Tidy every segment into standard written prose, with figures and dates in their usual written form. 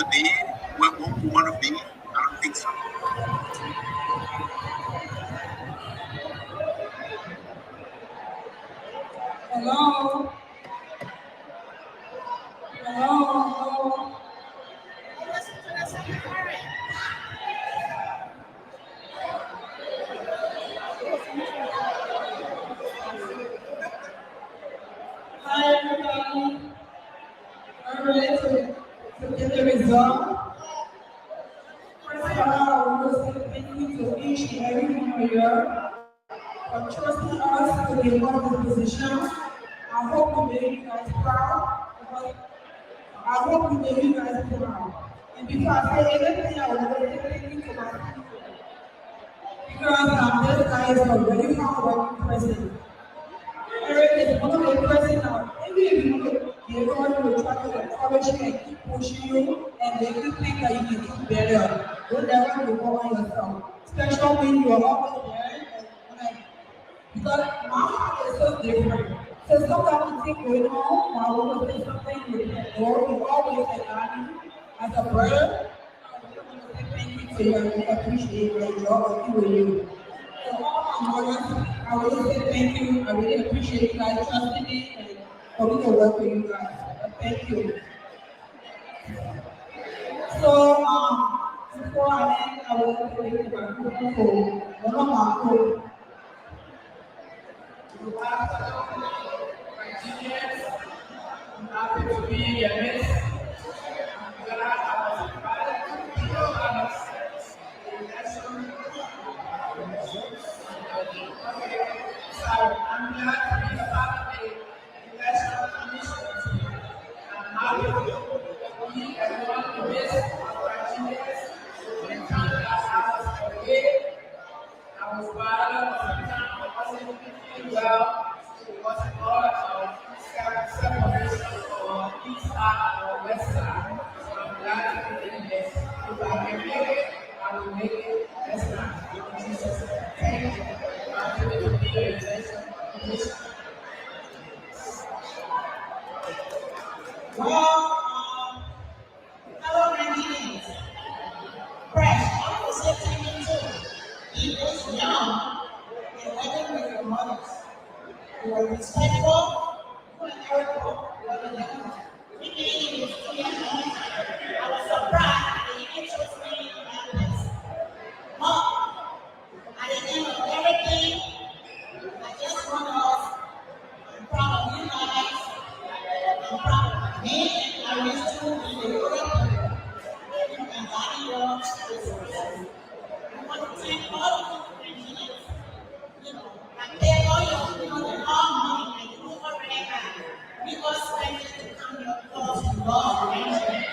today what we want to be? I don't think so. Hello? Hello? Hi, everybody. I'm ready to get the result. First of all, I want to say thank you to each and every one of you for trusting us to be one of the positions. I hope we made you guys proud. I hope we made you guys proud. And before I say anything, I want to say thank you to my people. Because this guy is a very hard-working person. Eric is one of the person now. Maybe if you look, you're going to try to encourage you and keep pushing you and make you think that you can do better. Don't ever give up on yourself. Especially when you are always there and like, because my heart is so different. So sometimes you think going home, I will say something with the Lord. You always say, God, as a brother, I really want to say thank you to you. I really appreciate the job of you and you. So all my brothers, I really say thank you. I really appreciate you guys trusting me and for me to work with you guys. Thank you. So before I end, I will say thank you to my people for one of my people. I'm happy to be in your midst. I'm glad I was invited to be honest. So I'm glad to be part of the National Commission. I'm happy to be everyone in this congratulations. And thank us for the day. I was bothered sometimes I wasn't feeling well. It wasn't all about separation or east side or west side. So I'm glad to be in this. If I can make it, I will make it this time. In Jesus' name. Thank you. I'm happy to be in this. Well, hello, Randy. Fresh, I was say thank you too. He was young and living with your mothers. You were respectful, you were careful, you were young. We made you still young. I was surprised that you chose me in that place. Mom, at the end of everything, I just want us, I'm proud of you guys. I'm proud of me and I wish to be the Europe. And body works business. I want to thank all of you engineers. You know, I pay all your the long money and you already have. We all spend it to come your cause to love engineering.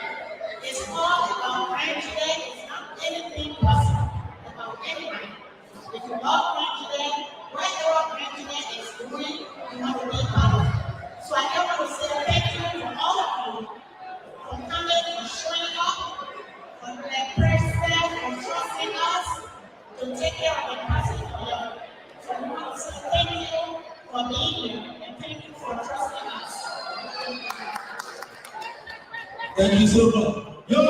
It's all about engineering. It's not anything personal about anything. If you love engineering, whatever engineering is doing, you want to be part of it. So I just want to say thank you to all of you for coming and showing up, for the president and trusting us to take care of the person for you. So we want to say thank you for being here and thank you for trusting us. Thank you so much. Yo!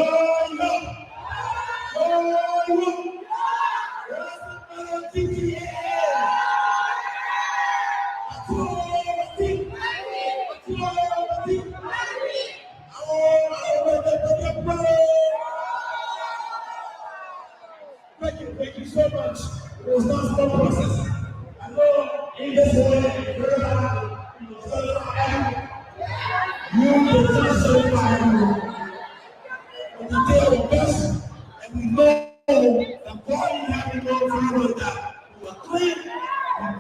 Thank you so much. It was not a small process. I know in this way, very hard, you will not certify you. But you did your best, and we know that God you have to go through with that. You were clean,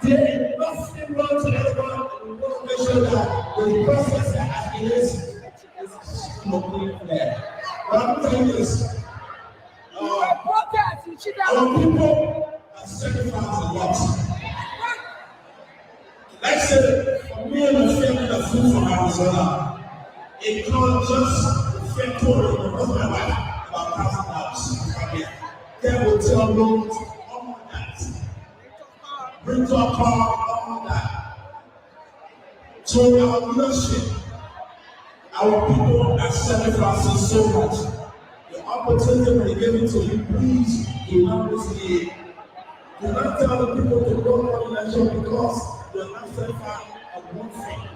you did nothing wrong to anyone, and we want to make sure that the process as it is completely fair. But I'm telling you this. Our people have sacrificed a lot. Like I said, for me and my family that flew from Arizona, it cost just the fare total of my wife about $1,000. They will tell loans, all of that. Bring to our car, all of that. So our leadership, our people are sacrificing so much. opportunity when he gave it to you, please do not mislead. Do not tell the people to go on election because you're not certified of one thing.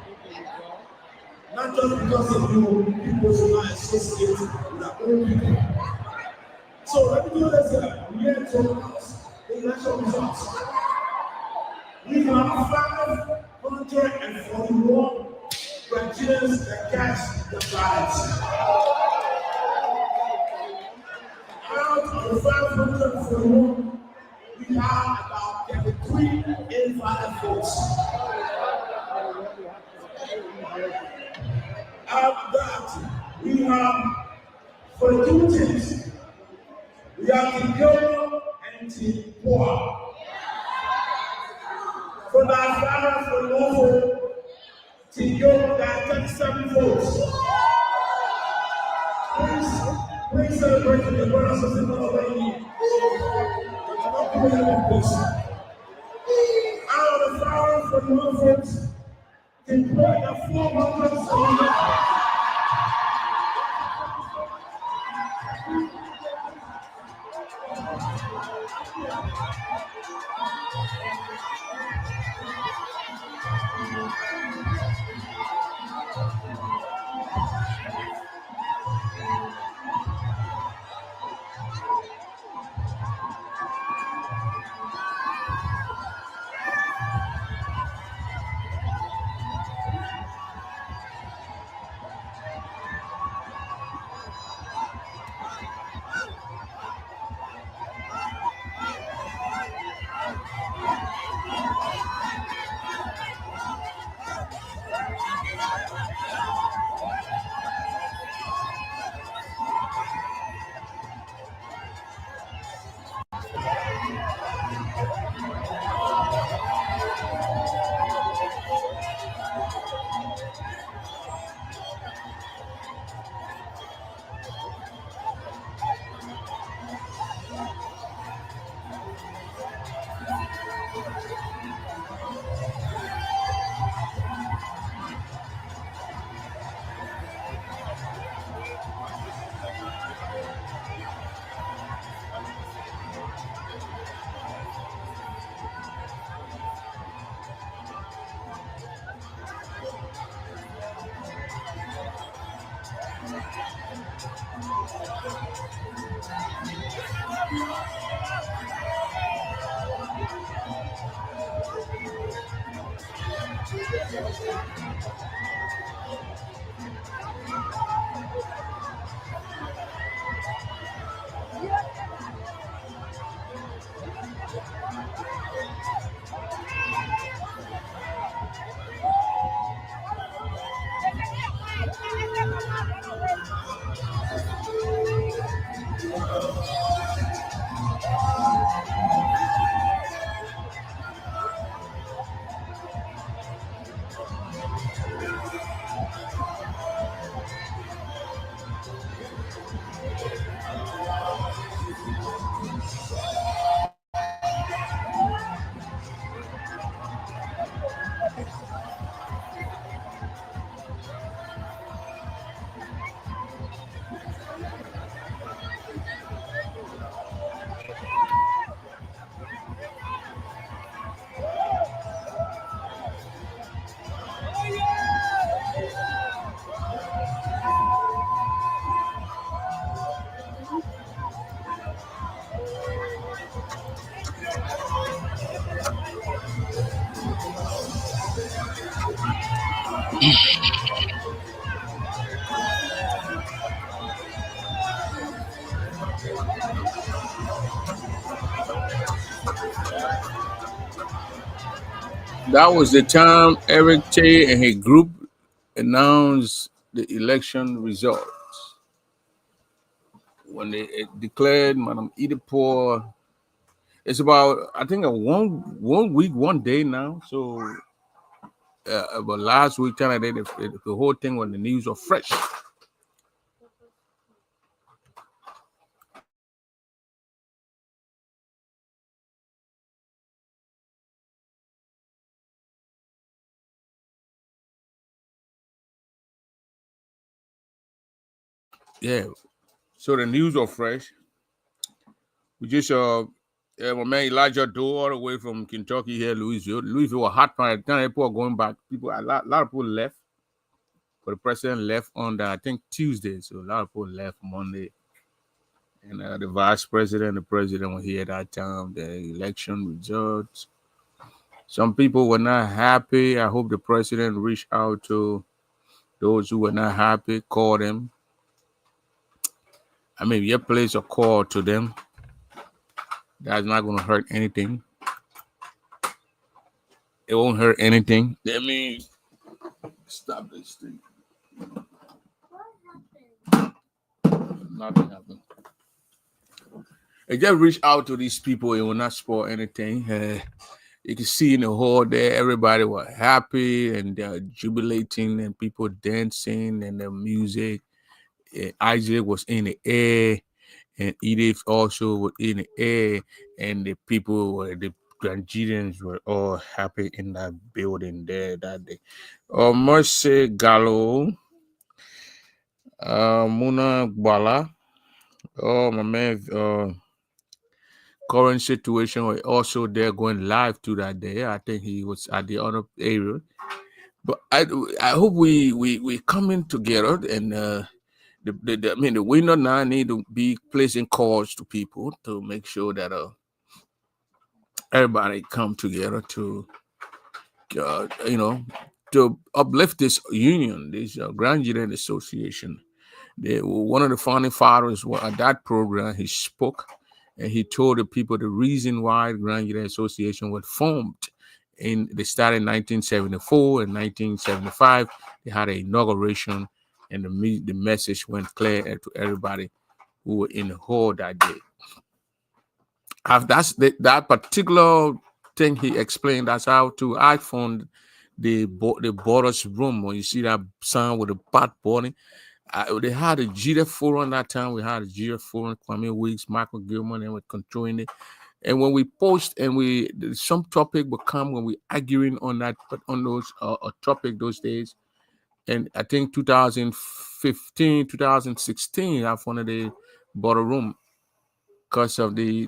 Not just because of you, people should not associate with our own people. So let me do this here. We are to announce the election results. We have 541 Nigerians that cast the ballots. Out of the 541, we have about 33 invalid votes. Out of that, we have for the two teams. We have Tigogo and Tipoa. For the Afara for Lofo, Tigogo got 37 votes. Please celebrate the brothers of the Lord. Out of the Afara for Lofo, Tipoa got 400. That was the time Eric Tay and his group announced the election results. When they declared Madam Idipor, it's about, I think, a one week, 1 day now. So, about last week, time the whole thing when the news was fresh. Yeah. So the news are fresh. We just my man Elijah Doe all the way from Kentucky here, Louisville. Louisville was hot by the time people are going back. A lot of people left. But the president left on I think Tuesday. So a lot of people left Monday. And the vice president, the president were here at that time, the election results. Some people were not happy. I hope the president reached out to those who were not happy, call them. I mean, you place a call to them. That's not going to hurt anything. It won't hurt anything. Let me stop this thing. Nothing happened. I just reach out to these people. It will not spoil anything. You can see in the hall there, everybody was happy and they're jubilating and people dancing and the music. Isaac was in the air and Edith also was in the air, and the people were the Nigerians were all happy in that building there that day. Mercy Gallo, Muna Gbala, my man, current situation was also there going live to that day. I think he was at the other area. But I hope we coming together and the winner now need to be placing calls to people to make sure that everybody come together to to uplift this union, this Grand Union Association. One of the founding fathers at that program, he spoke and he told the people the reason why the Grand Union Association was formed. They started in 1974 and 1975. They had an inauguration, and the message went clear to everybody who were in the hall that day. That particular thing he explained. That's how I found the Borders room. When you see that sign with the pot boarding, they had a GDF forum that time. We had a GDF forum. Kwame Weeks, Michael Gilman, and we're controlling it. And when we post and some topic will come when we arguing on those topic those days. And I think 2015, 2016, I founded the Border Room because of the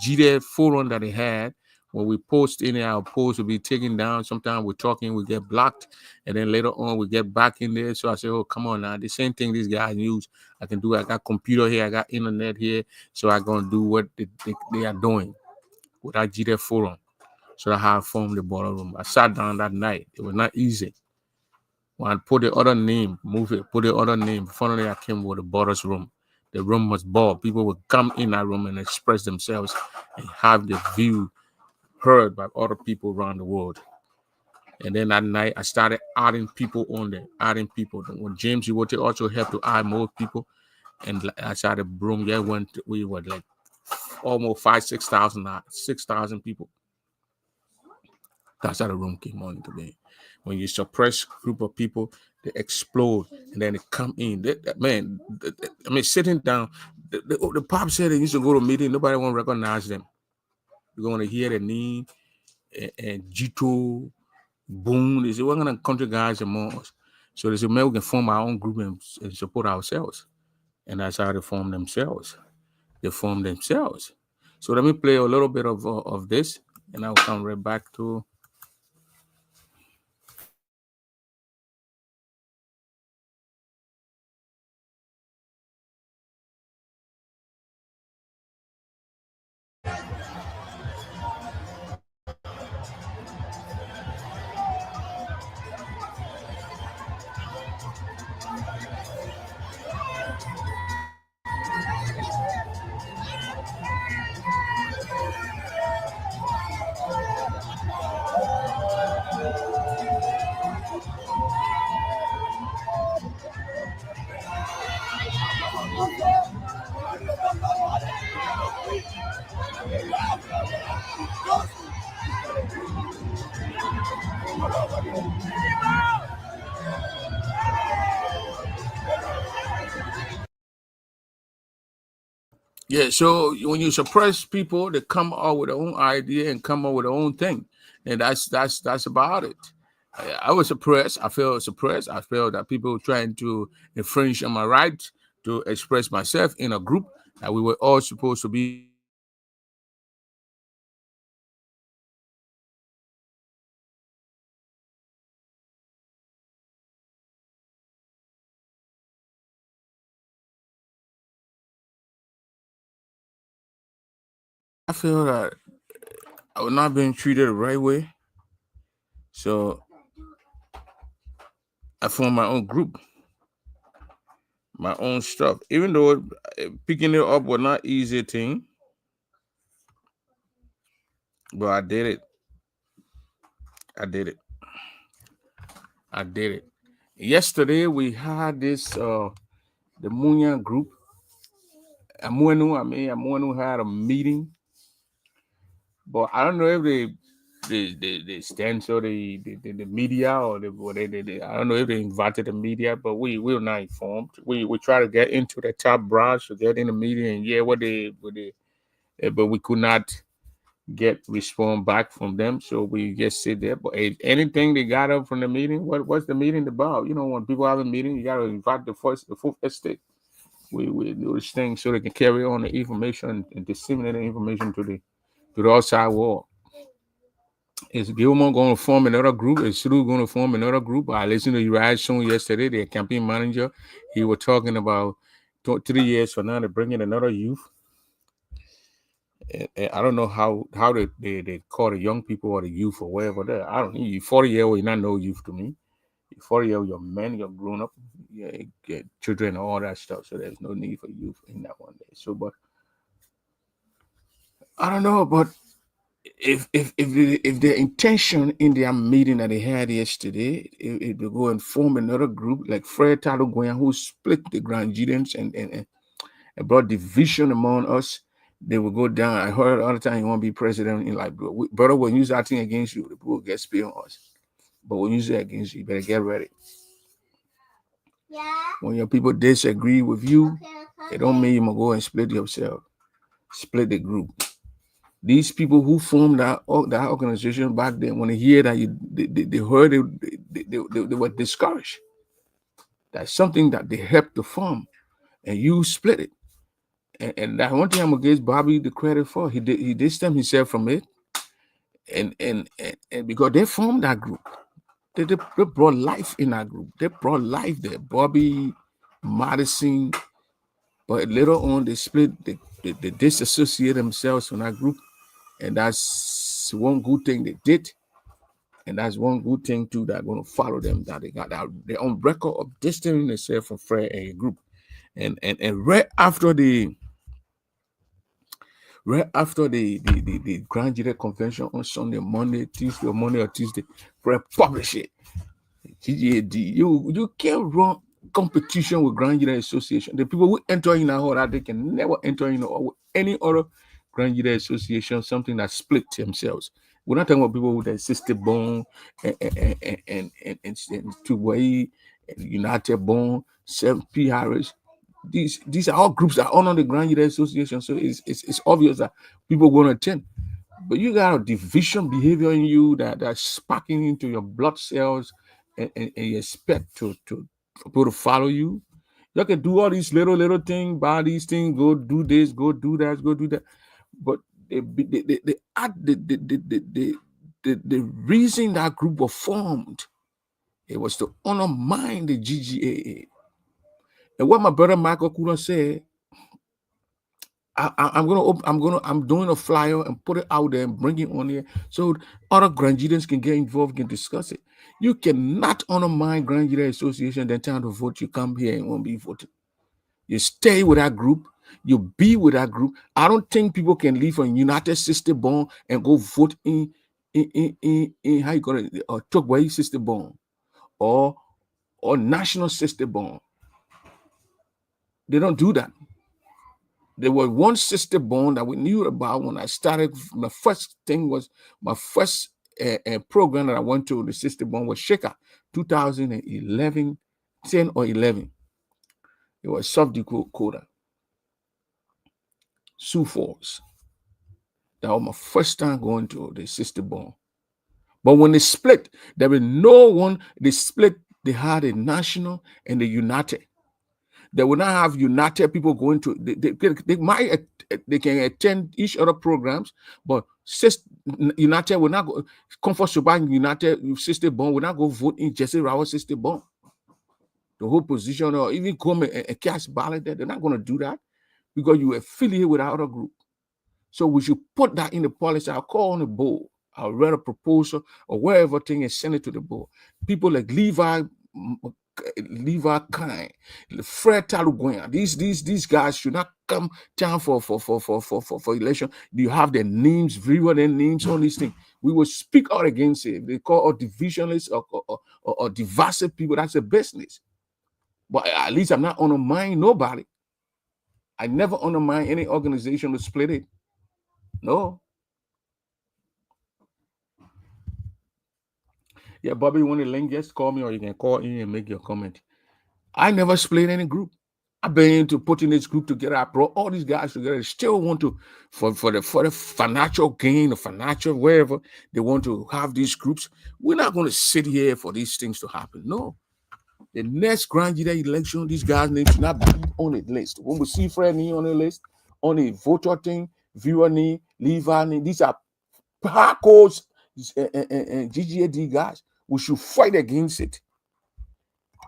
GDF forum that they had. When we post in our post will be taken down. Sometimes we're talking, we get blocked, and then later on we get back in there. So I say, oh, come on now, the same thing these guys use, I can do. I got computer here, I got internet here, so I'm gonna do what they are doing with that GDF forum. So that's how I formed the Border Room. I sat down that night. It was not easy. When I put the other name, put the other name, finally I came with the Borders Room. The room was bald. People would come in that room and express themselves and have the view heard by other people around the world. And then that night, I started adding people on there, When James Iwote also helped to add more people. And I started broom. Yeah, we were like almost 6,000 people. That's how the room came on to be. When you suppress a group of people, they explode and then they come in. Sitting down, the pop said they used to go to a meeting, nobody won't recognize them. You're going to hear the name and Jito, Boom. They say, we're going to country guys among us. So they said, man, we can form our own group and support ourselves. And that's how they form themselves. So let me play a little bit of this, and I'll come right back to. Yeah, so when you suppress people, they come out with their own idea and come up with their own thing, and that's about it. I was suppressed. I felt suppressed. I felt that people were trying to infringe on my right to express myself in a group that we were all supposed to be. I feel that I was not being treated the right way. So I formed my own group, my own stuff. Even though picking it up was not easy thing, but I did it. I did it. I did it. Yesterday we had this the Munya group. Amuenu had a meeting, but I don't know if they stand so the media or they I don't know if they invited the media, but we were not informed. We try to get into the top branch to get in the media and but we could not get respond back from them, so we just sit there. But anything they got up from the meeting, what's the meeting about? You know, when people have a meeting, you got to invite the full estate. We do this thing so they can carry on the information and disseminate the information to the outside world. Is Gilmore going to form another group? Is Sulu going to form another group? I listened to Uriah Soon yesterday, their campaign manager. He was talking about 3 years from now, they're bringing another youth. I don't know how they call the young people or the youth or whatever. I don't know. You 40-year-old, you're not no youth to me. You're 40-year-old, you're men, you're grown up, you get children, and all that stuff. So there's no need for youth in that one day. So, but I don't know. But if the intention in their meeting that they had yesterday, if they go and form another group like Fred Talugoyan, who split the Grangians and brought division among us, they will go down. I heard all the time you want to be president in like, brother, when you use that thing against you, the people will get spilled on us. But when you use it against you, you better get ready. Yeah. When your people disagree with you, it don't mean you must go and split yourself, split the group. These people who formed that organization back then, when they hear that they heard they were discouraged. That's something that they helped to form, and you split it. And that one thing I'm gonna give Bobby the credit for. He distanced himself from it, and because they formed that group, they brought life in that group. They brought life there. Bobby, Madison, but later on they split. They disassociate themselves from that group, and that's one good thing they did. And that's one good thing too that going to follow them. That they got their own record of distancing themselves from Fred and a group, and right after the Grand Jury Convention on Sunday, Monday, or Tuesday, Fred publish it. GGAD, you can't run competition with Grand Jury Association. The people who enter in a hall, they can never enter in any other Grand Jury Association, something that split themselves. We're not talking about people with their sister bone and Tuwai, United Bone, 7P Harris. These are all groups that honor the Grand Jury Association. So it's obvious that people want to attend. But you got a division behavior in you that's sparking into your blood cells, and you expect to people to follow you. You can do all these little things, buy these things, go do this, go do that, go do that. But the reason that group was formed, it was to undermine the GGAA. And what my brother Michael Kula said, I'm doing a flyer and put it out there and bring it on here so other Grangians can get involved, can discuss it. You cannot undermine Grand Jury Association, then time to vote, you come here and won't be voted. You stay with that group, you be with that group. I don't think people can leave from United Sister Bond and go vote in how you call it, or Togway Sister Bond or National Sister Bond. They don't do that. There was one sister bond that we knew about when I started. My first thing was my first program that I went to. The sister bond was Sheka, 2011, 10 or 11. It was South Dakota, Sioux Falls. That was my first time going to the sister bond. But when they split, there is no one. They split. They had a national and a united. They will not have united people going to. They can attend each other programs, but United will not go. Comfort Subang United Sister Bond will not go vote in Jesse Rawat Sister Bond. The whole position, or even come and cast ballot there, they're not going to do that because you affiliate with our other group. So we should put that in the policy. I'll call on the board. I'll write a proposal or wherever thing and send it to the board. People like Levi Kine, Fred Talugunya, these guys should not come down for election. You have their names, viewer their names, all these things. We will speak out against it. They call us divisionalists or divisive people. That's a business. But at least I'm not undermining nobody. I never undermine any organization to split it. No. Yeah, Bobby, you want to link, just call me or you can call in and make your comment. I never split any group. I've been into putting this group together. I brought all these guys together. They still want to, for the financial gain or financial wherever, they want to have these groups. We're not going to sit here for these things to happen. No. The next grand leader election, these guys' names should not be on the list. When we see Fred Nee on the list, on the voter thing, viewer Nee, Levi Nee, these are hardcore and GGAD guys. We should fight against it.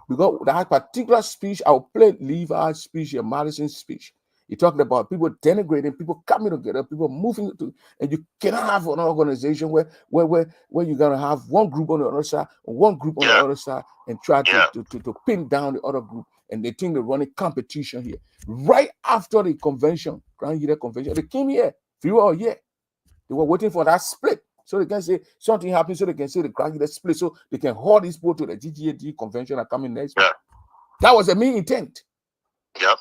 Because that particular speech, I'll play Levi's speech and Madison's speech. He talked about people denigrating, people coming together, people moving to, and you cannot have an organization where you're gonna have one group on the other side, one group on the other side, and try to pin down the other group. And they think they're running competition here. Right after the convention, Grand Leader Convention, they came here. They were here. They were waiting for that split. So they can say something happened, so they can say the Grand Leader split, so they can hold these people to the GGAD convention that coming next week. That was the main intent. Yep.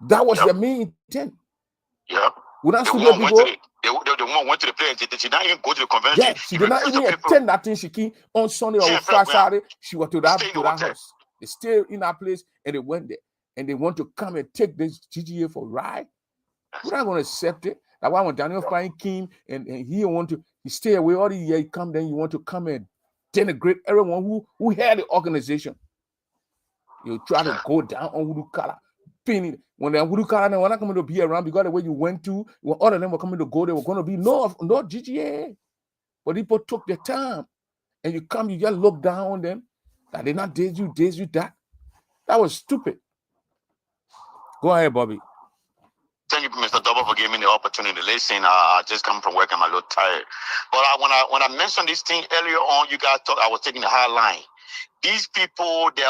That was the main intent. Yep. Would not The stupid woman people. the woman went to the place. She did not even go to the convention. Yeah, she did not even attend that thing. She came on Sunday or Friday. She was to that house. They stayed in that place and they went there. And they want to come and take this GGA for ride. We're not going to accept it. That's why when Daniel Fine came and he stay away all the year, he come, then you want to come and denigrate everyone who had the organization. You try to go down on Wudu Kala. When the Wudu Kala, they were not coming to be around because the way you went to, when all of them were coming to go, they were going to be no GGA. But people took their time. And you come, you just look down on them. That they not did you that. That was stupid. Go ahead, Bobby. Thank you, Mr. Double, for giving me the opportunity to listen. I just come from work. I'm a little tired. But when I mentioned this thing earlier on, you guys thought I was taking the high line. These people, their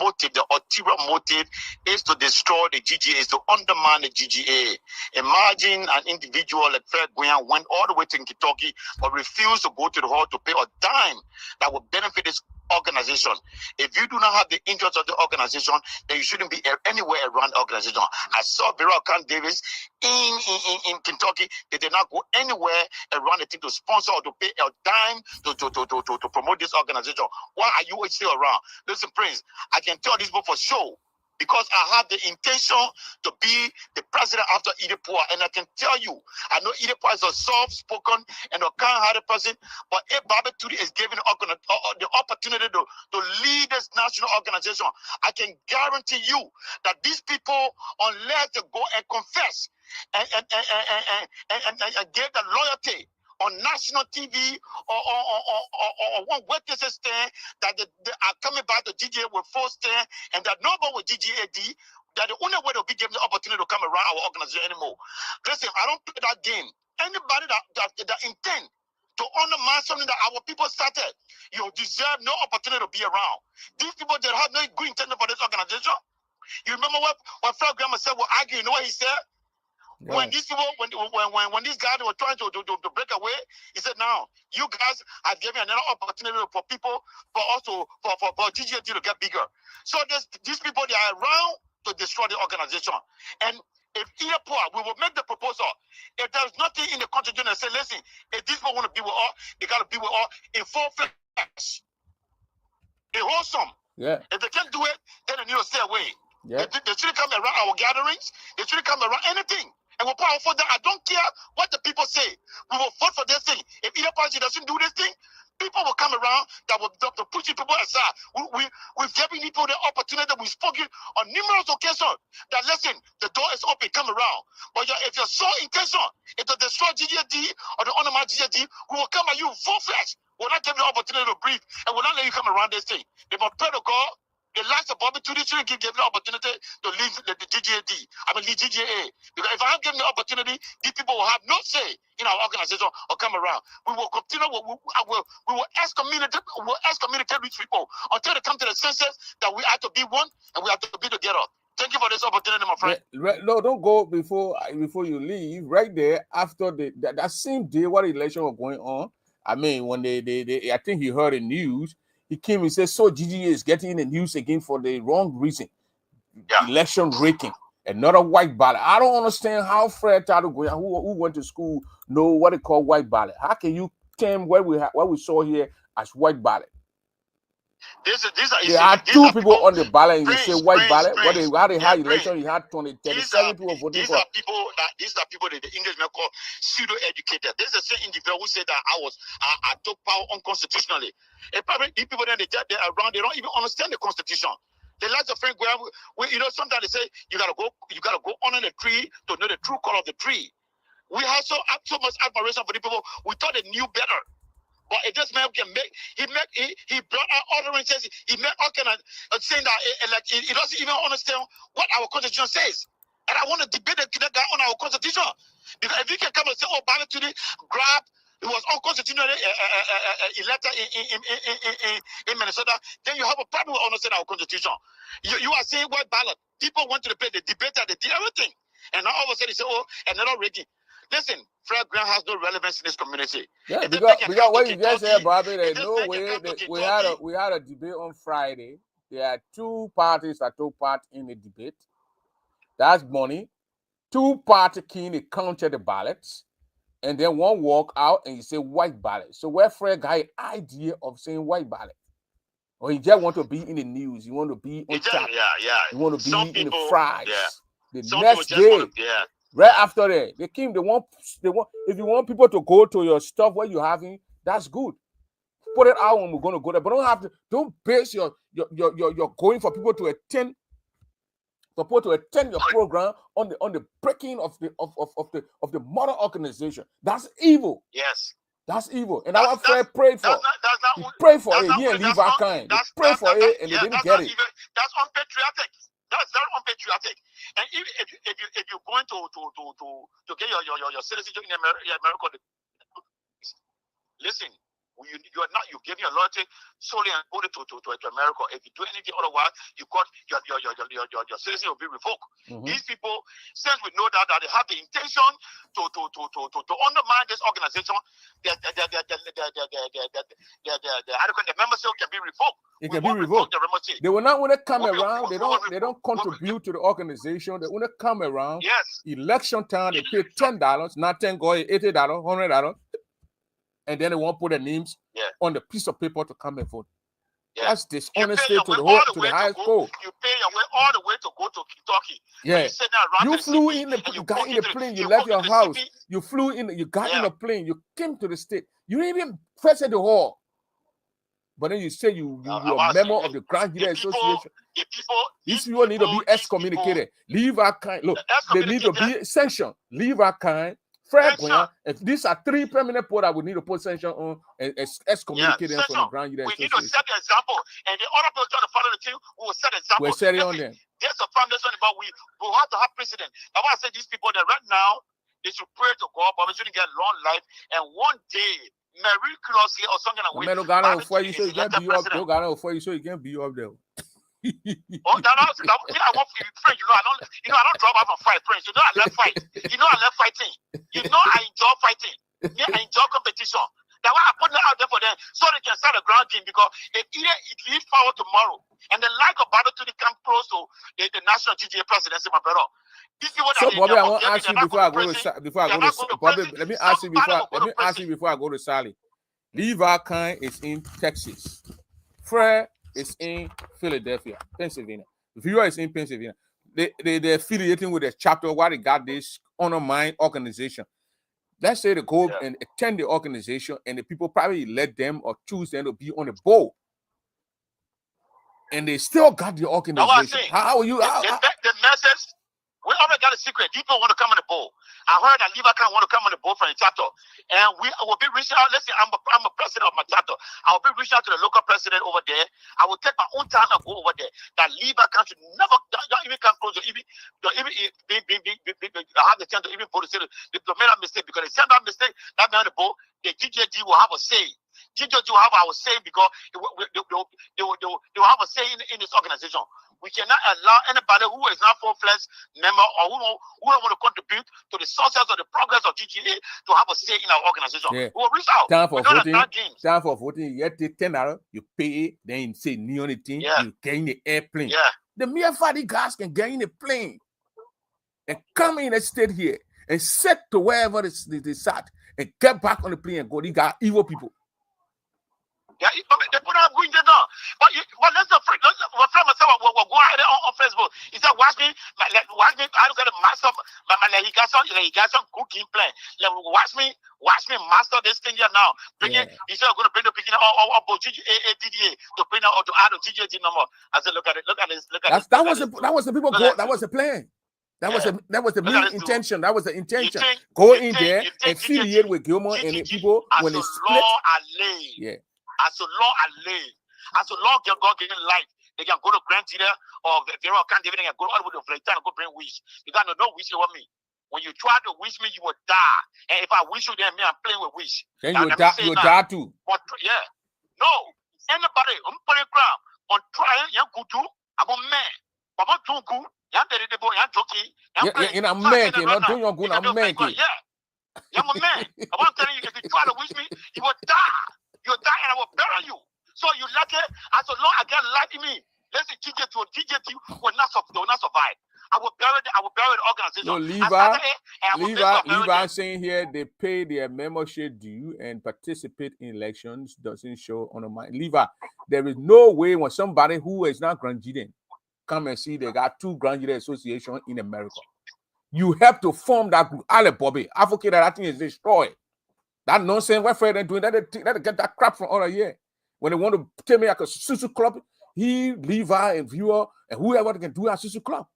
motive, the ulterior motive is to destroy the GGA, is to undermine the GGA. Imagine an individual like Fred Guyan went all the way to Kentucky but refused to go to the hall to pay a dime that would benefit this organization. If you do not have the interest of the organization, then you shouldn't be anywhere around the organization. I saw Vera Khan Davis in Kentucky. They did not go anywhere around the thing to sponsor or to pay a dime to promote this organization. Why are you still around? Listen, Prince, I can tell this book for sure, because I have the intention to be the president after Idipua. And I can tell you, I know Idipua is a soft-spoken and a kind-hearted person, but if Baba Turi is given the opportunity to lead this national organization, I can guarantee you that these people, unless they go and confess and get the loyalty on national TV or one witness stand that they are coming back to GGA with full stand and that nobody with GGAD, that the only way they'll be given the opportunity to come around our organization anymore. Listen, I don't play that game. Anybody that intend to undermine something that our people started, you deserve no opportunity to be around. These people that have no good intention for this organization. You remember what Fred Grandma said? Well, argue. You know what he said? Yeah. When these people, when these guys were trying to break away, he said, "Now you guys have given another opportunity for people, for GGAD to get bigger." So these people, they are around to destroy the organization. And if we will make the proposal. If there's nothing in the constitution that say, "Listen, if these people want to be with us, they got to be with us in full flesh, in wholesome." Yeah. If they can't do it, then they need to stay away. Yeah. They shouldn't come around our gatherings. They shouldn't come around anything. And we're powerful that I don't care what the people say. We will vote for this thing. If either party doesn't do this thing, people will come around that will push people aside. We've given people the opportunity. We've spoken on numerous occasions that, listen, the door is open, come around. But if you're so intention, if to destroy GGD or the honor my GGD, we will come at you full flesh. We'll not give you the opportunity to breathe, and we'll not let you come around this thing. They must pray to God. The last of Bobby to this give them the opportunity to leave the GGAD. leave GGA. Because if I have given the opportunity, these people will have no say in our organization or come around. We will continue. We will excommunicate these people until they come to the senses that we have to be one and we have to be together. Thank you for this opportunity, my friend. No, don't go before you leave. Right there, after that same day, what election was going on. I mean, when they I think he heard the news. He came and said, so GGA is getting in the news again for the wrong reason. Yeah. Election raking. Another white ballot. I don't understand how Fred Tato who went to school know what they call white ballot. How can you term what we saw here as white ballot? There are two people on the ballot and you say white ballot. How they had election, you had 37 people voting for. These are people that the Englishmen call pseudo-educated. This is the same individual who said that I took power unconstitutionally. And probably these people that they're around, they don't even understand the Constitution. They like to think sometimes they say you gotta go under the tree to know the true color of the tree. We have so much admiration for the people. We thought they knew better. But this man can he brought out utterances, he made all kind of saying that he doesn't even understand what our Constitution says. And I want to debate that guy on our Constitution. Because if he can come and say, ballot to grab, it was unconstitutionally elected in Minnesota, then you have a problem with understanding our Constitution. You are saying white ballot. People went to the play, they debated, they did everything. And now all of a sudden they say, another rigging. Listen, Fred Grant has no relevance in this community. Yeah, because what you just said, Bobby, there's no way that we had a debate on Friday. There are two parties that took part in the debate. That's money. Two parties came counted the ballots, and then one walk out and you say white ballot. So where Fred got an idea of saying white ballot? Or he just want to be in the news. He want to be on top. He want to be in the fries. Yeah. The next day. Right after that, they came. They want. If you want people to go to your stuff, what you're having, that's good. Put it out when we're going to go there, but don't base your going for people to attend. Support to attend your program on the breaking of the mother organization. That's evil. Yes. That's evil. And our friend prayed for. He prayed for it. He and leave our kind. They prayed for it and they didn't get it. That's unpatriotic. That's very unpatriotic. And if you're going to get your citizenship in America, listen, you're giving your loyalty solely and only to America. If you do anything otherwise, your citizenship will be revoked. Mm-hmm. These people, since we know that they have the intention to undermine this organization, the membership can be revoked. It can be revoked. They will not want to come around. They don't contribute to the organization. They want to come around. Yes. Election time, they pay $10, not $10, $80, $100. And then they won't put their names on the piece of paper to come and vote. Yeah. That's dishonesty to the highest court. You pay your way all the way to go to Kentucky. Yeah. You flew in you got in the plane, you left your house. You flew in, you got in a plane, you came to the state. You didn't even press at the hall. But then you say you're a member of the Grand Jury Association. These people need to be excommunicated. Leave our kind. Look, they need to be sanctioned. Leave our kind. Fred Grant, if these are 3 permanent posts that we need to put sanction on and excommunicate them from the Grand Jury Association. We need to set the example, and the other people trying to follow the team, we will set the example. We're setting on them. There's a foundation, but we will have to have precedent. I want to say these people that right now, they should pray to God, but we shouldn't get long life, and one day, miraculously or something like that. You can't be up there. I don't drop out from fight, friends. You know I love fight. You know I love fighting. You know I enjoy fighting. Yeah, I enjoy competition. That's why I put it out there for them so they can start a ground game, because if it leads forward tomorrow and the like of battle to the camp close to the national GGA presidency, my brother. So Bobby, I want to ask you before I go to Bobby. Let me ask you before I go to Sally. Levi Kine is in Texas. Fred is in Philadelphia, Pennsylvania. Viewer is in Pennsylvania. they're affiliating with a chapter why they got this honor mine organization. Let's say they go and attend the organization, and the people probably elect them or choose them to be on the board, and they still got the organization. How are you? The message. We already got a secret. People want to come on the board. I heard that Levi can want to come on the board from the chapter, and we will be reaching out. Let's say I'm a president of my chapter. I will be reaching out to the local president over there. I will take my own time and go over there. That Levi can should never don't even come close to even have the chance to even vote to say they made a mistake, because they said that mistake that made the board. The GJD will have a say. GJD will have our say because they will have a say in this organization. We cannot allow anybody who is not full-fledged member or who don't want to contribute to the success or the progress of GGA to have a say in our organization. Yeah. We will reach out. Time for voting. You take $10, you pay it, then you say new on the thing, you get in the airplane. Yeah. The mere fatty guys can get in the plane and come in and stay here and sit to wherever they sat and get back on the plane and go. These got evil people. Yeah, they put out window down. But let's not freak. We're going ahead on Facebook. He said, watch me. I don't got to master. He got some good game plan. Watch me master this thing here now. Bring it. He said, I'm going to bring the beginning of DDA to bring out to add a GJD number. I said, look at it. That was the people go. That was the plan. That was the main intention. That was the intention. Go in there and affiliate with Gilmore and the people when they split. Yeah. As a law can go get in life, they can go to Grand Theater or Vera can't even go all the way to Flayton and go bring wish. You got no wish over me. When you try to wish me, you will die. And if I wish you, then me, I'm playing with wish. Then you die too. But yeah. No. Anybody, I'm putting ground on trying, you're good too. I'm a man. But I'm too good. You're dead, you're joking. You're not man, you're not doing your good. I'm man. Yeah. I'm a man. I'm telling you, if you try to wish me, you will die. You die and I will bury you. So you like it? As long as I get life in me, let's say GJT will not survive. I will bury the organization. So Levi saying here they pay their membership due and participate in elections doesn't show on the mind. Levi, there is no way when somebody who is not Grand Judean come and see they got two Grand Judean associations in America. You have to form that group. Ale Bobby, advocate that thing is destroyed. That nonsense, what Fred doing that, they get that crap from all of year. When they want to tell me like a Susu club, Levi, and Viewer, and whoever can do that Susu club.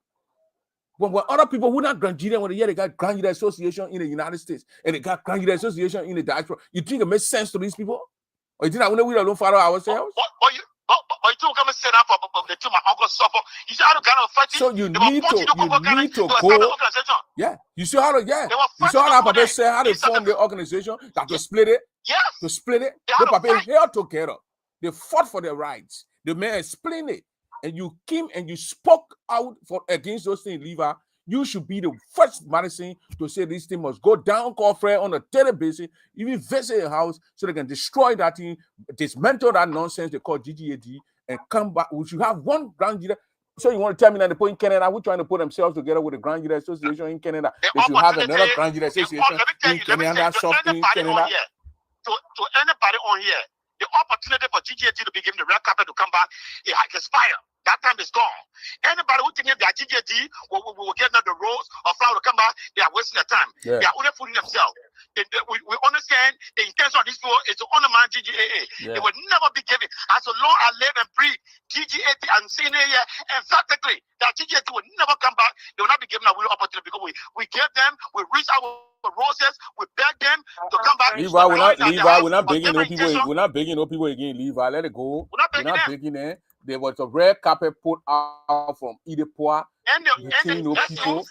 When other people who not Grand Judean, when they got Grand Judean Association in the United States, and they got Grand Judean Association in the diaspora, you think it makes sense to these people? Or you think that we don't follow ourselves? But you come and set up the two my uncle suffer. You see how to kind of fight. So you need to go. Yeah, you see how to You saw how Papa said how they form the organization that to split it. Yes. To split it. The Papa held together. They fought for their rights. The man explained it, and you came and you spoke out against those things, Levi. You should be the first medicine to say this thing must go down, call Fred on a daily basis, even visit a house so they can destroy that thing, dismantle that nonsense they call GGAD, and come back. We should have one Grand Judean. So you want to tell me that they put in Canada, we're trying to put themselves together with the Grand Judean Association in Canada. They should have another Grand Judean Association in Canada, something in Canada. To anybody on here, the opportunity for GGAD to be given the red carpet to come back, it has expired. That time is gone. Anybody who thinks that GJD will get the rose or flower to come back, they are wasting their time. Yeah. They are only fooling themselves. We understand the intention of this people is to undermine GGAA. Yeah. It will never be given. As long as I live and breathe, GGAD, I'm saying it here emphatically that GGAD will never come back. They will not be given a real opportunity because we give them, we reach out with roses, we beg them to come back. Levi, we're not begging no people. We're not begging no people again. Levi, let it go. We're not begging them. There was a red carpet put out from Idepoa. Between no people,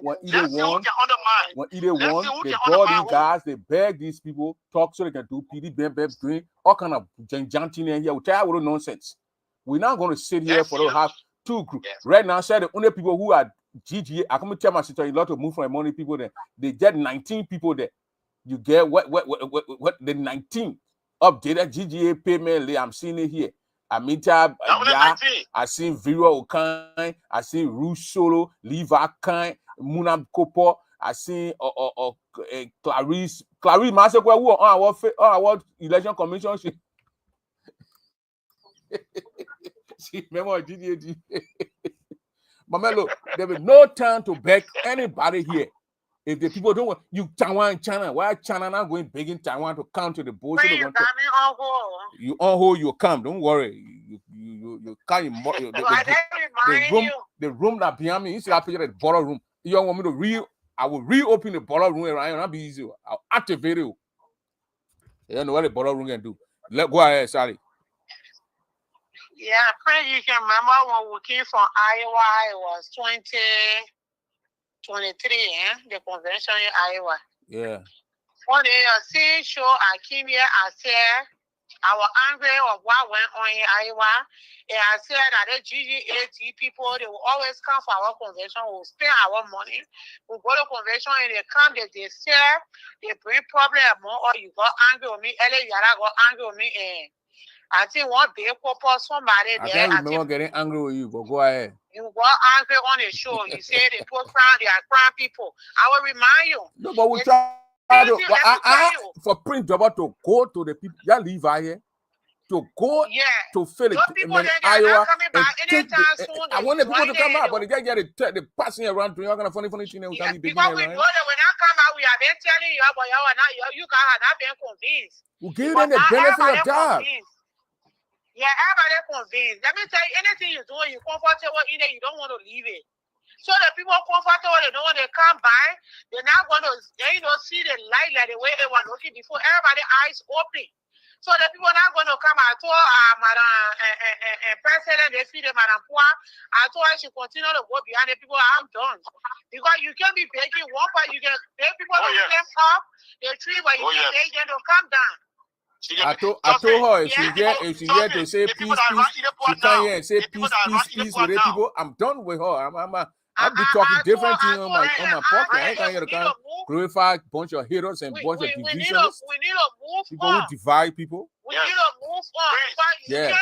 when either one, they brought these guys, they beg these people, talk so they can do PD, doing all kind of janting in here. We tell you nonsense. We're not going to sit here for to have two groups. Right now, say the only people who are GGA, I come to tell my sister a lot of move from money people there. They get 19 people there. You get what the 19 updated GGA payment. I'm seeing it here. Amita, I seen Vera Okan, I seen Rouge Solo, Levi Kine, Munam Kopo, I seen Clarice, Master, who on our election commission. She remember GDAD. Mamelo, there will be no time to beg anybody here. If the people don't want you, Taiwan, China, why China not going begging Taiwan to come to the bullshit? When you got me on hold. You on hold, you come. Don't worry. You can't. The room that behind me, you see that picture, the borrow room. You don't want me to I will reopen the borrow room around. It'll be easy. I'll activate it. You don't know what the borrow room can do. Go ahead, Sally. Yeah, I pray you can remember when we came from Iowa. It was 2023, the convention in Iowa. Yeah. One day, a scene show, I came here, I said, I was angry of what went on in Iowa. And I said that the GGAT people, they will always come for our convention. We'll spend our money. We'll go to convention and they come, they share, they bring problem more, or you got angry with me, Ellie Yara got angry with me, and I think one big purple somebody I there. can't remember getting angry with you, but go ahead. You got angry on the show. You say they put crown, they are crown people. I will remind you. No, but we try to, for Prince Jobber to go to the people that live out here, to go to Philly, Iowa. I want the people to come out, but they get the passing around to you. I'm gonna funny thing. Because we know that when I come out, we have been telling you about you guys have not been convinced. We give them the benefit of doubt. Yeah, everybody convinced. Let me tell you, anything you're doing, you're comfortable in it, you don't want to leave it. So the people comfortable, they know when they come by, they're not going to, see the light like the way they were looking before. Everybody eyes open. So the people are not going to come. I told Madam President, they feed Madam Poa. I told her she continue to go behind the people. I'm done. Because you can be begging one part, you can beg people to climb up the tree, but you can beg them to come down. I told her if she get to say peace, she can't hear and say peace with the people. I'm done with her. I'll be talking different to you on my pocket. I ain't going to come glorify a bunch of haters and bunch of divisionists. We need to move people who divide people. We need to move on. Yeah.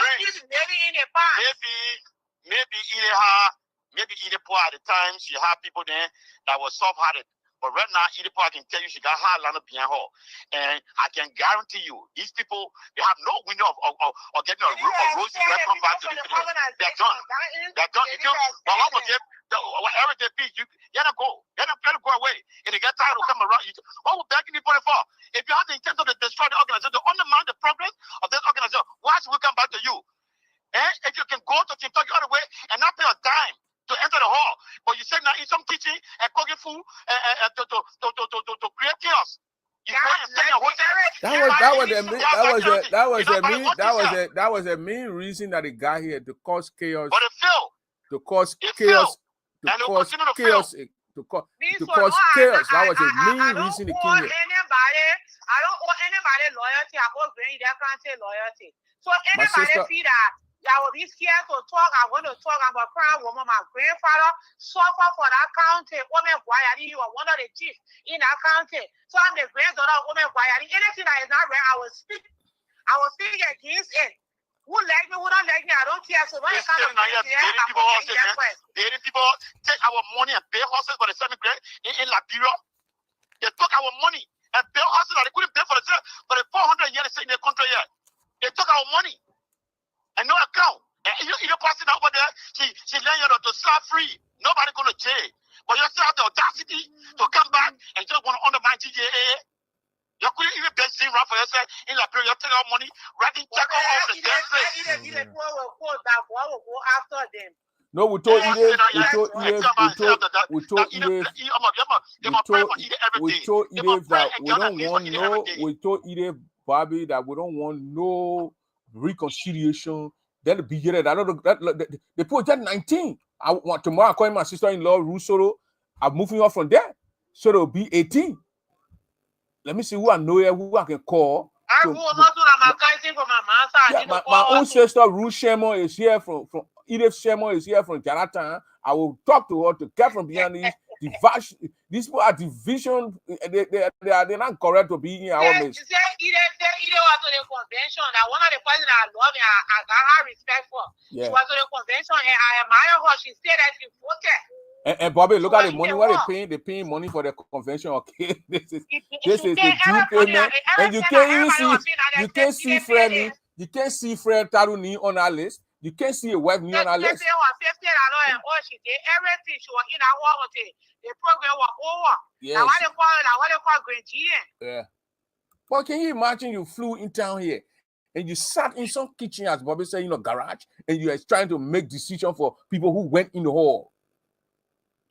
Maybe Idepo at the time she had people there that were soft-hearted. But right now, Idepo, I can tell you, she got hard line up behind her. And I can guarantee you, these people, they have no window of getting a rosy welcome back to the video. They're done. They're done. But what was it? Whatever they be, you gotta go. You gotta go away. If they get tired of coming around, what we're begging people for? If you have the intent to destroy the organization, to undermine the progress of this organization, why should we come back to you? If you can go to Kentucky all the way and not pay a dime to enter the hall, but you say now in some teaching and cooking food to create chaos. That was the main reason that it got here, to cause chaos. But it failed. To cause chaos. To cause chaos. To cause chaos. That was the main reason it came here. I don't owe anybody loyalty. I owe Granny that can't say loyalty. So anybody feel that I will be scared to talk. I'm going to talk about crying woman. My grandfather suffered for that county. Woman Guayari, you are one of the chiefs in that county. So I'm the granddaughter of Woman Guayari. Anything that is not right, I will speak against it. Who like me, who don't like me, I don't care. So when it comes to people take our money and pay horses for the 7th grade in Liberia. They took our money and pay horses that they couldn't pay for the 400 years in the country yet. They took our money and no account. And you passing over there, she let you to slap free. Nobody going to jail. But you still have the audacity to come back and just want to undermine TJA. You couldn't even beg thing around for yourself in Liberia. You take our money, writing check on all the damn place. No, we told Ide Bobby, that we don't want no reconciliation. That'll be here. They put that 19. I want tomorrow. I call my sister-in-law Rusoro. I'm moving off from there, so it'll be 18. Let me see who I know here, who I can call. My own sister Ruth Sherman is here from Edith Sherman is here from Jonathan. I will talk to her to get from behind these division. These people are division. They're not correct to be in our midst. You say Edith was to the convention. That one of the person I love and I got her respect for. Yeah. She was to the convention and I admire her. She said that she voted. And Bobby, look at the money. What they're paying money for the convention. Okay, this is the due payment, and you can't even see. You can't see Fred. You can't see Fred Taruni on our list. You can't see a wife new on our list. $50 and all she did everything. She was in our home. The program was over. Yes. Now what they call Grand GM. Yeah. But can you imagine you flew in town here and you sat in some kitchen, as Bobby said, garage, and you are trying to make decision for people who went in the hall?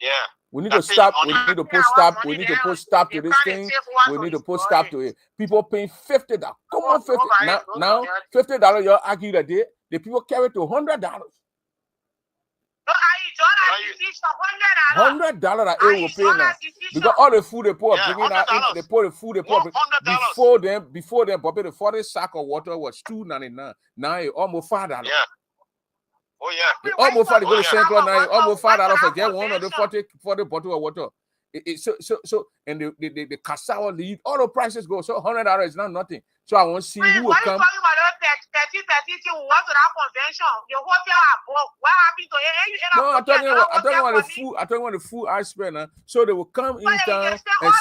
Yeah. We need to stop. We need to put stop. We need to put stop to this thing. We need to put stop to it. People paying $50. Come on, $50. Now $50. You argue that the people carry to $100. $100 that they will pay now. Because all the food they pour, bringing out, they pour the food they pour. Before them, Bobby, the 40 sack of water was $2.99. Now it's almost $5. Yeah. Oh yeah. It almost $5 to go to St. Clair now. Almost $5 for get one of the 40 bottle of water. So and the cassava leaf, all the prices go. So $100 is not nothing. So I want to see who will come. No, I'm talking about the food. I'm talking about the food I spend. So they will come in town and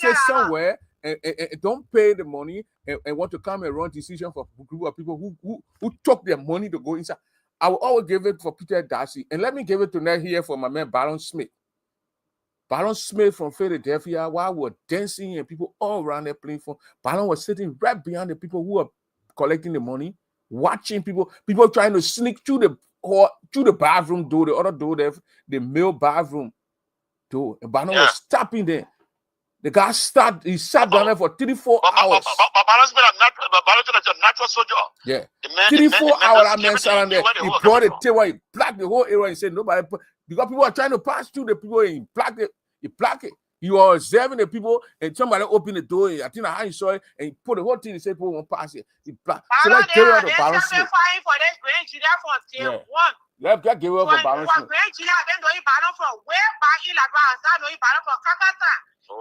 sit somewhere and don't pay the money and want to come and run decision for a group of people who took their money to go inside. I will always give it for Peter Darcy, and let me give it tonight here for my man Baron Smith. Baron Smith from Philadelphia, while we were dancing and people all around there playing for, Baron was sitting right behind the people who are collecting the money, watching people trying to sneak through the bathroom door, the other door there, the male bathroom door. And Baron was stopping there. The guy sat down there for 3-4 hours. Baron's been a natural soldier. Yeah. 3-4 hours that man sat down there. He brought a table, he blocked the whole area and said nobody put, because people are trying to pass through the people and he blocked it. You are observing the people and somebody opened the door. I think how he saw it and he put the whole thing and said people won't pass it. He blocked. So let's get rid of Baron Smith. Let's get rid of Baron Smith.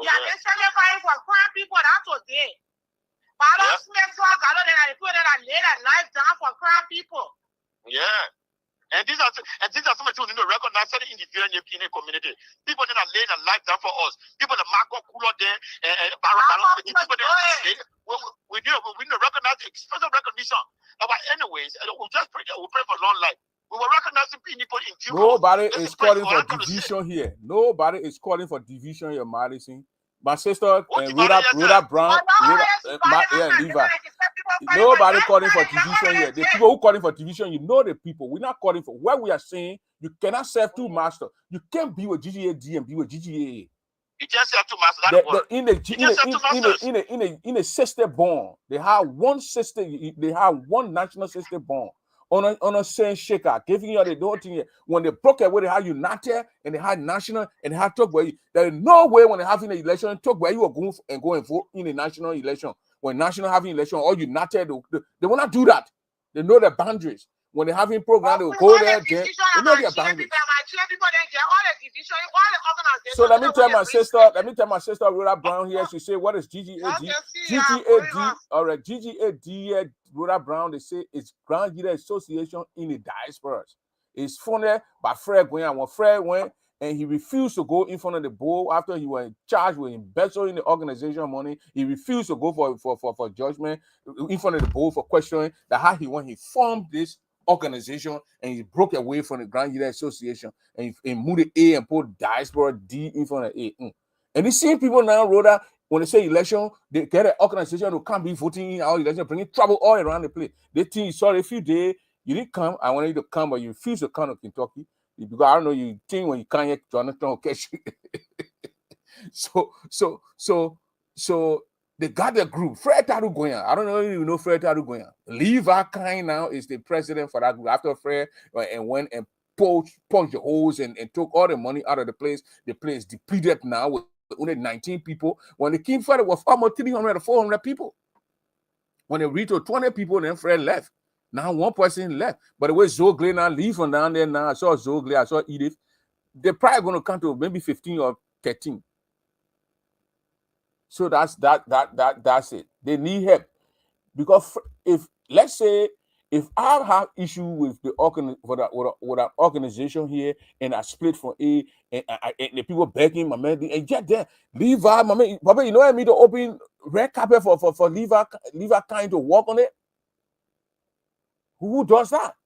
Yeah, they started fighting for crime people. That's what they. Baron Smith saw Gallo and they put it and laid a knife down for crime people. Yeah. And these are some of the recognize certain individuals in the community. People that are laying a life down for us. People that Marco Cooler there and Baron Smith. We need to recognize the special recognition. But anyways, we'll pray for long life. We were recognizing people in due course. Nobody is calling for division here. Nobody is calling for division here, Madison. My sister and Rhoda Brown, Levi. Nobody calling for division here. The people who calling for division, you know the people. We're not calling for what we are saying. You cannot serve two masters. You can't be with GGAD and be with GGA. You just have two masters. In a sister born, they have one sister. They have one national sister born. On a same shaker, giving you the whole thing here. When they broke away, they had united and they had national and they had talk where there is no way when they have in the election talk where you are going and go and vote in a national election. When national having election or united, they will not do that. They know their boundaries. When they having program, they will go there. They know their boundaries. So let me tell my sister, Rhoda Brown here. She say, what is GGAD? GGAD, all right, GGAD, Rhoda Brown, they say it's Grand Leader Association in the diaspora. It's funded by Fred Gwen. And when Fred went and he refused to go in front of the board after he was in charge with embezzling the organization money, he refused to go for judgment in front of the board for questioning that how he formed this organization and he broke away from the Grand Leader Association and moved the A and put diaspora D in front of A. And these same people now, Rhoda, when they say election, they get an organization who can't be voting in our election, bringing trouble all around the place. They think, sorry, if you did, you didn't come. I wanted you to come, but you refused to come to Kentucky. Because I don't know, you think when you can't get Jonathan will catch you. So they got their group. Fred Tarugoyan. I don't know if you know Fred Tarugoyan. Levi Kine now is the president for that group. After Fred and went and punched the holes and took all the money out of the place. The place depleted now with only 19 people. When the King Fred was almost 300 or 400 people. When they reached to 20 people, then Fred left. Now one person left. But the way Zogle now leave from down there now, I saw Zogle, I saw Edith. They're probably going to come to maybe 15 or 13. So that's it. They need help. Because if, let's say, if I have issue with the organization here and I split from A and the people begging my man and get there, Levi, my man, Papa, you know what I mean to open red carpet for Levi kind to work on it? Who does that?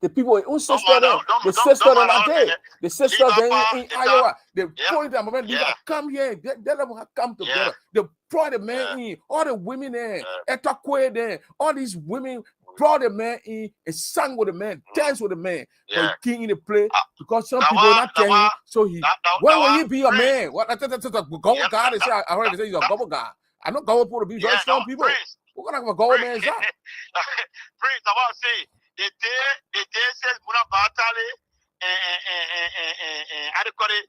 The people who sister man, them, the don't sister them man, are there. The sisters Leave up, in it's Iowa, they Yeah. point them, man, Yeah. come here, let them come together. They brought the man in, all the women there, Etakwe there, all these women brought the man in and sang with the man, danced with the man. But he king in the play because some people not telling him. So he, when will he be a man? What? Gobble guy, they say, I heard they say he's a gobble guy. I know Gobble people to be very strong people. What kind of a gobble man is that? Prince, I want to say, the day says Muna Batale and adequately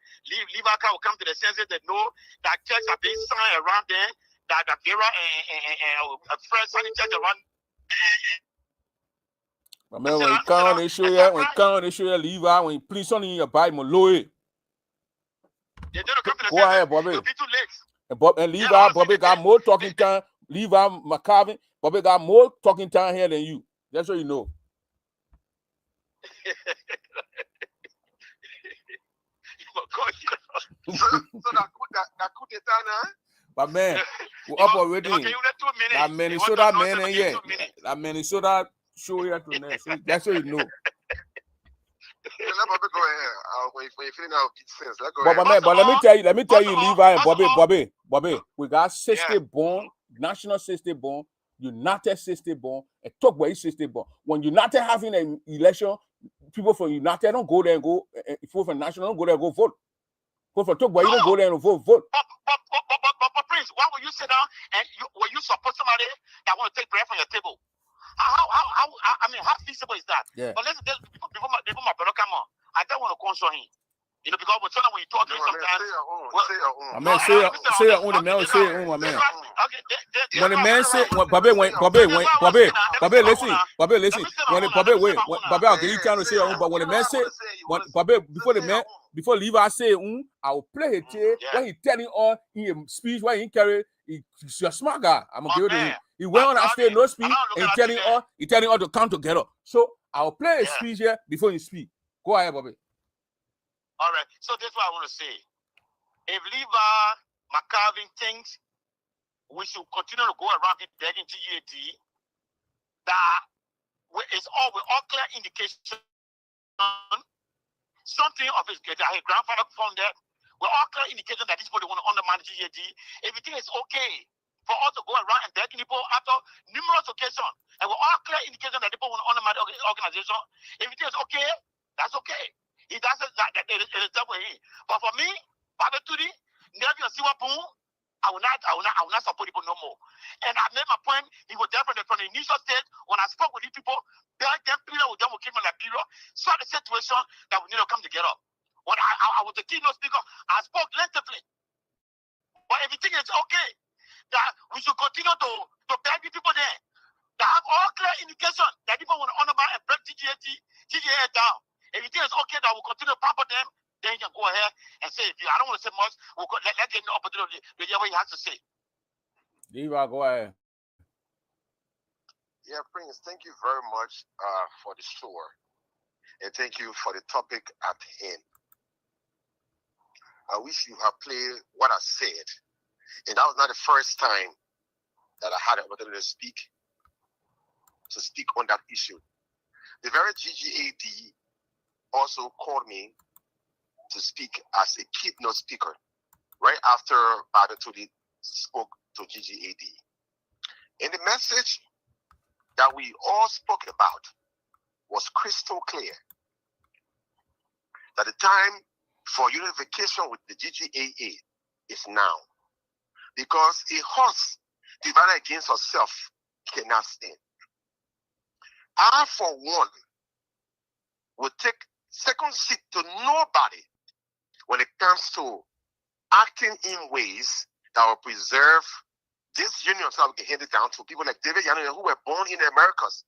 Livaka will come to the senses that know that church have been signed around there, that Vera and first Sunday church around. But man, when you come, they show you, leave out when you please something in your Bible, Louis. They don't come to the Go ahead, Bobby. It'll be too late. And leave out, Bobby got more talking time. Leave out McCarvin. Bobby got more talking time here than you. That's what you know. But man, we're up already. That Minnesota man ain't yet. That Minnesota show here to next. That's what you know. Let Bobby go ahead. When you're feeling out of sense, But let me tell you, Levi and Bobby, we got 60 born, national 60 born, United 60 born, and talk about 60 born. When United having an election, people from United don't go there and go. People from national don't go there and go vote. People from talk about you don't go there and vote. But Prince, why would you sit down and were you support somebody that want to take bread from your table? How feasible is that? Yeah. But before my brother come on, I don't want to console him. You know, because when you talk to him sometimes. Say your own. The man will say your own, my man. When the man say, Bobby, listen. When Bobby, wait, Bobby, I'll give you time to say your own. But when the man say, Bobby, before Levi say, I will play it here. When he telling all in speech, when he carry, he's a smart guy. I'm gonna give it to him. He went on after no speech, and he telling all to come together. So I'll play a speech here before you speak. Go ahead, Bobby. All right, so that's what I want to say. If Levi McCarvin thinks we should continue to go around begging GAD, that it's all with all clear indication, something of his grandfather found that with all clear indication that these people want to undermine GAD. Everything is okay for us to go around and beg people after numerous occasions, and with all clear indication that people want to undermine the organization. Everything is okay. That's okay. He doesn't that it is that way. But for me, Baba Tudi, never see what boom. I will not support people no more. And I made my point. He was there from the initial stage when I spoke with these people. Back then, people with them came in that period. Saw the situation that we need to come together. When I was the keynote speaker, I spoke lengthily. But everything is okay. That we should continue to beg the people there. That have all clear indication that people want to honor and break TGA down. Everything is okay that we'll continue to pamper them, then you can go ahead and say, I don't want to say much, we'll go, let's get the opportunity to hear what he has to say. Levi, go ahead. Yeah, Prince, thank you very much for the show. And thank you for the topic at hand. I wish you had played what I said. And that was not the first time that I had an opportunity to speak on that issue. The very GGAD also called me to speak as a keynote speaker right after Baba Tudi spoke to GGAD. And the message that we all spoke about was crystal clear. That the time for unification with the GGAA is now. Because a horse divided against herself cannot stand. I, for one, will take second seat to nobody when it comes to acting in ways that will preserve this union so we can hand it down to people like David Yanoni who were born in the Americas,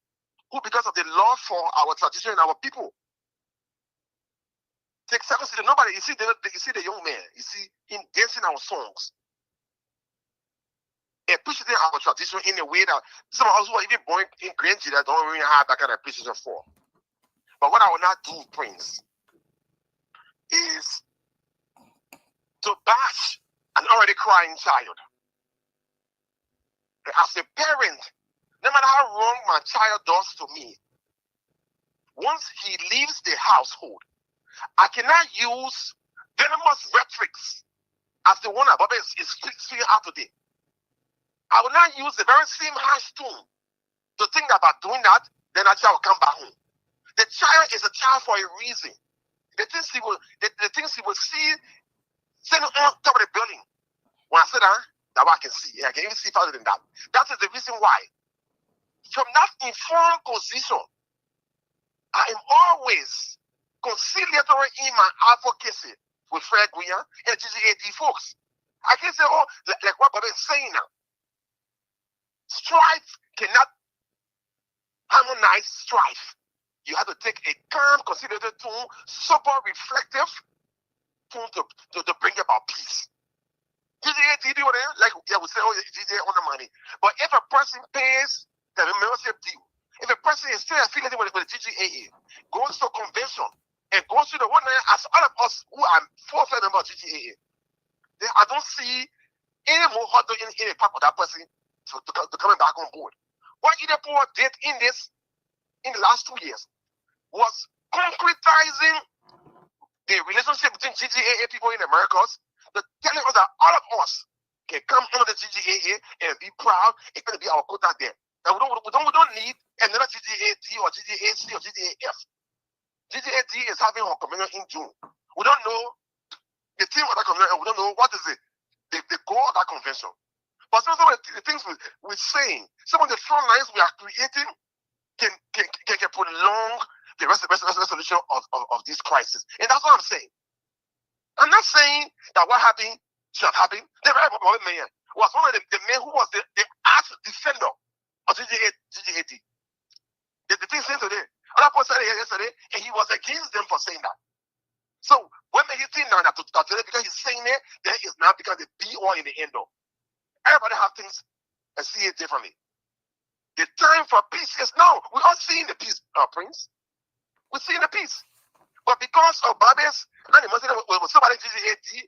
who because of the love for our tradition and our people, take second seat to nobody. You see the young man, you see him dancing our songs and appreciating our tradition in a way that some of us who are even born in Grange that don't really have that kind of appreciation for. But what I will not do, Prince, is to bash an already crying child. As a parent, no matter how wrong my child does to me, once he leaves the household, I cannot use venomous rhetorics as the one that Bobby is speaking out today. I will not use the very same harsh tone to think about doing that, then that child will come back home. The child is a child for a reason. The things he will see sitting on top of the building. When I sit down, that I can see. I can even see farther than that. That is the reason why. From that informed position, I am always conciliatory in my advocacy with Fred Guian and GGAD folks. I can say, oh, like what Bobby is saying now. Strife cannot harmonize strife. You have to take a calm, conciliatory tone, sober, reflective tone to bring about peace. GGAD, like I would say, oh, GGA on the money. But if a person pays the membership due, if a person is still affiliated with the GGAA, goes to convention, and goes to the one as all of us who are full-fledged members of GGAA, then I don't see any more hard in a part of that person to coming back on board. What Idepo did in the last 2 years was concretizing the relationship between GGAA people in the Americas, telling us that all of us can come under the GGAA and be proud. It's going to be our quota there. And we don't need another GGAD or GGAC or GGAF. GGAD is having a convention in June. We don't know the team of that convention. We don't know what is the goal of that convention. But some of the things we're saying, some of the front lines we are creating can prolong the resolution of this crisis. And that's what I'm saying. I'm not saying that what happened should happen. The very man was one of the men who was the arch defender of GGAD. The thing said today, other person said yesterday, and he was against them for saying that. So when he think now that today, because he's saying it, then it's now because the be all in the end all. Everybody have things and see it differently. The time for peace is now. We're all seeing the peace, Prince. We're seeing the peace. But because of Babes and the Muslim with somebody GGAD,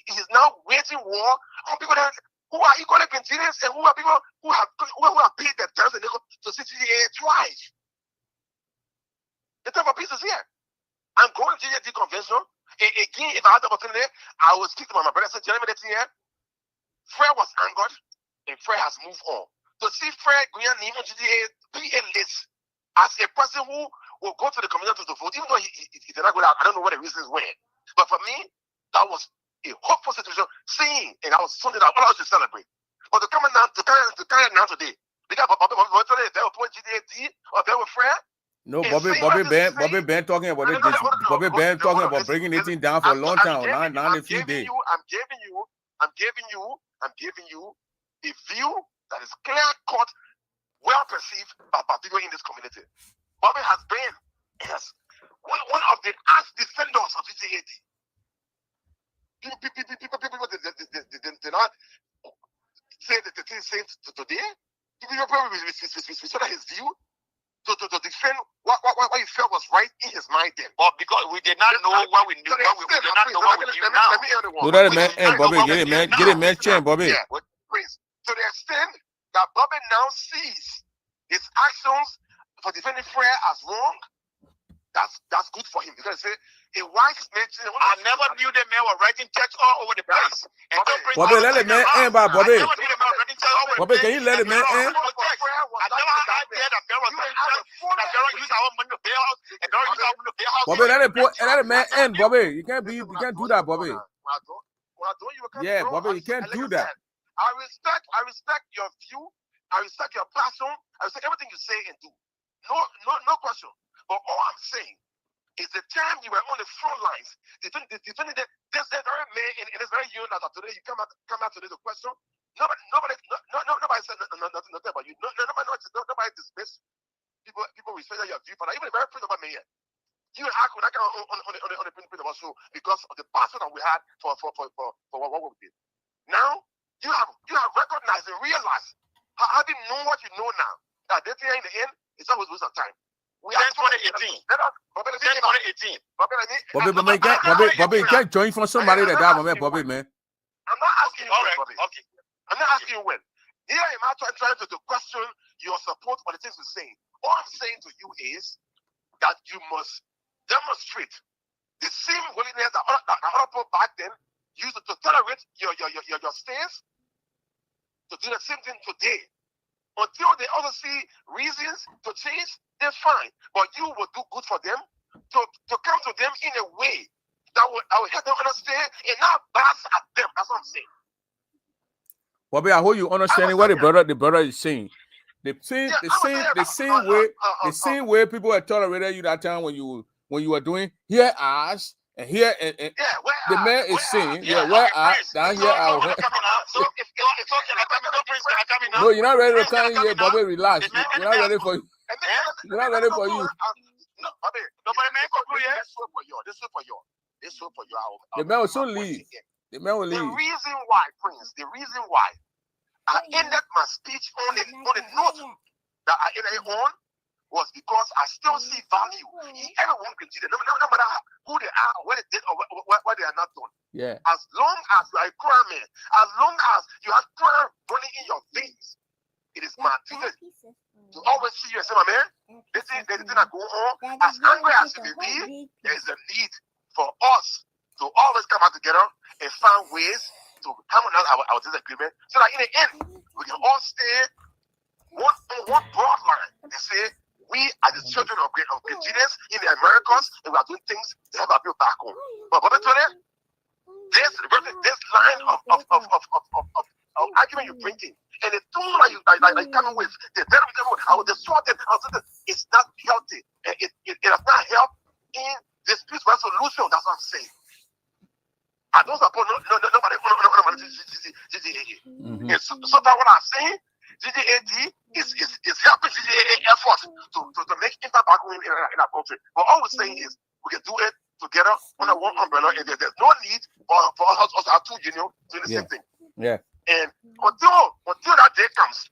he's now waging war on people that who are equally Nigerians and who are people who have paid their terms and to see GGAA thrive. The time for peace is here. I'm going to GGAD convention. And again, if I had the opportunity, I will speak to my brother. So, Jeremy, Fred was angered, and Fred has moved on. To see Fred Guian name on GGAA be a list as a person who will go to the community to vote, even though he did not go out. I don't know what the reasons were. But for me, that was a hopeful situation, seeing, and that was something that all of us should celebrate. But to come now, to carry it now today, because Bobby there with GGAD or there with Fred. No, Bobby Ben talking about it. Bobby Ben talking about bringing this thing down for a long time, not a few days. I'm giving you a view that is clear cut, well perceived by people in this community. Bobby has been one of the arch defenders of GGAD. People did not say that the thing said today. People probably saw his view to defend what he felt was right in his mind then. But because we did not know what we knew, we did not know what we knew now. Do that, man. And Bobby, get it, man. Change, Bobby. Yeah, please. To the extent that Bobby now sees his actions for defending Fred as wrong, that's good for him because a wise man. I never knew the man was writing checks all over the place. Bobby, let it man in, Bobby. Bobby, can you let it man in? I never had that man was writing checks. That girl used our money to pay house, and girl used our money to pay house. Bobby, let it man in, Bobby. You can't do that, Bobby. Yeah, Bobby, you can't do that. I respect your view. I respect your passion. I respect everything you say and do. No question. But all I'm saying is the time you were on the front lines, defending this very man in this very unit that today you come out today to question. Nobody said nothing about you. Nobody dismissed people respect your view, but even the very principle man. You and I could not come on the principle show because of the passion that we had for what we did. Now you have recognized and realized, having known what you know now, that this thing in the end is always waste of time. We are 2018. Bobby, you can't join from somebody that died, Bobby, man. I'm not asking you when, Bobby. Okay. I'm not asking you when. Here am I trying to question your support for the things we're saying. All I'm saying to you is, that you must demonstrate the same willingness that other people back then used to tolerate your stance, to do the same thing today. Until they also see reasons to change, they're fine. But you will do good for them to come to them in a way that will help them understand and not bash at them. That's what I'm saying. Bobby, I hope you understanding what the brother is saying. The same way people had tolerated you that time when you were doing here us and here and the man is saying where I down here out. So if it's okay, No, you're not ready to come here, Bobby. Relax. We're not ready for you. We're not ready for you. No, Bobby. This is for you. The man will soon leave. The man will leave. The reason why, Prince, I ended my speech on a note that I ended on was because I still see value in everyone considered, no matter who they are, what they did, or what they are not doing. Yeah. As long as you are a crime man, as long as you have crime running in your veins, it is my duty to always see you and say, my man, this is the thing that go on. As angry as you may be, there is a need for us to always come out together and find ways to come on our disagreement, so that in the end we can all stay one broad line and say we are the children of genius in the Americas, and we are doing things to help our people back home. But this line of argument you're bringing and the tone that you coming with, the it's not healthy. It does not help in dispute resolution. That's what I'm saying. I don't support nobody GGAA. So that's what I'm saying. GGAD is helping GGAA efforts to make impact back home in our country. But all we're saying is we can do it together under one umbrella, and there's no need for us our two unions doing the same thing. Yeah. And until that day comes,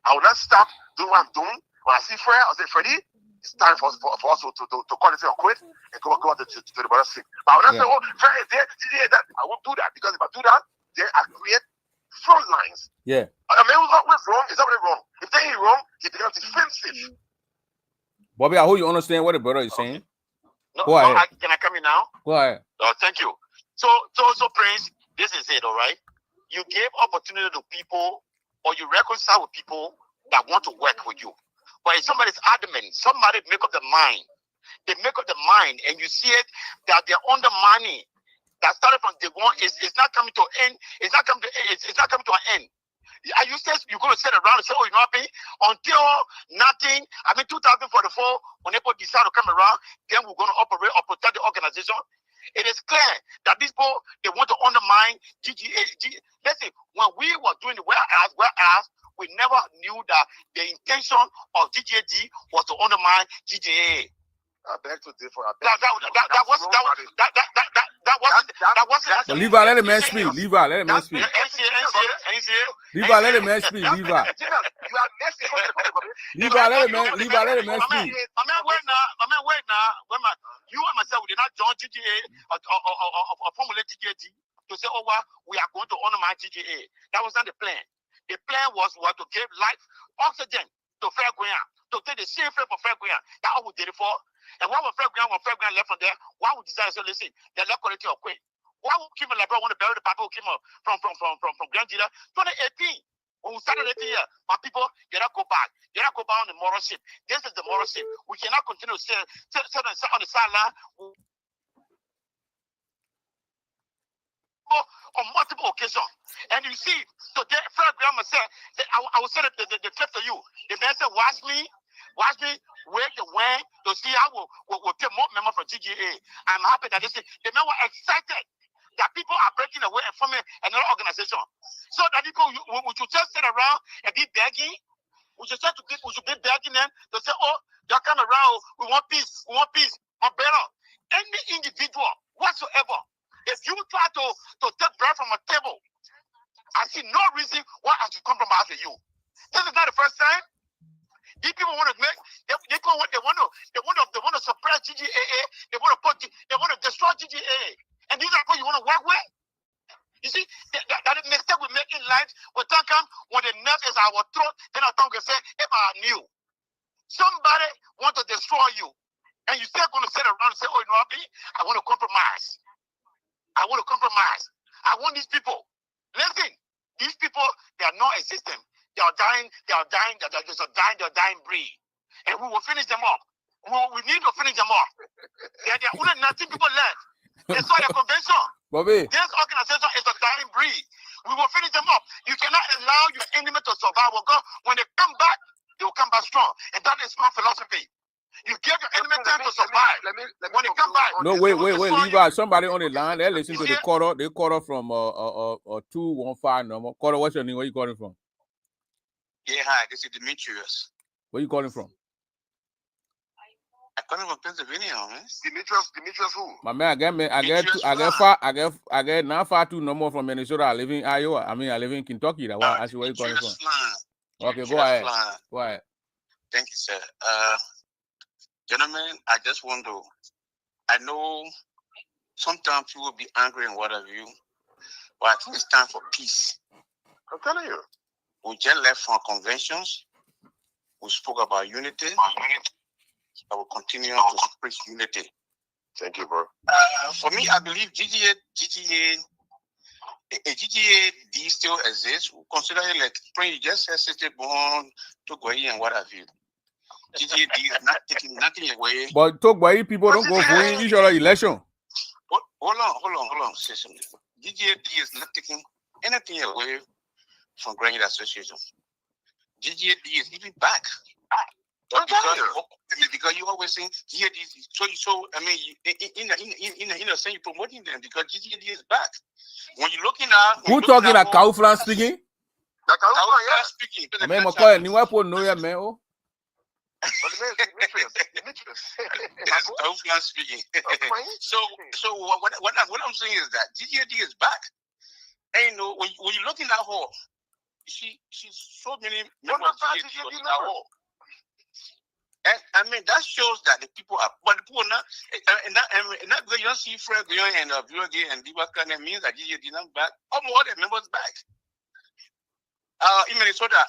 I will not stop doing what I'm doing. When I see Fred, I'll say, Freddie, it's time for us to call it or quit and go out to the brother sick. But I will not say, oh, Fred is there, that. I won't do that, because if I do that, then I create front lines. Yeah. I mean, who's always wrong is already wrong. If they ain't wrong, it becomes defensive. Bobby, I hope you understand what the brother is saying. No, Go ahead. Can I come in now? Go ahead. Thank you. So Prince, this is it, all right? You gave opportunity to people, or you reconcile with people that want to work with you. But if somebody's adamant, somebody make up the mind. They make up the mind, and you see it that they're undermining. That started from day one. It's not coming to an end. It's not coming to an end. Are you said you're going to sit around and say, oh, you know what I mean? Until nothing. I mean, 2044, when people decide to come around, then we're going to operate or protect the organization. It is clear that these people, they want to undermine GGA. Listen, when we were doing the whereas, we never knew that the intention of GGAD was to undermine GGA. I beg to differ. That wasn't. Levi, let the man speak. Levi, let the man speak. Levi, let the man speak. Levi. Levi, let the man speak. My man, wait now. You and myself, we did not join GGA or formulate GGAD to say, oh, well, we are going to undermine GGA. That was not the plan. The plan was to give life, oxygen to Fairground, to take the same flame for Fairground. That's all we did it for. And when Fairground left from there, why would decide to say, listen, the local quality of quit? Why would Kim and LeBron want to bury the people who came up from Grand Dealer? 2018, when we started it here, my people, they don't go back. They don't go back on the moral ship. This is the moral ship. We cannot continue to sit on the sideline on multiple occasions. And you see, today, Fairground said, I will send the clip to you. The man said, watch me, where the way to see how we'll take more members from GGA. I'm happy that the men were excited that people are breaking away and forming another organization. So that people, we should just sit around and be begging. We should be begging them to say, oh, y'all come around, we want peace, umbrella. Any individual whatsoever, if you try to take bread from a table, I see no reason why I should compromise with you. This is not the first time. These people want to make. They want to suppress GGAA. They want to destroy GGAA. And these are people you want to work with. You see that mistake we make in life. We think when the nerve is our throat, then our tongue can say, "If I knew." Somebody want to destroy you, and I want to compromise. I want to compromise. I want these people. Listen, these people, they are non-existent. They are dying, they're just a dying breed. And we will finish them off. We need to finish them off. There are only 19 people left. They saw the convention. Bobby. This organization is a dying breed. We will finish them off. You cannot allow your enemy to survive. When they come back, they will come back strong. And that is my philosophy. You give your enemy time to survive. When they come back. No, wait, Levi. Somebody on the line. They listen to the caller. They call from 215 number. Caller, what's your name? Where you calling from? Yeah, hi. This is Demetrius. Where you calling from? I'm calling from Pennsylvania, man. Demetrius who? My man, I get 952 number from Minnesota. I live in Iowa. I live in Kentucky. That's why I see where you calling from. Okay, go ahead. Go ahead. Thank you, sir. Gentlemen, I just want to. I know sometimes people will be angry and what have you, but I think it's time for peace. I'm telling you. We just left from conventions. We spoke about unity. I will continue to preach unity. Thank you, bro. For me, I believe GTAD still exists. Consider it like you just said, City Born, Togoyi, and what have you. GTAD is not taking nothing away. But Togoyi people don't go for each other election. Hold on. Say something. GTAD is not taking anything away from Grand Youth Association. GTAD is even back. Because you always saying GTAD is so in a sense you're promoting them because GTAD is back. When you're looking at who talking at Kaufland speaking? Kaufland speaking. Man, McCoy, you want to know your man? Kaufland speaking. So what I'm saying is that GTAD is back. And you know when you're looking at her, she's so many members of GTAD at her. And that shows that the people are, but the people are not, and that you don't see Fred Guyon and Vlogi and Diwaka, that means that GTAD did not back, or more the members back. In Minnesota,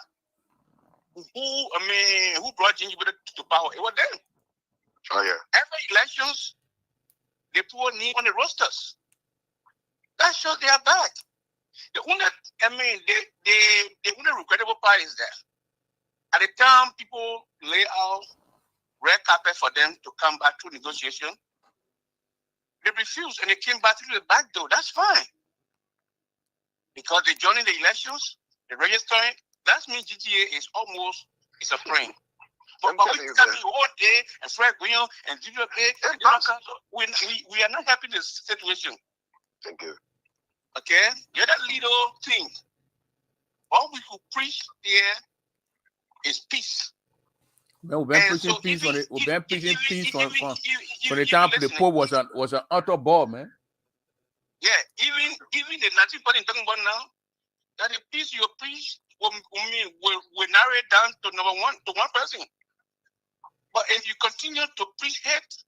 who brought Gingerbread to power? It was them. Oh, yeah. Every elections, the people need on the rosters. That shows they are back. The only regrettable part is that at the time people lay out red carpet for them to come back to negotiation, they refused and they came back through the back door. That's fine. Because they joined the elections, they registering, that means GTA is almost a friend. But we coming all day and Fred Guyon and Junior Bay, we are not happy in this situation. Thank you. Okay? The other little thing, all we could preach there is peace. Man, we've been preaching peace for the time the Pope was an utter ball, man. Yeah, even the Nazi party talking about now, that the peace you preach will narrow it down to one person. But if you continue to preach hate,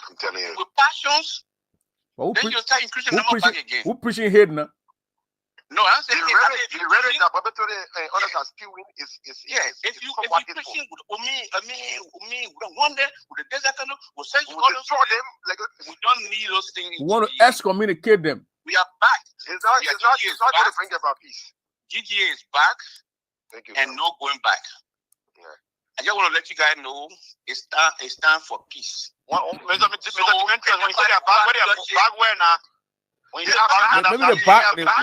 I'm telling you, with passions, then you start increasing the number back again. Who preaching hate now? No, I'm saying the rhetoric that Babatunde and others are spewing is yes. If you preaching with we don't want them with the desert we'll send you all those them. Like we don't need those things. We want to excommunicate them. We are back. It's not going to bring about peace. GTA is back. Thank you. And no going back. Yeah. I just want to let you guys know it's time for peace. When you say they're back, where they are back where now?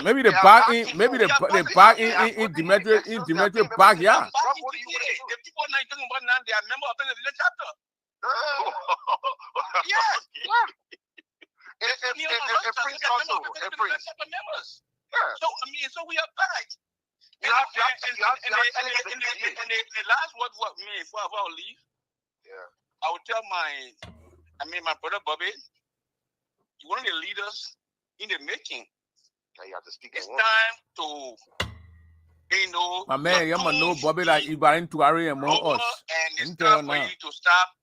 Maybe the back in Demetrius back, yeah. The people now talking about now they are member of the village chapter. So we are back. And the last word for me before I leave, I will tell my brother Bobby, you're one of the leaders in the making. You have to speak. It's time to, my man, you know Bobby like Ibrahim Touare among us. And it's time for you to stop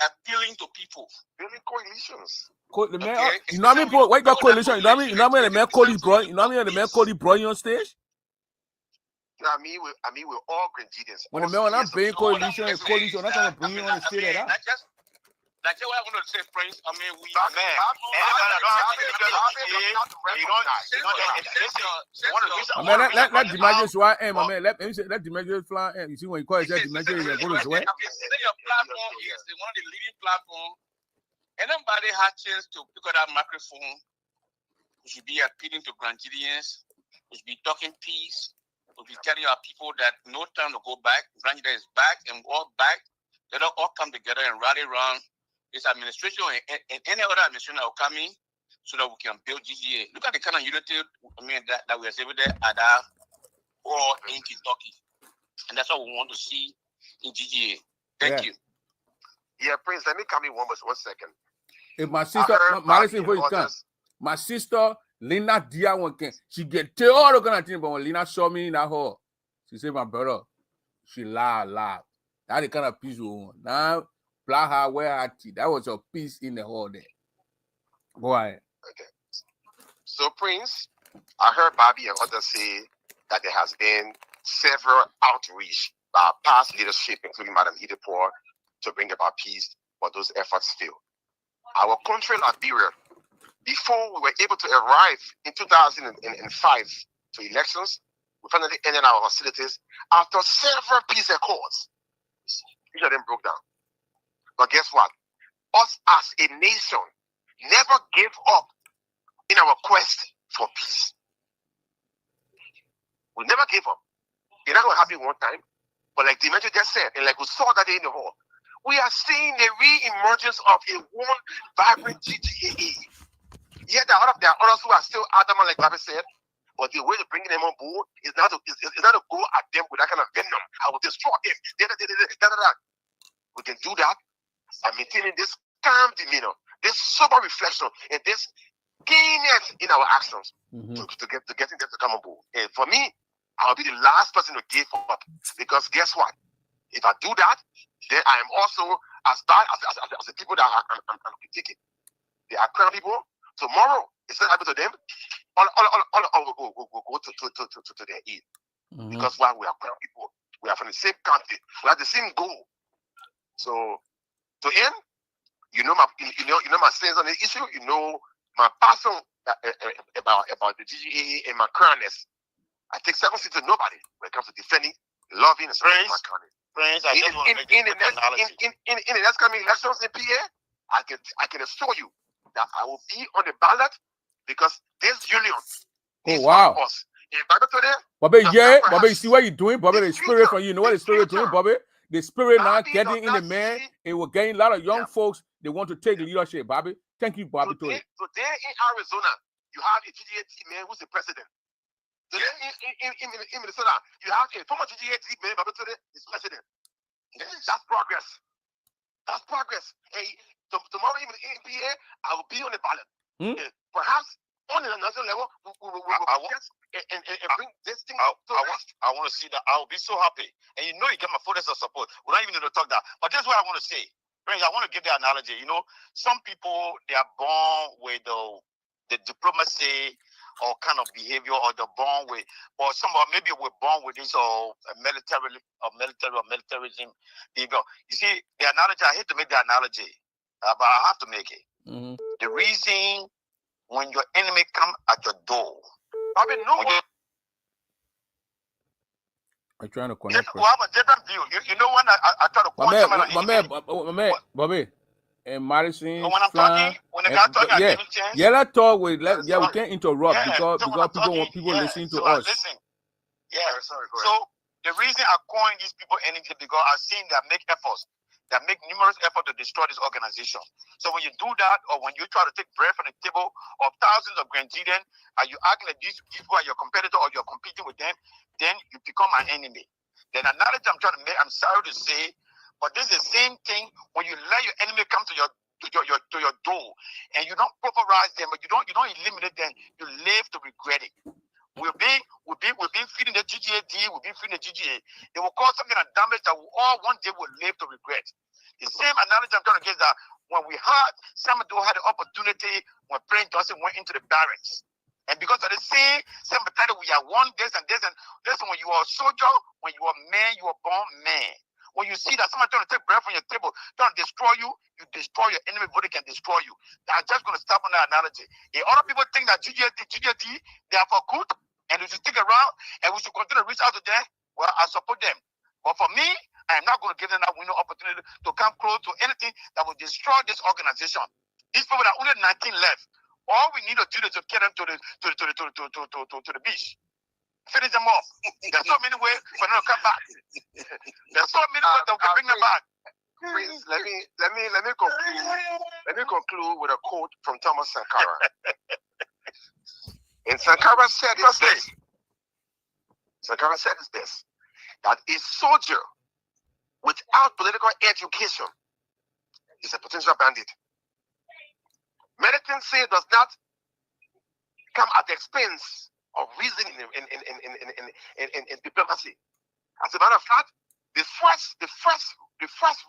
appealing to people. Building coalitions. You know what I mean? What got coalition? You know what I mean? You know what I mean? The man Cody Brown. You know what I mean? The man Cody Brown on stage. I mean, we're all Grenadians. When the man not paying coalition, I'm not gonna bring you on the stage like that. Like what I want to say, Prince. I mean, we Man, anybody that don't have to get let the magic swat and my man, let the magic fly and you see when you call it that the magic is going to sweat. Your platform is one of the leading platforms. Anybody has chance to pick up that microphone, we should be appealing to Grandidians, we should be talking peace, we should be telling our people that no time to go back. Grandida is back and all back. Let us all come together and rally around this administration and any other administration that will come in so that we can build GGA. Look at the kind of unity that we are seeing there at our all in Kentucky. And that's what we want to see in GGA. Thank you. Yeah, Prince, let me come in 1 second. If my sister, my sister, Lena Dia she get tell all the kind of thing, but when Lena saw me in that hall, she said, my brother, she laughed. That's the kind of peace we want. Now, Blaha, where at that was a peace in the hall there. Go ahead. Okay. So, Prince, I heard Bobby and others say that there has been several outreach by past leadership, including Madam Idipor, to bring about peace, but those efforts failed. Our country, Liberia, before we were able to arrive in 2005 to elections, we finally ended our hostilities after several peace accords. Each of them broke down. But guess what? Us as a nation never gave up in our quest for peace. We never gave up. You're not going to happen one time. But like Dimitri just said, and like we saw that day in the hall, we are seeing the re-emergence of a one vibrant GGAA. Yeah, there are others who are still adamant, like Bobby said, but the way to bring them on board is not to go at them with that kind of venom. I will destroy them. We can do that by maintaining this calm demeanor, this sober reflection, and this keenness in our actions to getting them to come on board. And for me, I'll be the last person to give up, because guess what? If I do that, then I am also as bad as the people that I'm critiquing. They are crown people. Tomorrow, it's not happening to them. All will go to their aid. Because while we are crown people, we are from the same country. We have the same goal. So, to end, you know my stance on the issue. You know my passion about the GGAA and my crownness. I take second seat to nobody when it comes to defending, loving, and supporting my country. Friends, I just want to make in the next coming elections in PA, I can assure you that I will be on the ballot, because this union is us. Bobby, Bobby, you see what you're doing, Bobby? The spirit from you know what the spirit doing, Bobby? The spirit now getting in the man, and we're getting a lot of young folks. They want to take leadership, Bobby. Thank you, Bobby. Today in Arizona, you have a GGA man who's the president. Today in Minnesota, you have a former GGA man, Bobby today is president. That's progress. That's progress. Hey, tomorrow in PA, I will be on the ballot. Perhaps on another level, we will and bring this thing out. I want to see that. I will be so happy. And you know you get my fullest of support. We're not even going to talk that. But that's what I want to say. Friends, I want to give the analogy. You know, some people, they are born with the diplomacy or kind of behavior, or they're born with, or some, or maybe we're born with this militarism behavior. You see, the analogy, I hate to make the analogy, but I have to make it. The reason when your enemy come at your door, I'm trying to connect. We have a different view. You know when I try to my Bobby, and Madison. When I'm talking, when the guy talking, I give him chance. Let's talk with. We can't interrupt because people listening to us. Listen. Yeah. Sorry, so the reason I coined these people energy, because I've seen them make efforts. That make numerous efforts to destroy this organization. So when you do that, or when you try to take bread from the table of thousands of Grenadians, and you act like these people are your competitor or you're competing with them, then you become an enemy. Then another thing I'm trying to make, I'm sorry to say, but this is the same thing when you let your enemy come to your door, and you don't pauperize them, but you don't eliminate them. You live to regret it. We've been feeding the GGAD, we've been feeding the GGA. It will cause some kind of damage that we all one day will live to regret. The same analogy I'm trying to get is that when we had, Samadou had the opportunity when Prince Johnson went into the barracks. And because of the same mentality, we are one this and this, and listen, when you are a soldier, when you are man, you are born man. When you see that somebody trying to take bread from your table, trying to destroy you, you destroy your enemy body can destroy you. I'm just going to stop on that analogy. If other people think that GGT, they are for good, and we should stick around, and we should continue to reach out to them, well, I support them. But for me, I am not going to give them that window opportunity to come close to anything that will destroy this organization. These people that only 19 left. All we need to do is to get them to the beach. Finish them off. There's so many ways for them to come back. There's so many ways that we can bring them back. Please, let me conclude. Let me conclude with a quote from Thomas Sankara. And Sankara said this. Sankara said this, that a soldier without political education is a potential bandit. Militancy does not come at the expense of reasoning in diplomacy. As a matter of fact, the first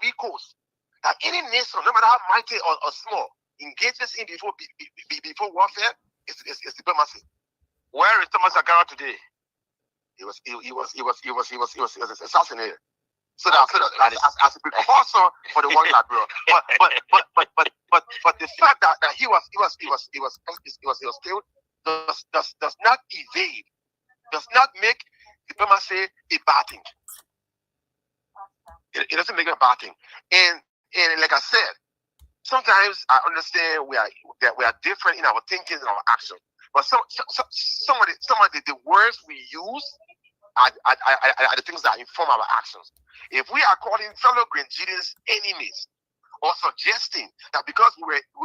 recourse that any nation, no matter how mighty or small, engages in before warfare is diplomacy. Where is Thomas Sankara today? He was assassinated. So that as a precursor for the war in Liberia. But the fact that he was killed does not evade, does not make diplomacy a bad thing. It doesn't make it a bad thing. And like I said, sometimes I understand we are different in our thinking and our action. But some of the words we use are the things that inform our actions. If we are calling fellow Grenadians enemies, or suggesting that because we were at a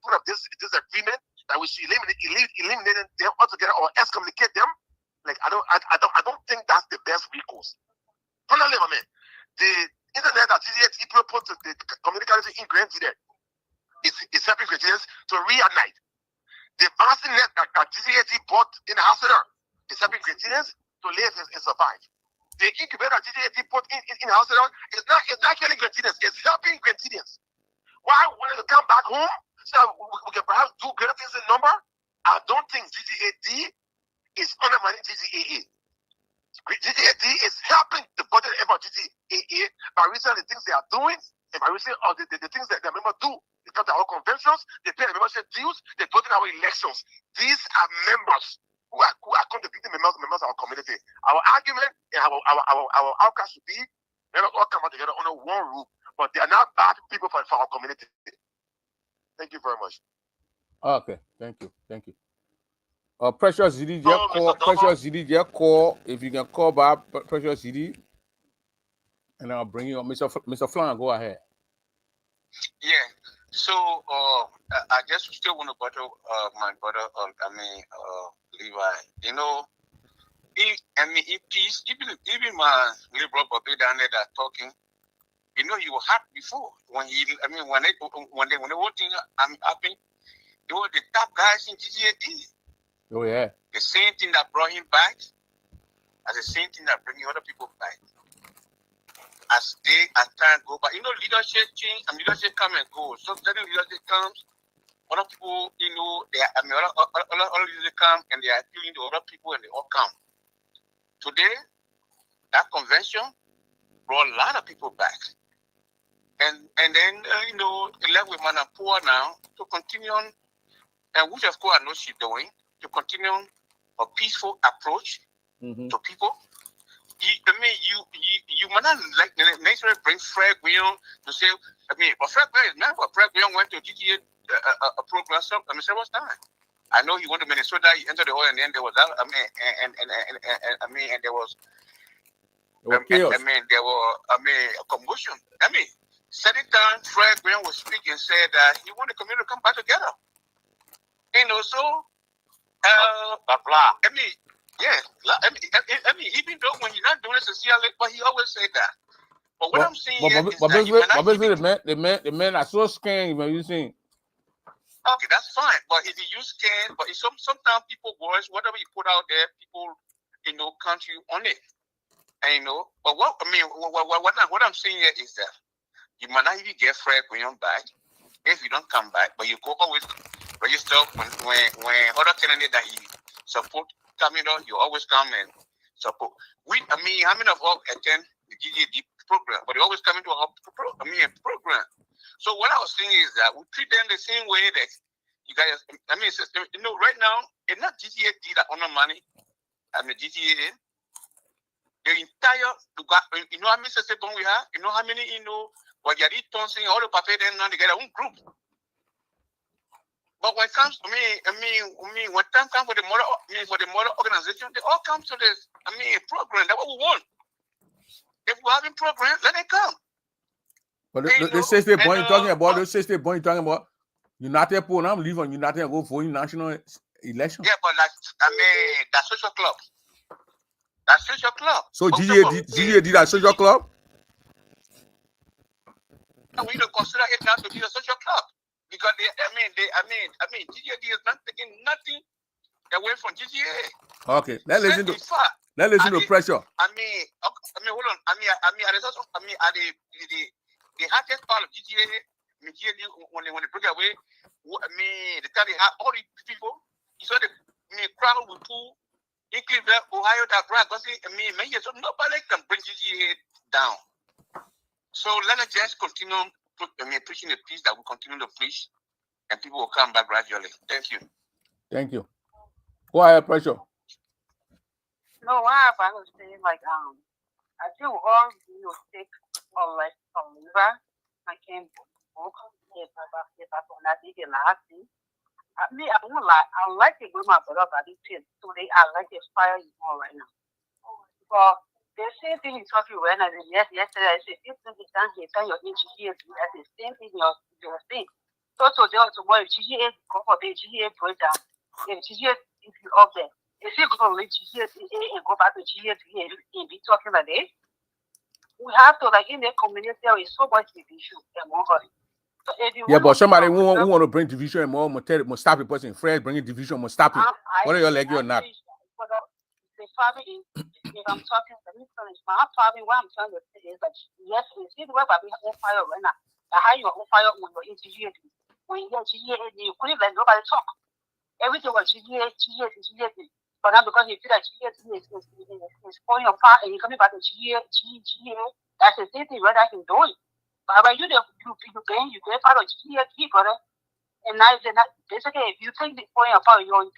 point of this agreement that we should eliminate them altogether or excommunicate them, like I don't think that's the best recourse. Finally, my man, the internet that people put the communication in Grenada is helping Grenadians to reignite. The bouncing net that GGAT bought in the hospital is helping Grenadians to live and survive. The incubator GGAT put in the hospital is not killing Grenadians, it's helping Grenadians. Why wanting to come back home so we can perhaps do greater things in number? I don't think GGAD is undermining GGAA. GGAD is helping the budget of GGAA by reason of the things they are doing and by reason of the things that their members do. They come to our conventions, they pay the membership dues, they vote in our elections. These are members who are contributing members of our community. Our argument and our outcome should be, let us all come out together under one roof, but they are not bad people for our community. Thank you very much. Okay, thank you. Precious ZD, Precious ZD, call. If you can call back Precious ZD, and I'll bring you up. Mr. Flan, go ahead. Yeah. So I just still want to bother my brother. Levi. You know, in peace, even my liberal brother down there that talking. You know, you were hot before when when the whole thing happened. They were the top guys in GGAD. Oh yeah. The same thing that brought him back, as the same thing that bringing other people back. As time go by, you know, leadership change and leadership come and go. So certain leadership comes, other people, you know, other leadership come and they are appealing to other people and they all come. Today, that convention brought a lot of people back. And then, you know, left with Manapua now to continue on, and which of course I know she's doing, to continue on a peaceful approach to people. You might not like necessarily bring Fred Guillaume to say, but Fred Guillaume is not what Fred Guillaume went to GTA a program several times. I know he went to Minnesota, he entered the oil, and then there was that, and there was chaos. There was a commotion. Certain time Fred Guillaume was speaking, said that he wanted the community to come back together. And also, even though when you're not doing it sincerely, but he always said that. But what I'm saying is the men are so scared when you sing. Okay, that's fine. But if you use scan, but sometimes people voice whatever you put out there, people, you know, count you on it. And you know, but what I'm saying here is that you might not even get Fred Guillaume back if you don't come back, but you go always register when other candidates that you support coming on, you always come and support. I mean, how many of us attend the GGAD program? But they always come into our program. So what I was saying is that we treat them the same way that you guys. I mean, right now it's not GGAD that honor money. I mean, GGA. The entire, you know how many systems we have? You know how many, what you're saying, all the paper then now they get their own group. But when it comes to when time comes for the mother organization, they all come to this, program. That's what we want. If we're having program, let it come. But the 60 point you're talking about, the 60 point you're talking about, United Pool, I'm leaving United and go for national election. Yeah, but that's social club. That's social club. So GGA did that social club? We don't consider it now to be a social club. Because GGA is not taking nothing away from GGA. Okay, let's listen to pressure. Hold on. The hardest part of GGA when they break away, they tell they have all these people. You saw the crowd with pull in Cleveland, Ohio, that crowd so nobody can bring GGA down. So let us just continue preaching the peace that we continue to preach, and people will come back gradually. Thank you. Thank you. Go ahead, pressure. No, I was saying I think all take or like a liver. I came book if I did the last thing. I won't lie. I like it with my brother, but it's today I like the fire more right now. But the same thing you're talking right now. Yesterday I said if you done here, turn your GGA, that's the same thing you're saying. So today or tomorrow, GGA go for the GGA breakdown. If GGA is up there, if you go to GGA and go back to GGA and be talking like this, we have to in the community there is so much division among us. So but somebody who want to bring division and more must stop the person fresh bringing division must stop it. Whether you're like you or not. The family, if I'm talking, let me finish. My family, what I'm trying to say is that yes, we see the way we have on fire right now. How you are on fire when you're in GGA. When you're GGA, you couldn't let nobody talk. Everything was GGA. But now because you feel that GGA is falling apart and you're coming back to GGA, that's the same thing what I can do. But when you get part of GGA, brother. And now basically, if you think the point apart, you're doing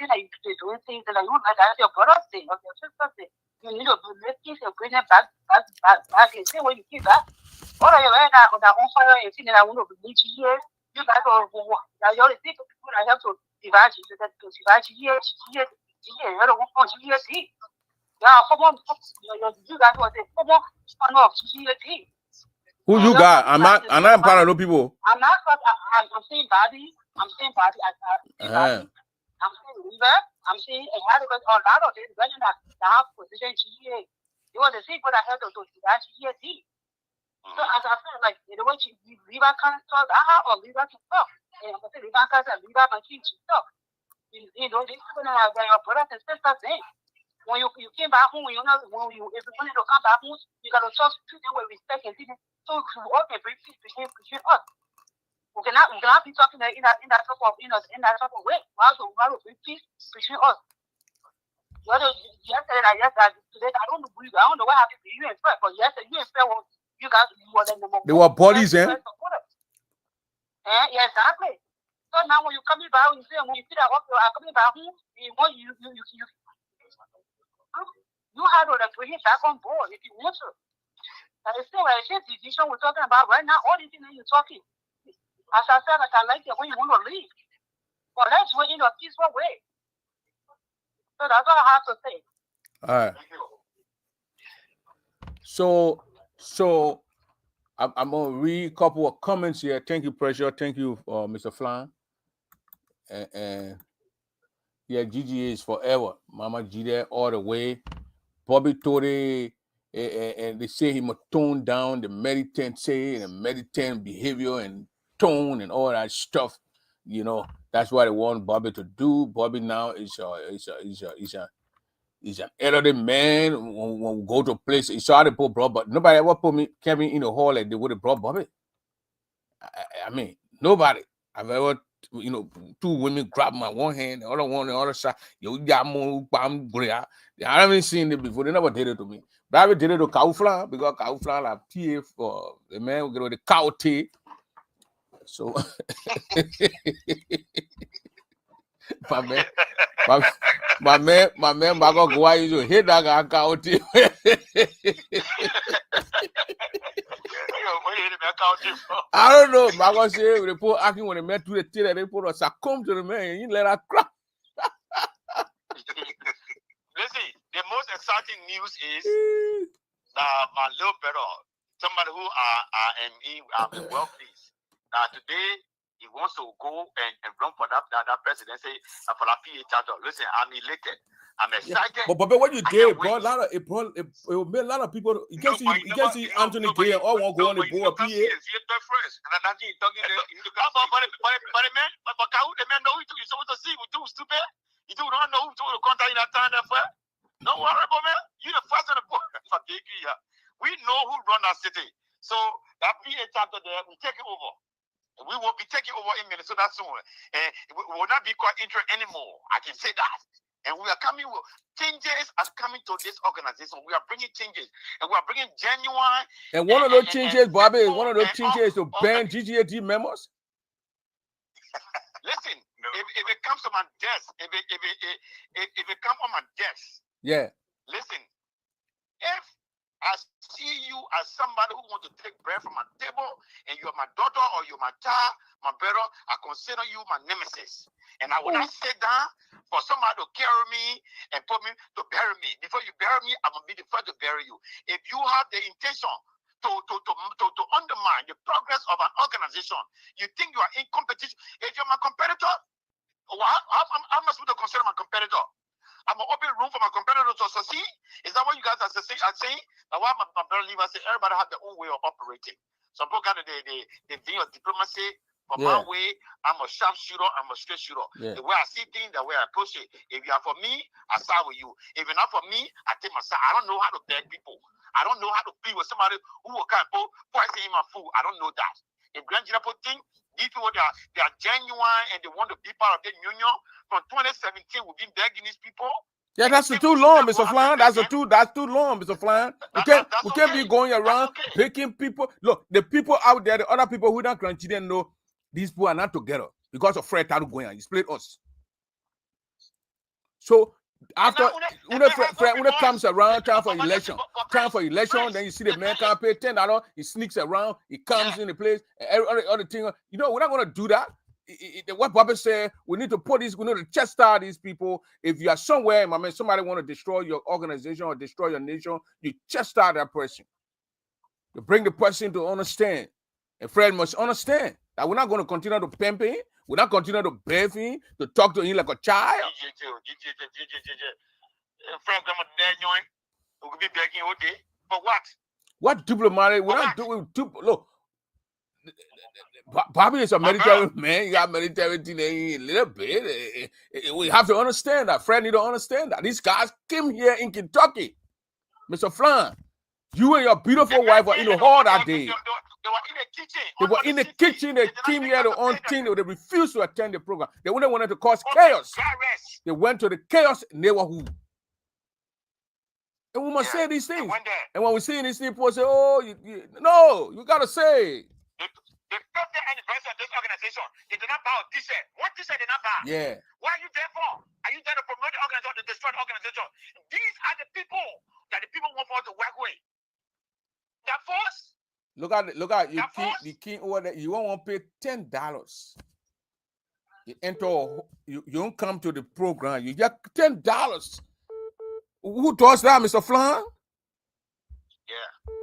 things that you like that's your brother's thing or your sister's thing. You need to lift this and bring it back and say when you keep that. All of you right now on that on fire and saying that I want to be GGA, you guys are you already think of people that have to divide you to divide GGA, you don't want GGA. Yeah, you guys want to say, come on, GGA. Who you got? I'm not part of those people. I'm saying body. I'm saying body. I'm saying liver. I'm saying a lot of it. When you have position GA, it was the same what I had to do. That's GA. So as I said, the way liver can talk, or liver can talk. And I'm saying liver can talk, liver can talk. This is when your brothers and sisters say. When you came back home, if you wanted to come back home, you got to talk to them with respect and dignity. So we all can bring peace between us. We cannot be talking in that type of way. We have to bring peace between us. Yesterday, I don't know what happened to you and Fred, but yesterday you and Fred you guys were the number one. They were bullies, eh? Yeah, exactly. So now when you coming back, when you see that I'm coming back home, you have to bring it back on board if you want to. And it's still a division we're talking about right now. All these things that you're talking. As I said, I like it when you want to leave. But let's wait in a peaceful way. So that's all I have to say. All right. So I'm gonna read a couple of comments here. Thank you, Pressure. Thank you, Mr. Flan. And yeah, GGA is forever. Mama G there all the way. Bobby Tore, and they say he must tone down the militant behavior and tone and all that stuff. That's what they want Bobby to do. Bobby now is an elderly man. When we go to a place, he saw the poor bro, but nobody ever put Kevin in the hall like they would have brought Bobby. I mean, nobody. I've ever you know, two women grab my one hand, the other one on the other side. Yo, I haven't seen it before. They never did it to me. But I did it to Kaufla because Kaufla like tea for the man who get the cow tea. So my man, Mago Gua used to hit that guy cow tea. I don't know. Mago say they put acting when they met to the tea that they put a succumb to the man and you let her cry. Listen, the most exciting news is that my little brother, somebody who I'm well pleased, that today he wants to go and run for that presidency for that PA title. Listen, I'm elated. I'm excited. Yeah. But what you did, bro, it made a lot of people. You can see Anthony Gay all want to go on the board. PA. But the man know who you supposed to see. We do stupid. You do not know who to contact in that time. Therefore, don't worry, man. You the first on the board. We know who run that city. So that PA chapter there, we take it over. We will be taking over in Minnesota soon. We will not be quite interested anymore. I can say that. And we are coming with changes are coming to this organization. We are bringing changes. And we are bringing genuine. And one of those changes, Bobby, one of those changes is to ban GGAD members. Listen, if it comes to my desk, if it comes on my desk, yeah. Listen, if I see you as somebody who wants to take bread from my table, and you're my daughter or you're my child, my brother, I consider you my nemesis. And I will not sit down for somebody to carry me and put me to bury me. Before you bury me, I will be the first to bury you. If you have the intention to undermine the progress of an organization, you think you are in competition. If you're my competitor, how am I supposed to consider my competitor? I'm going to open room for my competitor to succeed. Is that what you guys are saying? Now, why my brother leave? I say everybody have their own way of operating. Some people got the thing of diplomacy. But my way, I'm a sharp shooter. I'm a straight shooter. Yeah. The way I see things, the way I approach it. If you are for me, I side with you. If you're not for me, I take my side. I don't know how to beg people. I don't know how to plead with somebody who will kind of put poison in my food. I don't know that. If Grand Jirapo think these people they are genuine and they want to be part of the union, from 2017 we've been begging these people. Yeah, that's too long, Mr. Flan. That's too long, Mr. Flan. We can't be going around picking people. Look, the people out there, the other people who don't didn't know these people are not together because of Fred Taru going on. He split us. So after when it comes around time for election, then you see the man can't pay $10. He sneaks around. He comes in the place. Every other thing. You know, we're not gonna do that. What Bobby said, we need to chastise these people. If you are somewhere, my man, somebody want to destroy your organization or destroy your nation, you chastise that person. You bring the person to understand. And Fred must understand that we're not going to continue to pimp him. We're not continue to beg him, to talk to him like a child. Fred, we'll be begging all day. For what? What diplomatic? We're not doing. Look, Bobby is a military man. You got military thing a little bit. We have to understand that. Fred need to understand that. These guys came here in Kentucky. Mr. Flan, you and your beautiful wife were in the hall that day. They were in the kitchen. They were in the kitchen. They came here to own thing. They refused to attend the program. They wanted to cause chaos. They went to the chaos neighborhood. And we must say these things. And when we see these things, people say, oh, no, you got to say. The 50th anniversary of this organization, they did not buy a t-shirt. What t-shirt did not buy? Yeah. What are you there for? Are you there to promote the organization, to destroy the organization? These are the people that the people want for us to work with. That force. Look at the king over there. You won't want to pay $10. You enter. You don't come to the program. You get $10. Who does that, Mr. Flan? Yeah.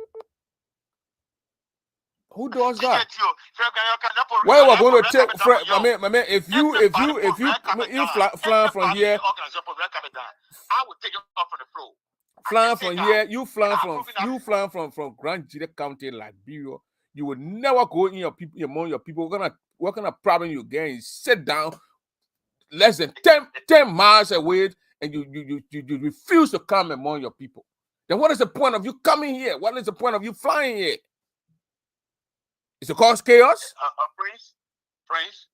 Who does that? Where we're going to take, my man, if you fly from here, I will take it off from the floor. Flying from here, you flying from Grand Jirapo County, Liberia. You will never go in your people among your people. What kind of problem you get? You sit down less than 10 miles away, and you refuse to come among your people. Then what is the point of you coming here? What is the point of you flying here? Is it cause chaos? Prince,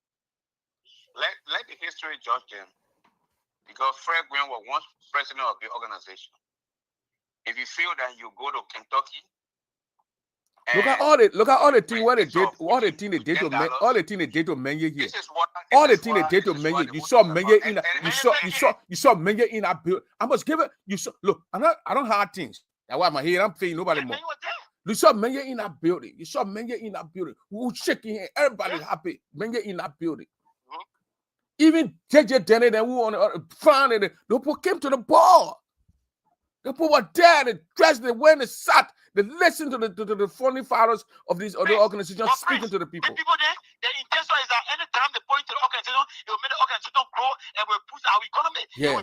history judge them. Because Fred Gwynn was once president of the organization. If you feel that you go to Kentucky, look at all the thing what they did, all the thing they did to men, all the thing they did to Menye here. All the thing they did to Menye, you saw Menye in, you saw Menye in a build. I must give it. You saw. Look, I don't have things. That's why I'm here. I'm paying nobody more. You saw Menye in that building. You saw Menye in that building. Who shaking hand? Everybody happy. Menye in that building. Even JJ Denny, then who on the front and the people came to the ball. The people were there. They dressed. They went. They sat. They listened to the founding fathers of these other organizations speaking to the people. The people there, the intention is that anytime they point to the organization, it will make the organization grow and will push our economy. Yeah.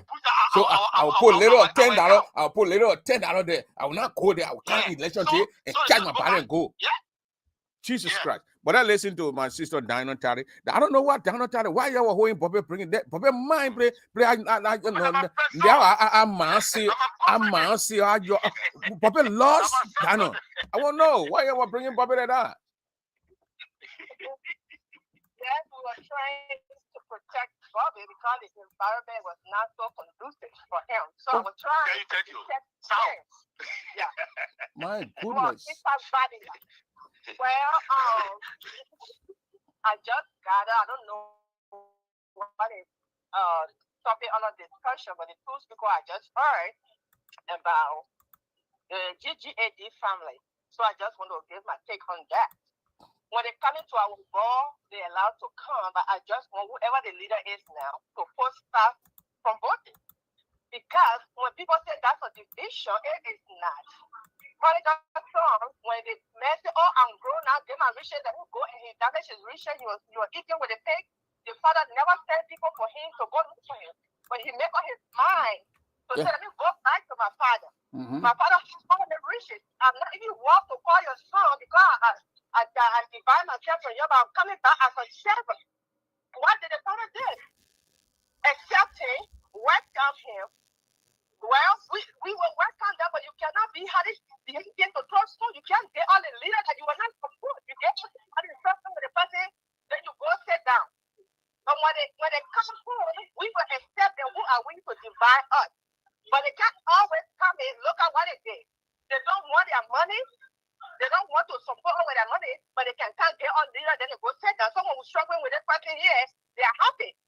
So I will put little $10. I'll put little $10 there. I will not go there. I will come election day and charge my body and go. Yeah. Jesus Christ. But I listen to my sister Diana Tari. I don't know what Diana Tari, why you were holding Bobby bringing that. Bobby mind, I'm Bobby lost. Diana. I won't know why you were bringing Bobby to that. Yes, we were trying to protect Bobby because his environment was not so conducive for him. So I was trying to protect him. Yeah. My goodness. Well, I just got I don't know what is topic on a discussion, but the two people I just heard about the GGAD family. So I just want to give my take on that. When they come into our ball, they're allowed to come, but I just want whoever the leader is now to post stuff from voting. Because when people say that's a division, it is not. When they met, oh, I'm grown now, they might reach it, then go and he damaged his riches, he was eating with a pig. The father never sent people for him to go look for him. But he made up his mind to say, let me go back to my father. My father has found the riches. I'm not even want to call your son because I divide myself from you, but I'm coming back as a servant. What did the father do? Accept him, welcome him. Well, we will welcome them, but you cannot be having the to trust. So you can't get all the leaders that you are not support. You get all the trust with the person, then you go sit down. But when they come home, we will accept them. Who are we to divide us? But they can't always come in. Look at what they did. They don't want their money. They don't want to support with their money, but they can't get all leaders. Then they go sit down. Someone who's struggling with this person here, they are happy.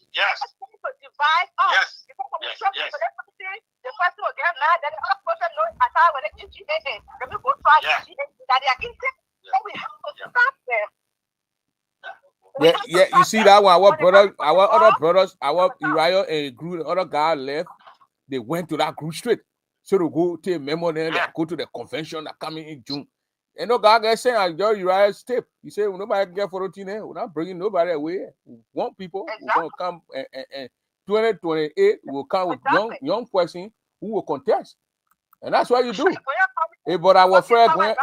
Yes. To divide us. Yes. Because when we struggle with that person, the person will get mad. Then the other person knows at all when they get GGA. Let me go try GGA. That they are innocent. So we have to stop them. Yeah, you see that one. Our other brothers, our Uriah and Gru, the other guy left. They went to that group straight. So to go take memo then they go to the convention that coming in June. And no guy saying I got Uriah's tape. He said well, nobody can get 14 there. We're not bringing nobody away. We want people who gonna come and 2028 will come with young person who will contest. And that's what you do. But our friend going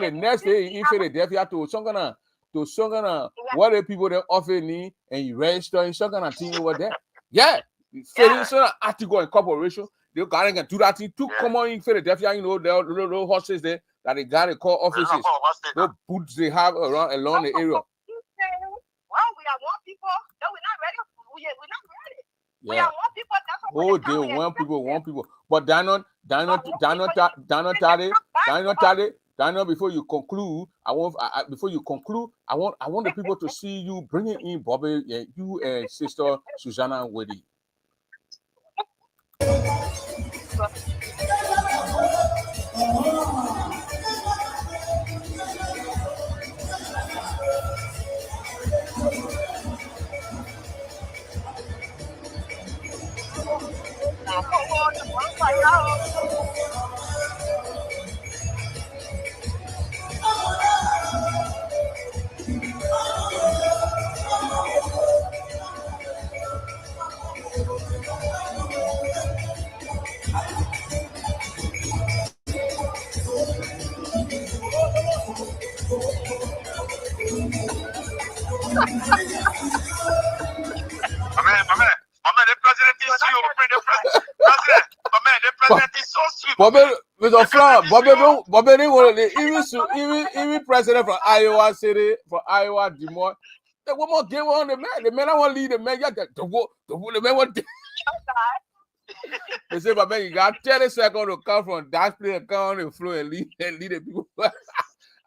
the next day in Philadelphia to Songana, what the people that offer me and you register in Songana thing over there. Yeah. So Article and corporation, they got to do that thing too common in Philadelphia, you know, there are little horses there that they got to call offices. Those boots they have along the area. Well, we are one people, no, we're not ready. We're not ready. Yeah. We are one people. That's they one people. But Daniel, before you conclude, I want the people to see you bringing in Bobby, you and Sister Susanna Weddy. Bobby, even president from Iowa City, from Iowa, Des Moines, One more game on the man. The man I want to lead the man. The man what? They say, but man, you got 30 seconds to come from that play and come on the floor and lead the people.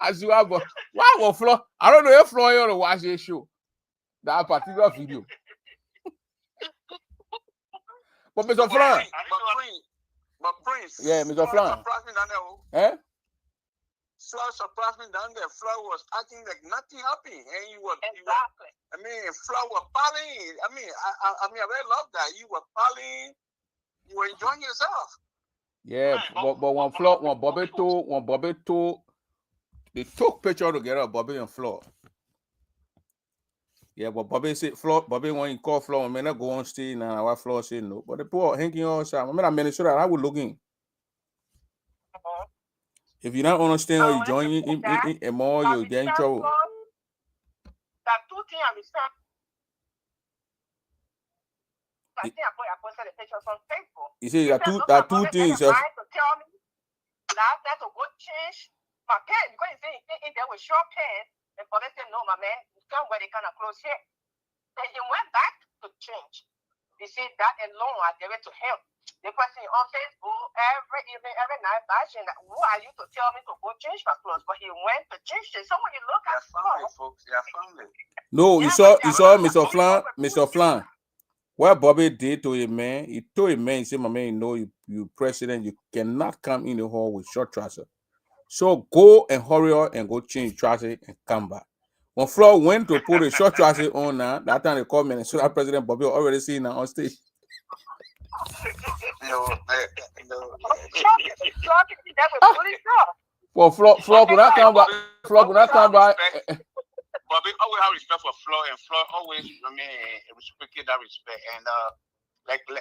As you have, why will Flo? I don't know if Flo you want to watch this show. That particular video. But Mr. Flan. But Prince. Yeah, Mr. Flan. Eh? Flo surprised me down there. Flo was acting like nothing happened, and you were. Exactly. Flo was partying. I really love that. You were partying. You were enjoying yourself. Yeah, but when Bobby told, they took picture together of Bobby and Flo. Yeah, but Bobby said Bobby when he called Flo, I mean, I go on stage now. Why Flo said no? But the poor hanging on side. I mean, I Minnesota, I would look in. If you don't understand how you join in more, you get in trouble. That two things I understand. I think I posted the pictures on Facebook. You see, there are two things. To tell me that that's a good change. My pants, because if they were short pants, and for they said, no, my man, you can't wear the kind of clothes here. Then he went back to change. You see, that alone, I gave it to him. The person on Facebook every evening, every night, bashing that, who are you to tell me to go change my clothes? But he went to change it. So when you look at family, folks, they are family. No, you saw Mr. Flan. What Bobby did to a man, he told a man, he said, my man, you know, you president, you cannot come in the hall with short trousers. So go and hurry up and go change trousers and come back. When Flo went to put a short trousers on now, that time they called me and so that President Bobby already seen her on stage. For Flo could not come back. Flo could not come back. Bobby always have respect for Flo, and Flo always, respected that respect.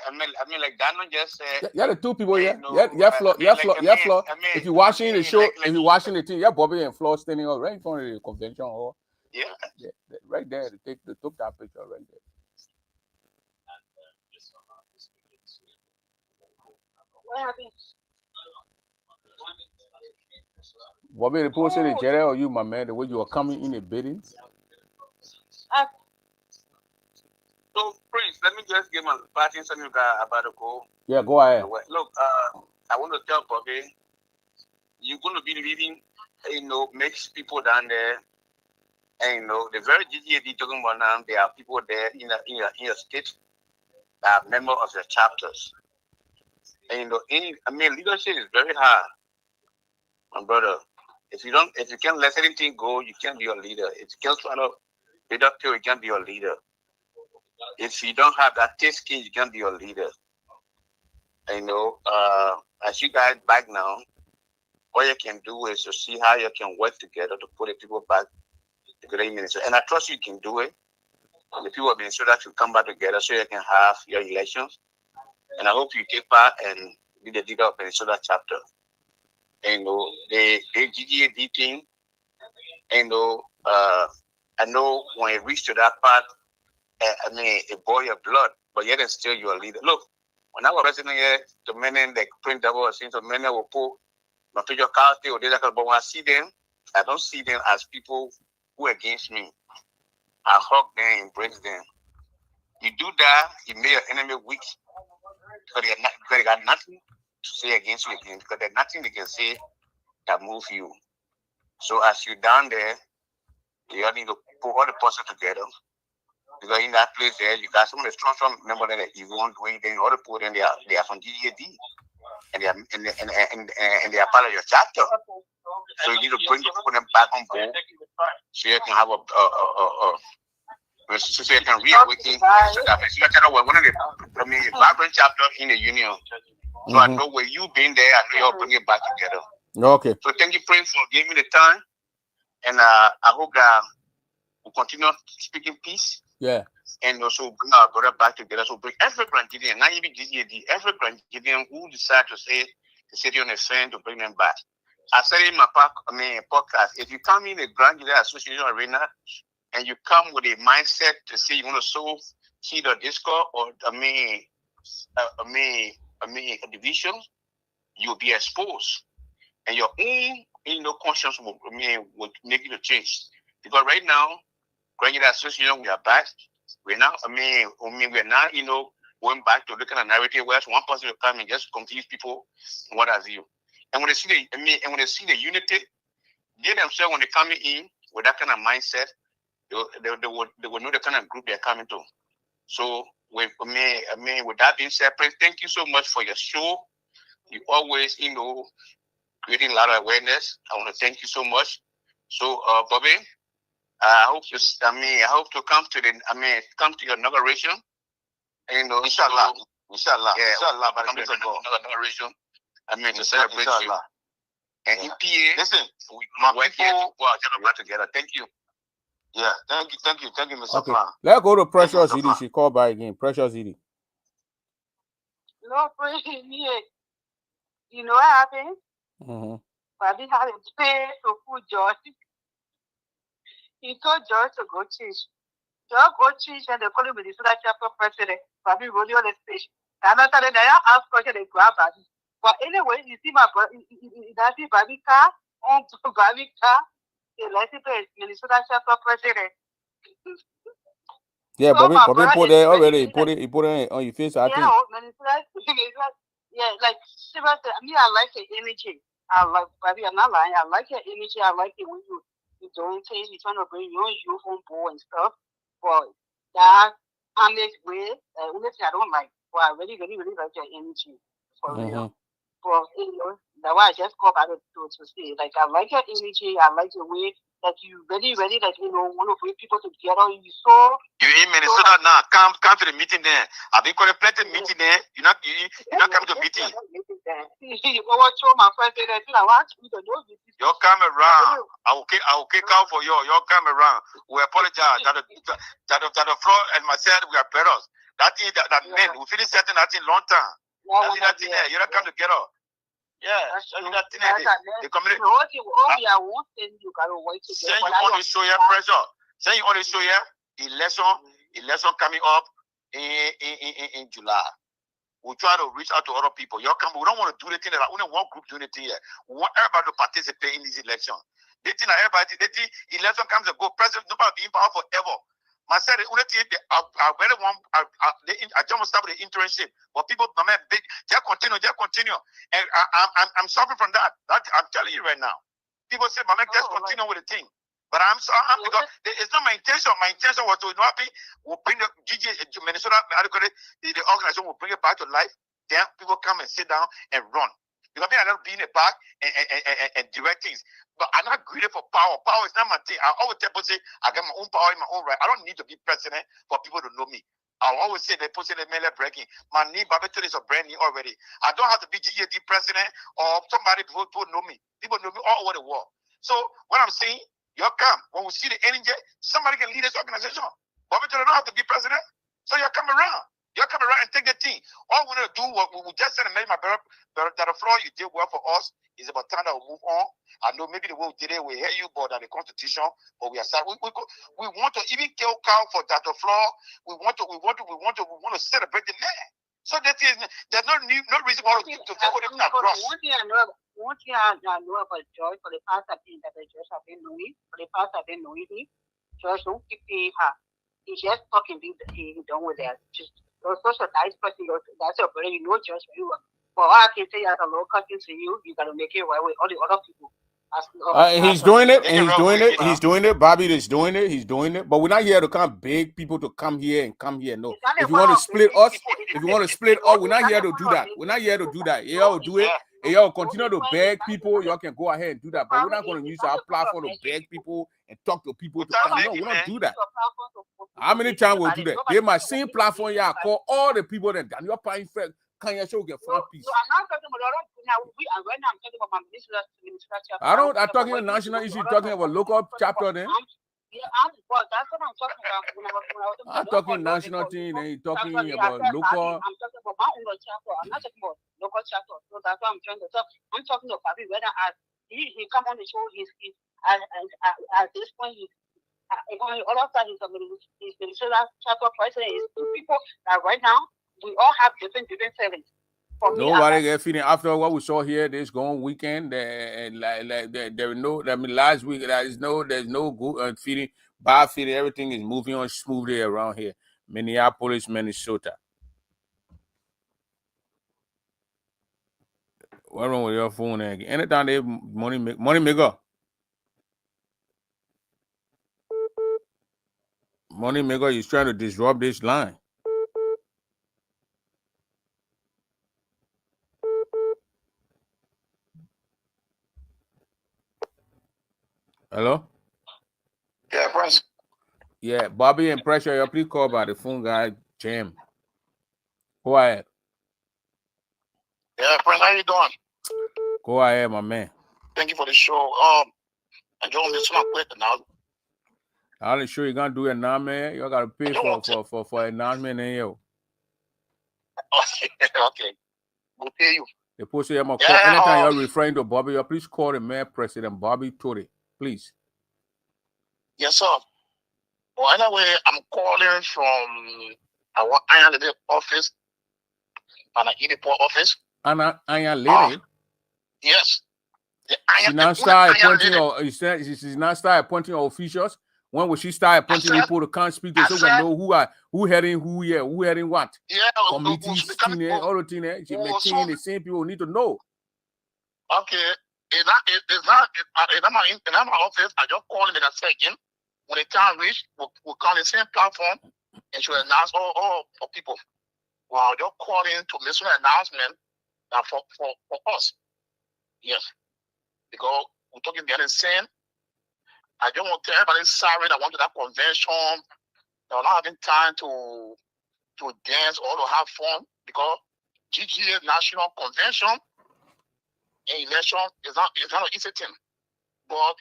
And like Dano just said. Yeah, the two people here. Yeah, Flo. If you're watching the show, if you're watching the team, yeah, Bobby and Flo standing up right in front of the convention hall. Yeah. Right there. They took that picture right there. what happened? Bobby, the posted in Jerry or you, my man, the way you are coming in the bidding. So, Prince, let me just give my parting something about the goal. Yeah, go ahead. Look, I want to tell Bobby, you're going to be leading, mixed people down there. And, the very GGAD talking about now, there are people there in your state that are members of the chapters. And, leadership is very hard, my brother. If you can't let anything go, you can't be a leader. If you can't swallow bitter pill, you can't be a leader. If you don't have that thick skin, you can't be a leader. As you guys back now, what you can do is to see how you can work together to put the people back together in Minnesota. And I trust you can do it. The people of Minnesota should come back together so you can have your elections. And I hope you take part and be the leader of Minnesota chapter. The GGAD thing, I know when it reached to that part, it boils your blood, but yet it's still your leader. Look, when I was president here, the men like Prince Double was saying, the men will put my picture card or data, but when I see them, I don't see them as people who are against me. I hug them, embrace them. You do that, you make your enemy weak, because they got nothing to say against you again, because there's nothing they can say that move you. So as you're down there, you need to put all the puzzle together. Because in that place there, you got some of the strong members that you won't do anything. All the people in there, they are from GGAD, and they are part of your chapter. So you need to bring them back on board, so you can have so you can reawaken. So that we're one of the vibrant chapter in the union. So I know where you been there, I know you'll bring it back together. Okay. So thank you, Prince, for giving me the time, and I hope that we'll continue speaking peace. Yeah. And also bring our brother back together. So bring every Grandidian, not even GGAD, every Grandidian who decide to say the city on the fan to bring them back. I said in my podcast, if you come in the Grandidian Association arena and you come with a mindset to say you want to solve seed or discord or a division, you'll be exposed. And your own conscience will make you a change. Because right now, Graduate Association, we are back. We're now, we're now, going back to looking at narrative where one person will come and just confuse people, what have you. And when they see the unity, they themselves, when they come in with that kind of mindset, they will know the kind of group they're coming to. So with that being said, thank you so much for your show. You always, creating a lot of awareness. I want to thank you so much. So, Bobby, I hope to come to your inauguration. Inshallah. Inshallah. Yeah, Inshallah. come to inauguration. To celebrate you. And in PA, listen, we work here together. Thank you. Yeah, thank you, Mr. Okay, Frank. let's go to Precious Edie. She called by again. Precious Edie. No, you know what happened? Mm-hmm. Bobby had to pay to food George. He told George to go teach. George go teach and they call him the Sudan chapter president. Bobby rolling on the stage. And after that, I asked question they grab Bobby. But anyway, you see my brother, that's Bobby car, on Bobby car. Minnesota chapter president. Yeah, So Bobby put it already. He put it on your face. I think. Yeah, like seriously, I like the energy. I like Bobby. I'm not lying. I like your energy. I like it when you doing things. You trying to bring your youth on board and stuff. But that honest way, only thing I don't like. But I really, really, really like your energy for real. But that's why I just called out to say, like, I like your energy. I like the way that you really, really, like, want to bring people together. You in Minnesota now. Come to the meeting there. I've been calling plenty meeting there. You're not coming to meeting. You'll come around. I will kick out for you. You'll come around. We apologize. That the floor and myself, we are brothers. That men, we finish setting that in long time. That's in there. You don't come together. Yeah, that thing. The community. Saying you want to show your pressure. Saying you want to show your election coming up in July. We try to reach out to other people. You come. We don't want to do the thing that only one group doing the thing here. We want everybody to participate in this election. They think that election comes and go. President nobody be in power forever. Myself, the only thing I really want, I just start with the internship, but people, just continue, and I'm suffering from that. I'm telling you right now. People say, just continue with the thing, but because it's not my intention. My intention was to we'll bring the Minnesota, the organization will bring it back to life. Then people come and sit down and run. Because I don't be in the back and direct things. But I'm not greedy for power. Power is not my thing. I always tell people, say, I got my own power in my own right. I don't need to be president for people to know me. I always say they put the mail breaking. My knee, Babetul is a brand new already. I don't have to be GAD president or somebody who know me. People know me all over the world. So what I'm saying, you'll come. When we see the energy, somebody can lead this organization. Babetul don't have to be president. So you'll come around. You come around and take the thing. All we want to do, what we just said, and maybe my brother, that the floor you did well for us is about time that we move on. I know maybe the way we did it, we hear you, but that the constitution, but we are sad. We want to even kill cow for that the floor. We want to celebrate the man. So that is there's no reason why to go them across. One thing I know about George for the past that George have been knowing, George don't keep her. He's just talking things that he done with that. You're such a nice person. That's your brother. You know, just you. But I can say as a local thing to you, you gotta make it right with all the other people. He's doing it, and he's doing it. Bobby is doing it. He's doing it. But we're not here to come beg people to come here and come here. No. If you want to split us, we're not here to do that. We're not here to do that. Y'all do it. And y'all continue to beg people. Y'all can go ahead and do that. But we're not going to use our platform to beg people and talk to people to come. No, we don't do that. How many times we'll do that? They my same platform. Y'all call all the people that Daniel Pine Fred can you show get front piece. I'm talking about national issue. Talking about local chapter then. Yeah, that's what I'm talking about. I'm talking national thing, and you're talking about local. I'm talking about my own chapter. I'm not talking about local chapter. So that's what I'm trying to talk. I'm talking about Bobby. Whether he come on the show, at this point all of that he's Minnesota chapter president. Is two people that right now we all have different feelings. Nobody get feeling after what we saw here this going weekend. There no. I mean, last week there's no good feeling. Barfield, everything is moving on smoothly around here. Minneapolis, Minnesota. What's wrong with your phone again? Anytime they money maker. Money maker is trying to disrupt this line. Hello? Yeah, Prince. Yeah, Bobby and Pressure, you please call by the phone guy, Jam. Go ahead. Yeah, Prince, how you doing? Go ahead, my man. Thank you for the show. I don't this one quick now. I'll sure you're gonna do it now, man. You gotta pay for announcement in here. Okay. We'll pay you. They post him a call. Yeah, Anytime you're referring to Bobby, you please call the man, President Bobby Tory. Please. Yes, sir. Well, anyway, I'm calling from our Iron Lady office and an Idipor office. Iron Lady? Yes. She now start appointing she's now start appointing officials. When will she start appointing people to come speak to so we know who heading who here, who heading what? Yeah, committees, all the things there. She maintain the same people need to know. Okay. In my office, I just call them in a second. When the time reach, we'll call the same platform and she'll announce all people. Well, just calling to make an announcement for us. Yes. Because we're talking behind the scene. I don't want to tell everybody sorry that went to that convention. They're not having time to dance or to have fun because GGA National Convention and election is not an easy thing. But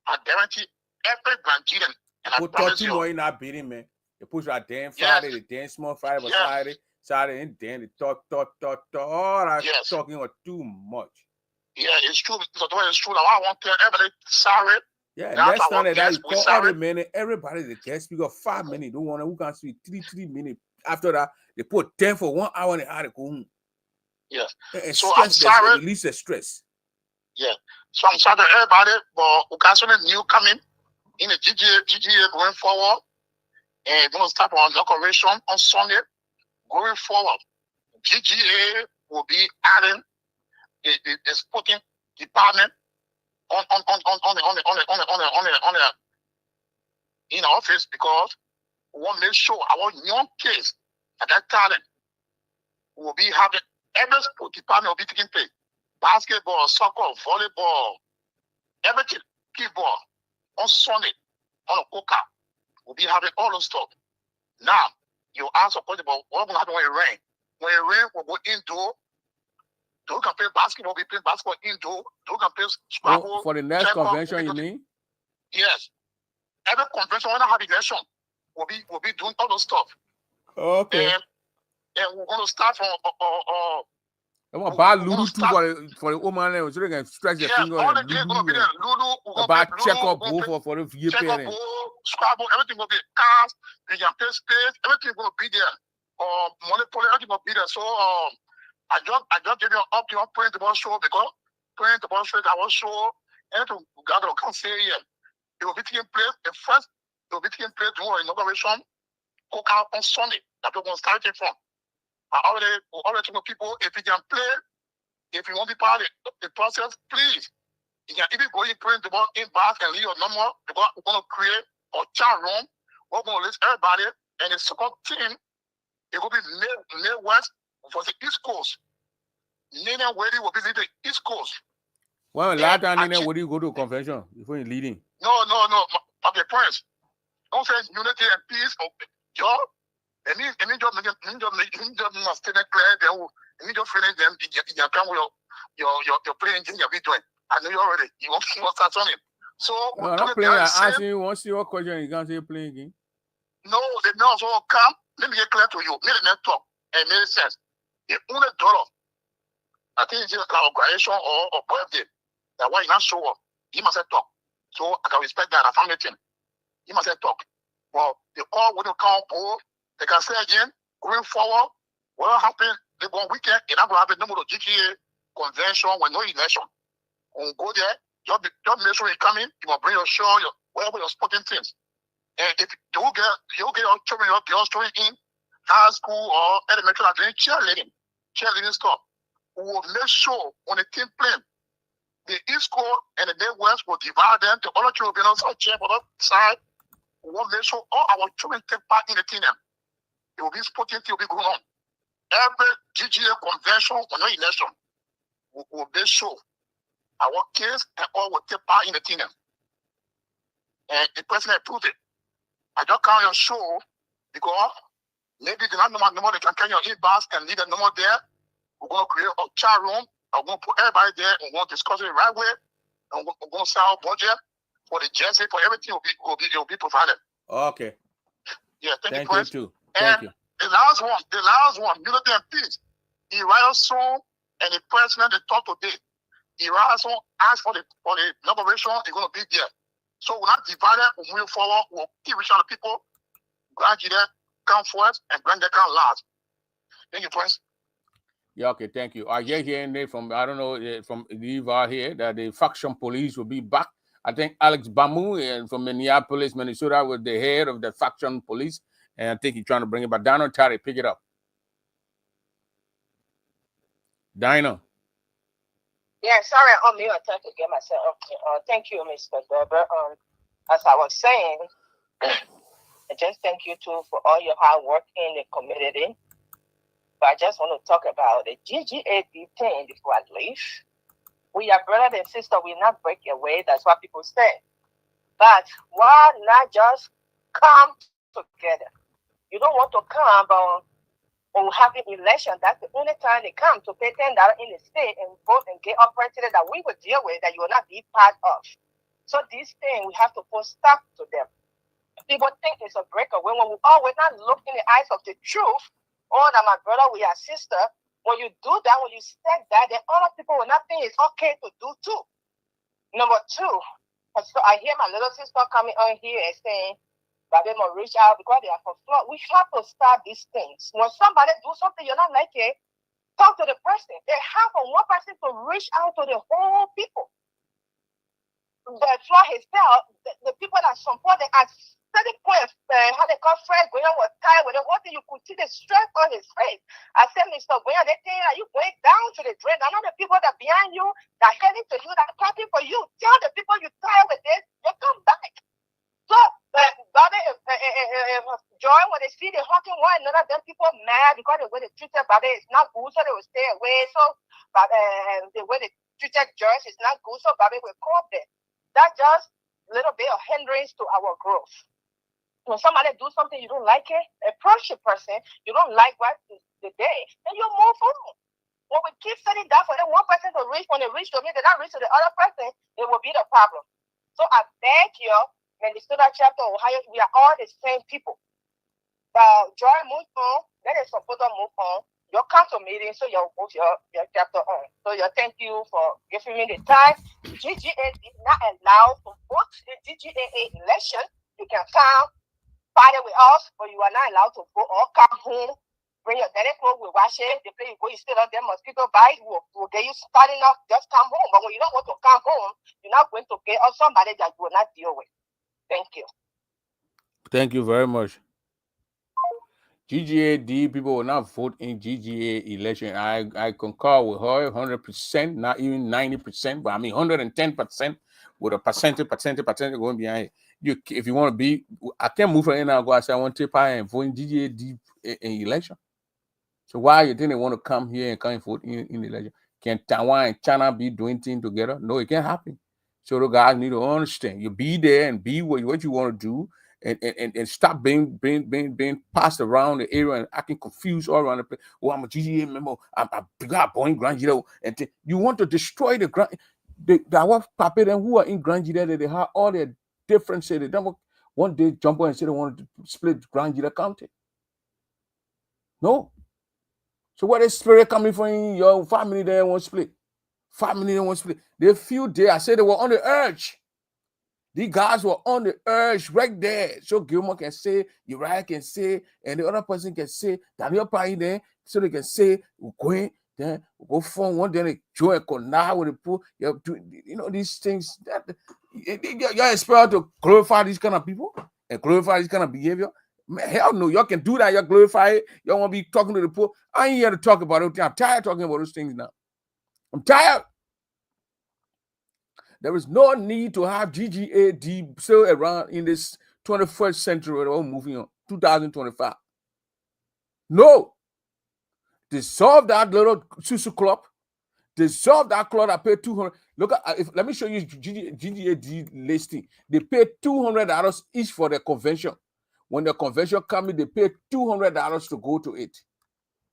I guarantee every Nigerian, and I promise you, in that beating, man. They push our dance Friday, the dance small Friday, but Saturday, and then they talk. All that talking was too much. Yeah, it's true. It's true. I want to tell everybody sorry. Yeah, next time that you call all the men, everybody, the guest speaker, 5 minutes. Don't want to who can speak 3 minutes. After that, they put 10 for 1 hour and a half to go home. Yes. So I'm sorry. Release the stress. Yeah. So I'm sorry to everybody, but we got something new coming in the GGA going forward. And we're going to start our inauguration on Sunday. Going forward, GGA will be adding the sporting department on the in the office because we want to make sure our young kids at that talent will be having every sport department will be taking place. Basketball, soccer, volleyball, everything, kickball on Sunday on a coca. We'll be having all those stuff. Now, you ask a question about what will happen when it rains. When it rains, we'll go indoor. Those can play basketball, we play basketball indoor. Those can play Scrabble. For the next convention, you mean? Yes. Every convention, when I have election, we'll be doing all those stuff. Okay. And we're going to start from I'm gonna buy Lulu too for the woman so they can stretch their finger. All the games gonna be there. Lulu, about check up for the year parent. Scrabble, everything will be cars, they can play space, everything will be there. Monopoly, everything will be there. So I just gave you an update playing the ball show because playing the ball show I was show anything God can say here. It will be taking place it will be taking place during inauguration cook out on Sunday. That's where we're going to start it from. I already told people if you can play, if you want to be part of the process, please. You can even go in print the ball in back and leave your number because we're going to create a chat room. We're going to list everybody and the second team. It will be May West for the East Coast. Nina Weddy will be the East Coast. Well, last time Nina Weddy go to a convention before you're leading. No. Okay, Prince. Don't say unity and peace. Job. And you just stay clear. Then you just finish them. You come with your playing game you'll be doing. I know you already. You won't start on it. So no, not playing. I ask you once your question. You can't say playing game. No, they know so come. Let me get clear to you. Let me talk. It makes sense. The only dollar. I think it's like graduation or birthday. That why you not show up. You must have talk. So I can respect that. I found it in. You must have talk. Well, they all wouldn't come both. They can say again, going forward, what will happen the one weekend, it's not going to happen no more GTA convention with no election. When you go there, just make sure you come in, you will bring your show, whatever your sporting things. And if you get your children, your girls children in high school or elementary are doing cheerleading stuff, we will make sure when the team play, the East Coast and the West will divide them. The other children will be on the chair for the side. We will make sure all our children take part in the team. It will be sporting thing will be going on. Every GGA convention or no election will make sure our kids and all will take part in the team. And the president approved it. I just can't your show because maybe the number they can carry your e-bus and leave the number there. We're going to create a chat room. I'm going to put everybody there and we're going to discuss it the right way. And we're going to set our budget for the jersey, for everything will be provided. Okay. Yeah, thank you, Prince. Too. Thank you. The last one, Unity and Peace. Iraso and the president they talked today. Iraso asked for the inauguration, they're going to be there. So we're not divided, we'll move forward, we'll keep reaching out to people, gradually come first, and bring them come last. Thank you, Prince. Yeah, okay, thank you. I get hearing from, I don't know, from Eva here that the faction police will be back. I think Alex Bamu from Minneapolis, Minnesota, was the head of the faction police, and I think he's trying to bring it back. Dino Tari, pick it up. Dino. Yeah, sorry, I'm here. I tried to get myself up. Thank you, Mr. Gerber. As I was saying, I just thank you too for all your hard work in the community. But I just want to talk about the GGAD thing before I leave. We are brothers and sisters. We not break away. That's what people say. But why not just come together? You don't want to come, but when we have an election, that's the only time they come to pay $10 in the state and vote and get up president that we will deal with, that you will not be part of. So this thing, we have to put stop to them. People think it's a breakaway when we always not look in the eyes of the truth. Oh, that my brother, we are sister. When you do that, when you said that, then other people will not think it's okay to do too. Number two, so I hear my little sister coming on here and saying, but they must reach out because they are from Florida. We have to start these things. When somebody do something you're not like it, talk to the person. They have from one person to reach out to the whole people. But for himself, the people that support them at certain point, how they call Fred Goyan was tired with it. What do you could see the strength on his face? I said, Mr. Goyan, they think that you going down to the drain. I know the people that behind you, that heading to you, that talking for you. Tell the people you tired with this, they come back. So, Bobby, Joy, when they see the hawking one another, then people mad because the way they treated Bobby is not good, so they will stay away. So, the way they treated Joyce is not good, so Bobby will come up there. That's just a little bit of hindrance to our growth. When somebody do something you don't like it, approach the person, you don't like what the day, then you move on. When we keep setting that for them, one person to reach, when they reach to me, they don't reach to the other person, it will be the problem. So I beg you, Minnesota chapter Ohio, we are all the same people. Joy move on, let us support them move on. Your council meeting, so you'll move your chapter on. So thank you for giving me the time. GGA did not allow to vote in GGA election. You can come party with us, but you are not allowed to go or come home. Bring your daddy clothes, we wash it. The place you go, you still have them mosquito bite. We'll get you starting up, just come home. But when you don't want to come home, you're not going to get us somebody that you will not deal with. Thank you. Thank you very much. GGAD people will not vote in GGA election. I concur with her 100%, not even 90%, but I mean 110% with a percentage going behind it. If you want to be, I can't move from here now. Go and say I want to take and vote in GGAD in election. So why you think they want to come here and come and vote in the election? Can Taiwan and China be doing things together? No, it can't happen. So the guys need to understand. You be there and be what you want to do, and stop being passed around the area and acting confused all around the place. Oh, I'm a GGA member. I'm born in Grand Giro, and you want to destroy the Grand. Our papa them who are in Grand Giro, they have all their differences. They don't one day jump on and say they want to split Grand Giro County. No. So where the spirit coming from? Your family they won't split. Family they won't split. They feel there. I said they were on the urge. These guys were on the urge right there. So Gilmore can say, Uriah can say, and the other person can say, Daniel Pai there, so they can say, we're going, then we'll go phone one, then they join a connard with the pool. You know, these things that Y'all expect to glorify these kind of people and glorify this kind of behavior? Man, hell no, y'all can do that. Y'all glorify it. Y'all want to be talking to the poor. I ain't here to talk about it. I'm tired of talking about those things now. I'm tired. There is no need to have GGAD still around in this 21st century. We're all moving on. 2025. No. Dissolve that little Susu club. Dissolve that club. I pay 200. Look at let me show you GGAD listing. They pay $200 each for the convention. When the convention comes in, they pay $200 to go to it.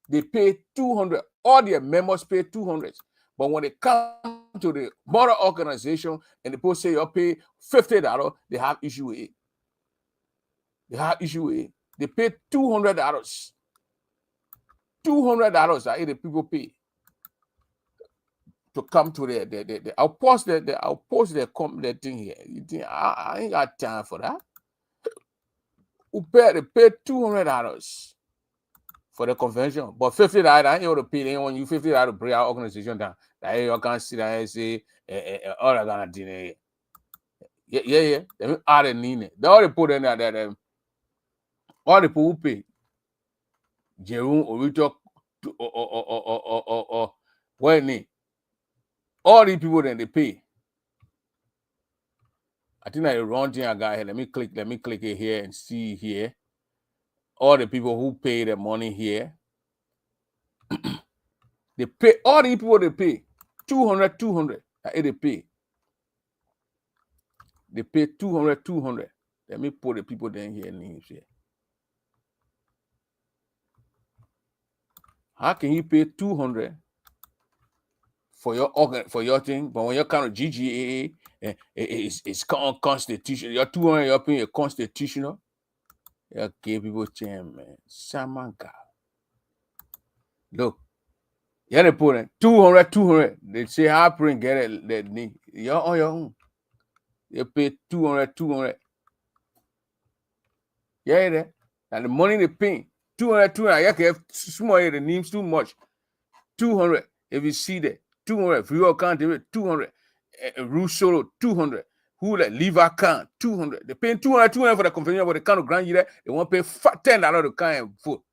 They pay $200. All their members pay $200. But when they come to the mother organization and the people say you pay $50, they have issue with it. They have issue with it. They pay $200. $200 that the people pay to come to the I'll post the thing here. You think I ain't got time for that? They pay $200 for the convention, but $50 I ain't able to pay. They want you $50 to bring our organization down. That you can't sit there and say all I gonna do. Yeah. They are the need. They all put in that all the people who pay. Jerome Orito or when all these people then they pay. I think that the wrong thing I got here. Let me click it here and see here. All the people who pay the money here. They pay all the people they pay $200. They pay. They pay $200. Let me put the people down here names here. How can you pay $200 for your thing, but when you're kind of GGAA, it's unconstitutional. Your $200 you're paying a constitutional. You give people chance, man. Samanga. Look, yeah, they put in $200. They say how print get it. That you're on your own. They pay $200. Yeah, and the money they pay $200. You can have small the names too much. $200. If you see that $200, if you can't do it, $200. Rue Solo $200. Who like leave account $200. They pay $200 for the convention, but they can't grant you that. They want to pay $10 to come and vote.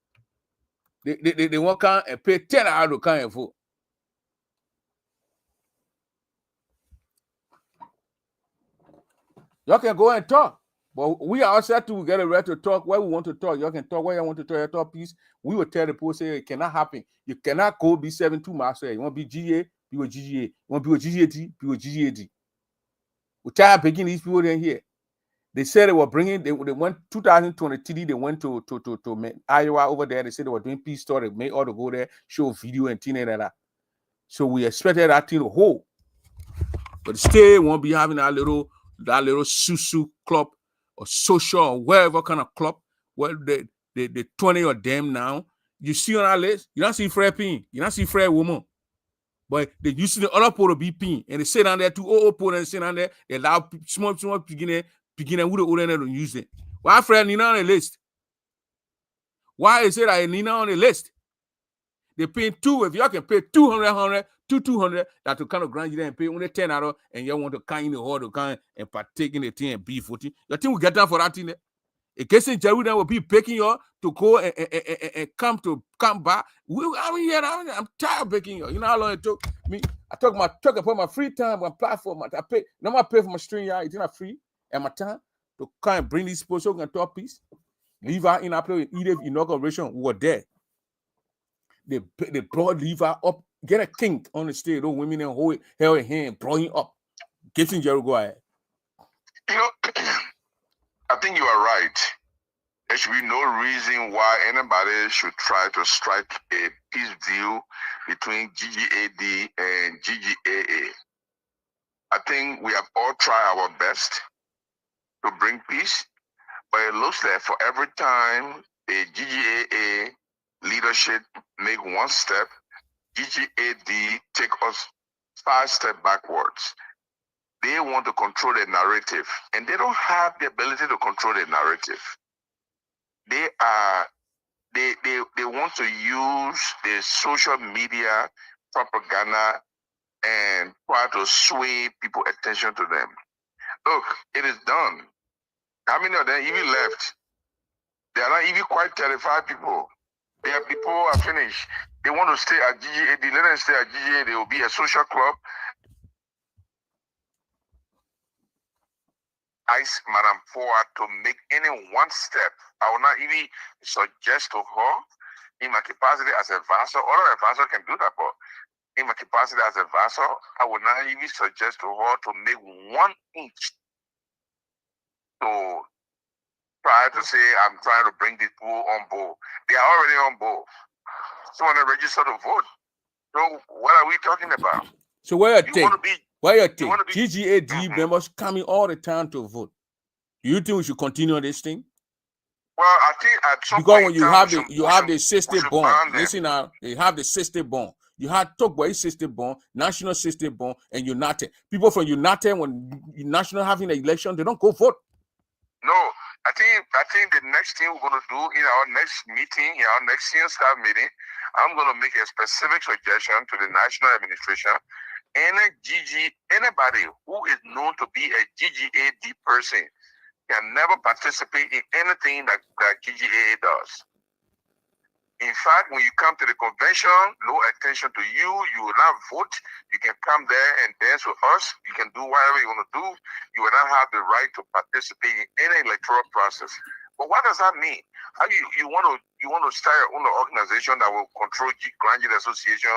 They want to come and pay $10 to come and vote. Y'all can go and talk. But we are outside to get a right to talk where we want to talk. Y'all can talk where you want to talk. Your talk piece. We will tell the people say it cannot happen. You cannot go B72 master. You want to be GA, be with GGA. You want to be with GGAD, be with GGAD. We try to begin these people in here. They said they were bringing. They went 2023. They went to Iowa over there. They said they were doing peace story. They made all to go there, show video and things like that. So we expected that thing to hold, but still won't be having that little Susu club or social or whatever kind of club where the 20 of them now. You see on our list, you don't see Fred Pin, you don't see Fred Woman. But they used to the other pole to be pin, and they sit down there, 2 opponents and sit down there, they allow small beginner who the older don't use it. Why Fred Nina on the list? Why is it that Nina on the list? They pay two, if y'all can pay 200, that to kind of grant you there and pay only $10 and you want to kind in the hall to kind and partake in the thing and beef with you. Your team will get down for that thing there. In case Jerry will be begging you to go and come back. I'm tired of begging you. You know how long it took me? I took upon my free time, my platform. I pay for my stream, yeah, it's not free, and my time to kind of bring these people so we can talk peace. Leave her in our place, Edith inauguration, we were there. They brought Levi up, get a king on the stage, those women and hold held hand, brought him up. Get in Jerry, go ahead. You know, I think you are right. There should be no reason why anybody should try to strike a peace deal between GGAD and GGAA. I think we have all tried our best to bring peace, but it looks like for every time the GGAA leadership make one step, GGAD take us 5 steps backwards. They want to control the narrative, and they don't have the ability to control the narrative. They want to use the social media propaganda and try to sway people's attention to them. Look, it is done. How many of them even left? They are not even quite 35 people. Their people are finished. They want to stay at GGA. They let them stay at GGA. They will be a social club. Madam Ford to make any one step. I will not even suggest to her in my capacity as a vassal. Other advisor can do that, but in my capacity as a vassal, I would not even suggest to her to make 1 inch to try to say I'm trying to bring these people on board. They are already on board. So when they register to vote. So what are we talking about? So where you take? Where you take? be- GGAD members coming all the time to vote. Do you think we should continue this thing? Well, I think at some Because point when in you time, have we the should- you we have should- the we sister should born. ban them. Listen now, they have the sister born. You had Tokboy sister born, National sister born, and United. People from United, when National having an election, they don't go vote. No, I think the next thing we're gonna do in our next meeting, in our next senior staff meeting, I'm gonna make a specific suggestion to the national administration. Anybody who is known to be a GGAD person can never participate in anything that GGAA does. In fact, when you come to the convention, no attention to you. You will not vote. You can come there and dance with us. You can do whatever you want to do. You will not have the right to participate in any electoral process. But what does that mean? How you want to start your own organization that will control Grand Jury Association,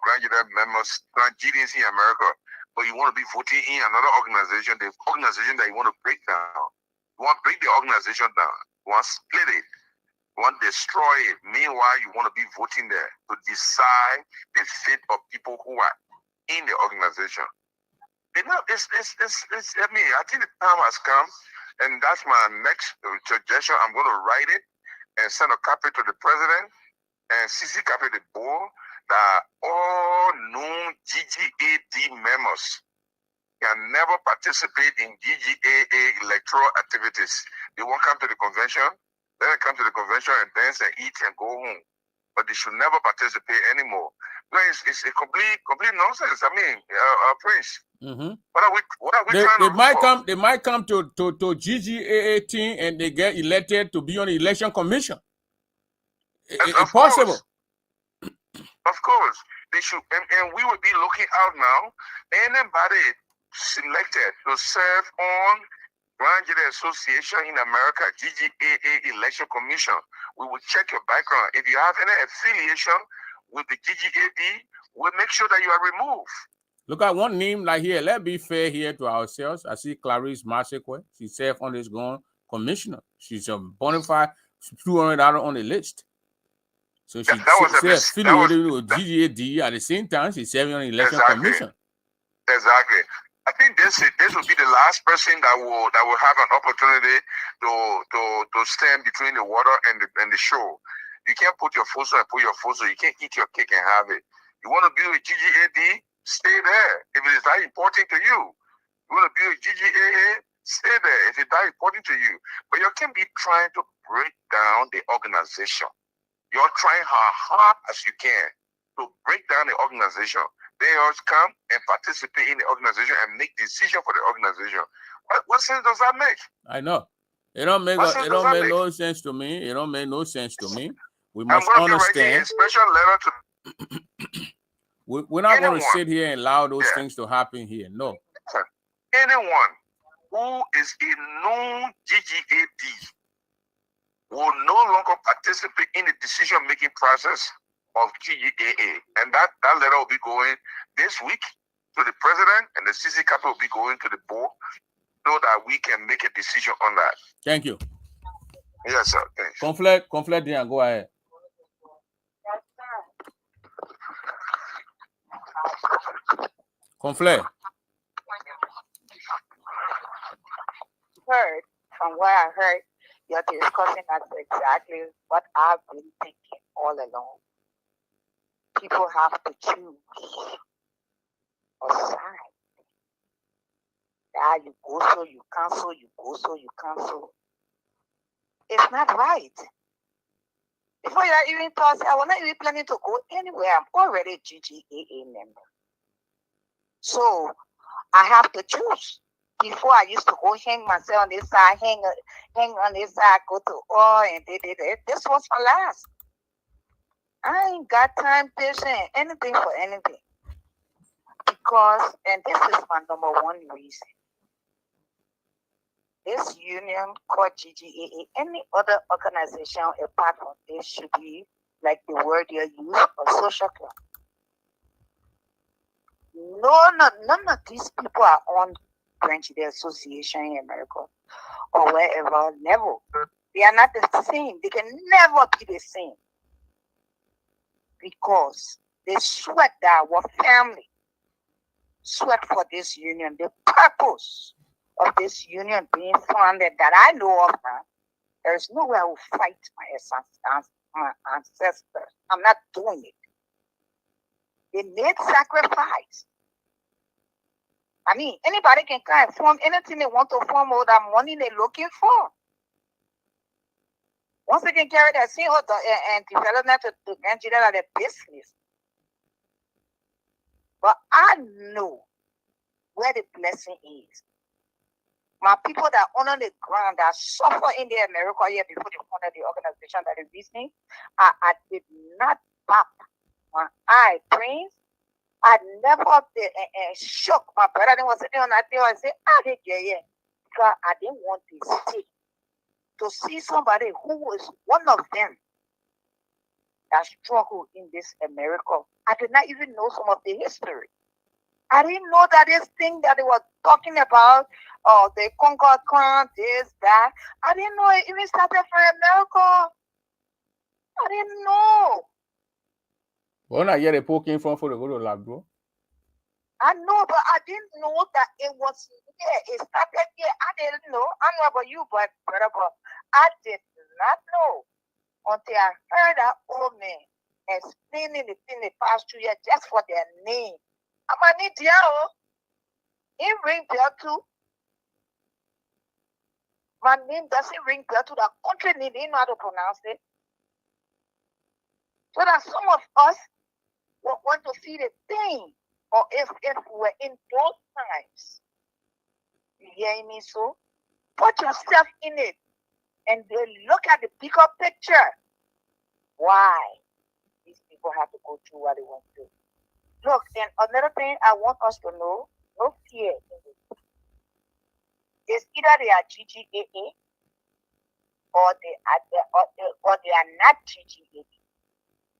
Grand Jury members, Grand GDC in America, but you want to be voting in another organization, the organization that you want to break down. You want to break the organization down. You want to split it. You want to destroy it. Meanwhile, you want to be voting there to decide the fate of people who are in the organization. You know, I think the time has come, and that's my next suggestion. I'm going to write it and send a copy to the president and CC copy to the board that all known GGAD members can never participate in GGAA electoral activities. They won't come to the convention. Then they come to the convention and dance and eat and go home. But they should never participate anymore. No, it's a complete nonsense. I mean, Prince. Mm-hmm. What are we trying to do for? They might come to GGAA team and they get elected to be on the election commission. It's possible. Of course. They should, and we will be looking out now. Anybody selected to serve on Grand Jury Association in America, GGAA Election Commission, we will check your background. If you have any affiliation with the GGAD, we'll make sure that you are removed. Look at one name like here. Let's be fair here to ourselves. I see Clarice Marseque. She served on this going commissioner. She's a bona fide $200 on the list. So she's affiliated with GGAD at the same time. She's serving on the election commission. Exactly. I think this will be the last person that will have an opportunity to stand between the water and the show. You can't put your photo and put your photo. You can't eat your cake and have it. You want to be with GGAD? Stay there. If it is that important to you. You want to be with GGAA? Stay there. If it's that important to you. But you can't be trying to break down the organization. You're trying hard as you can to break down the organization. They all come and participate in the organization and make decisions for the organization. What sense does that make? I know. It don't make no sense to me. It don't make no sense to me. We must understand. A special letter to we're not going to sit here and allow those things to happen here. No. Anyone who is a known GGAD will no longer participate in the decision-making process of GGAA. And that letter will be going this week to the president, and the CC capital will be going to the board so that we can make a decision on that. Thank you. Yes, sir. Thanks. Conflict, Dan, go ahead. Conflict. Heard from what I heard, you're discussing that's exactly what I've been thinking all along. People have to choose a side. Yeah, you go so you cancel, you go so you cancel. It's not right. Before you're even thought, I was not even planning to go anywhere. I'm already a GGAA member. So I have to choose. Before I used to go hang myself on this side, hang on this side, go to all and this was for last. I ain't got time, patient, anything for anything. Because, and this is my number one reason. This union called GGAA, any other organization apart from this should be like the word you use, a social club. None of these people are on branch the association in America or wherever level. They are not the same. They can never be the same because they sweat that our family sweat for this union. The purpose of this union being founded that I know of now, there is no way I will fight my ancestors. I'm not doing it. They made sacrifice. I mean, anybody can kind of form anything they want to form all that money they're looking for. Once they can carry that thing and develop that to consider that a business. But I know where the blessing is. My people that honor the ground, that suffer in the America here before they founded the organization that is listening, I did not pop my eye, Prince. I never shook. My brother was sitting on that table and said, I did yeah. Because I didn't want to see somebody who was one of them that struggled in this America. I did not even know some of the history. I didn't know that this thing that they were talking about, the Concord Crown, this, that. I didn't know it even started from America. I didn't know. Well, not yet. A poor came from for the go to Labrador. I know, but I didn't know that it was here. It started here. I didn't know. I don't know about you, but I did not know until I heard that old man explaining the thing the past 2 years just for their name. I'm an idiot. It ring bell too. My name doesn't ring bell to the country. They didn't know how to pronounce it. So that some of us will want to see the thing. Or if we're in those times. You hear me? So put yourself in it and then look at the bigger picture. Why these people have to go through what they want to do. Look, and another thing I want us to know, no fear in it. It's either they are GGAA or they are not GGAA.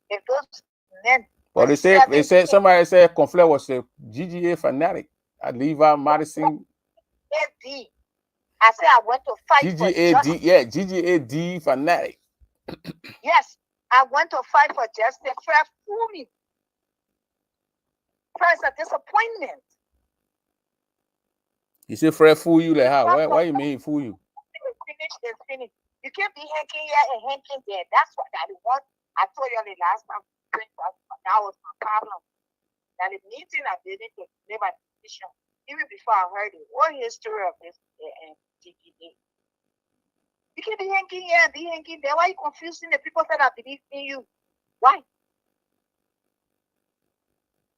If those men Well, they said somebody said Conflare was a GGA fanatic. I leave out Madison. I said I went to fight for justice. Yeah, GGAD fanatic. Yes, I went to fight for justice. Fred fooled me. First, a disappointment. You say Fred fool you like how? Why you mean he fool you? Finish. You can't be hanking here and hanking there. That's what I want. I told you the last time. That was my problem. That the meeting I did it to make my decision. Even before I heard the whole history of this GGA. You can be hanking here and be hanking there. Why are you confusing the people that believe in you? Why?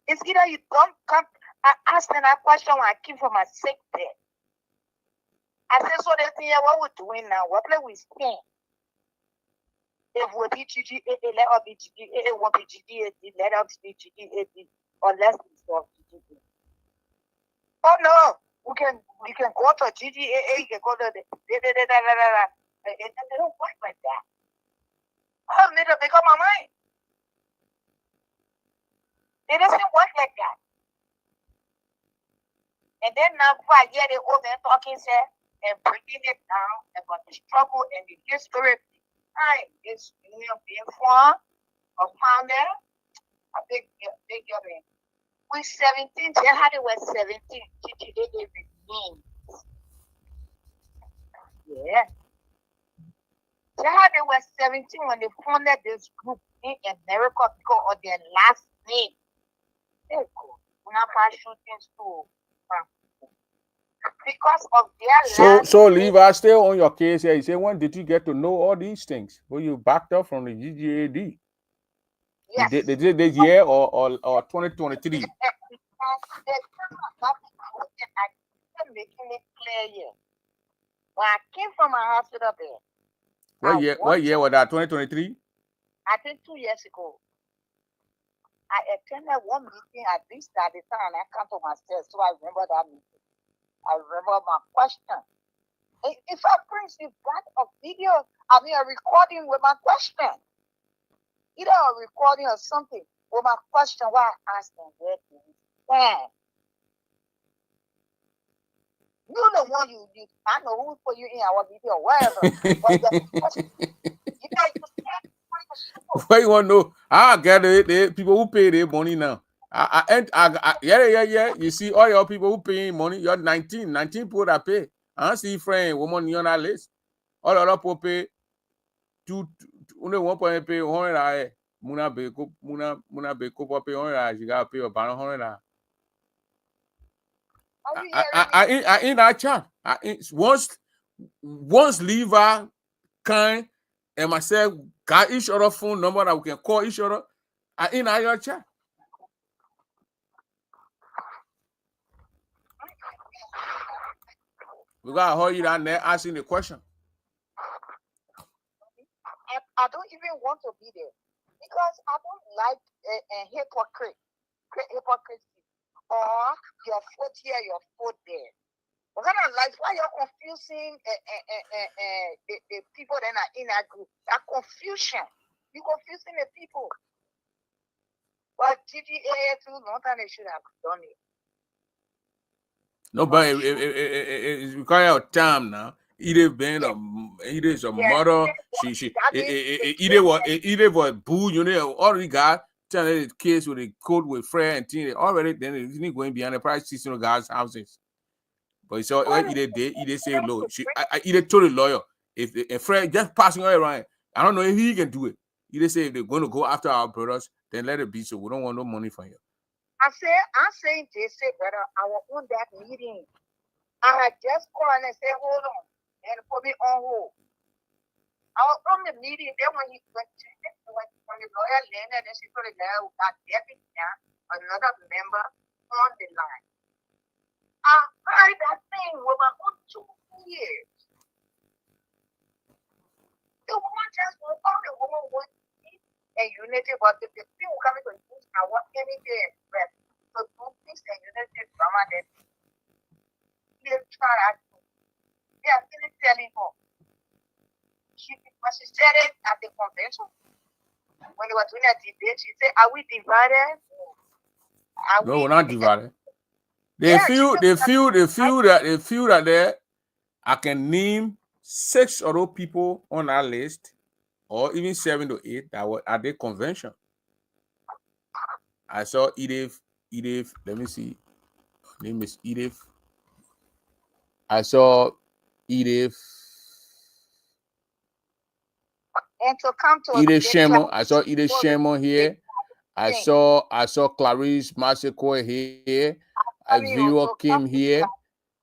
It's either you don't come. I asked them that question when I came from my sick bed. I said, so they think, what we're doing now? What play we spend? If we'll be GGA, let us be GGA. It won't be GGA, let us be GGA, or let's be GGA. Oh no, we can go to GGA, you can go to the and they don't work like that. I need to make up my mind. It doesn't work like that. And then now I hear the old man talking, sir, and breaking it down about the struggle and the history. This union being formed or founded. I think we 17. They had it was 17. GGA remains. Yeah. They had it was 17 when they founded this group in America because of their last name. They go. We're not shooting too. Because of their so Levi, still on your case here. You say, when did you get to know all these things? Well, you backed up from the GGAD. Yes. They did this year or 2023. I'm making it clear here. When I came from my hospital bed, What year was that? 2023? I think 2 years ago, I attended one meeting at least at the time, and I come to myself, so I remember that meeting. I remember my question. If I bring you back a video, I mean a recording with my question, either a recording or something with my question, why I asked them where to stand. You the one you I know who put you in our video, wherever. But the question, you know, you stand. Why you want to know? I get it. The people who pay their money now. Yeah. You see, all your people who pay money, you're 19 people that pay. I see friend woman on that list. All other people pay only 1 pay $100. Muna be ko pay $100. You gotta pay about $100. I in that chat. Once Lever kind and myself got each other phone number that we can call each other. I in your chat. We gotta hold you down there asking the question. I don't even want to be there because I don't like hypocrisy or your foot here, your foot there. What kind of life? Why you're confusing the people that are in that group? That confusion. You're confusing the people. But GGA too long time they should have done it. No, but it requires time now. Either being either is a mother, either was boo, you know, already got telling the kids with the code with friend and thing already then it's not going behind the price system of guys' houses. But it's all either say low. I either told the lawyer if a friend just passing all around, I don't know if he can do it. Either say if they're going to go after our brothers, then let it be so. We don't want no money from you. I'm saying they say, brother, I was on that meeting. I had just called and say, hold on, and put me on hold. I was on the meeting. Then when he went to when the lawyer landed, then she told the lawyer who got deputy another member on the line. I heard that thing with my own 2 ears. The woman just woke up, the woman was and unity, but the people coming to use I want anything express. So do peace and unity drama that they try to do. They are still telling her. She said it at the convention. When they were doing a debate, she said, are we divided? No, we're not divided. They feel that there I can name 6 other people on our list, or even 7 to 8 that were at the convention. I saw Edith. Let me see. Her name is Edith. I saw Edith. And to come to Edith Sherman. I saw Edith Sherman here. I saw Clarice Masiko here. Vero Kim here.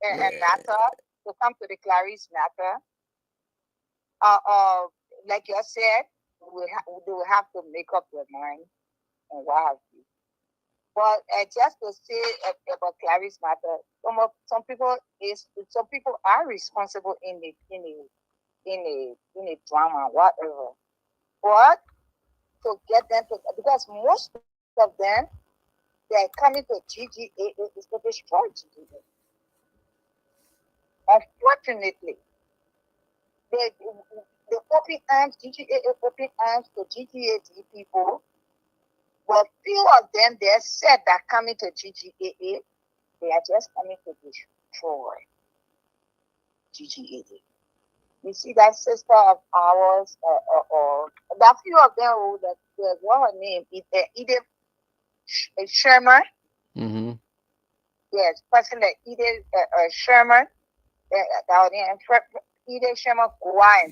And matter to come to the Clarice matter. Like you said, they will have to make up their mind and what have you. But just to say about Clarice matter, some people are responsible in a drama, whatever. But to get them to, because most of them they're coming to GGA is to destroy GGA. Unfortunately, they open arms, GGA open arms to GGAD people. But few of them, they said that coming to GGAA, they are just coming to destroy GGAD. You see that sister of ours, or that few of them who what her name is Edith Sherman. Mm-hmm. Yes, person like Edith Sherman. Edith Sherman.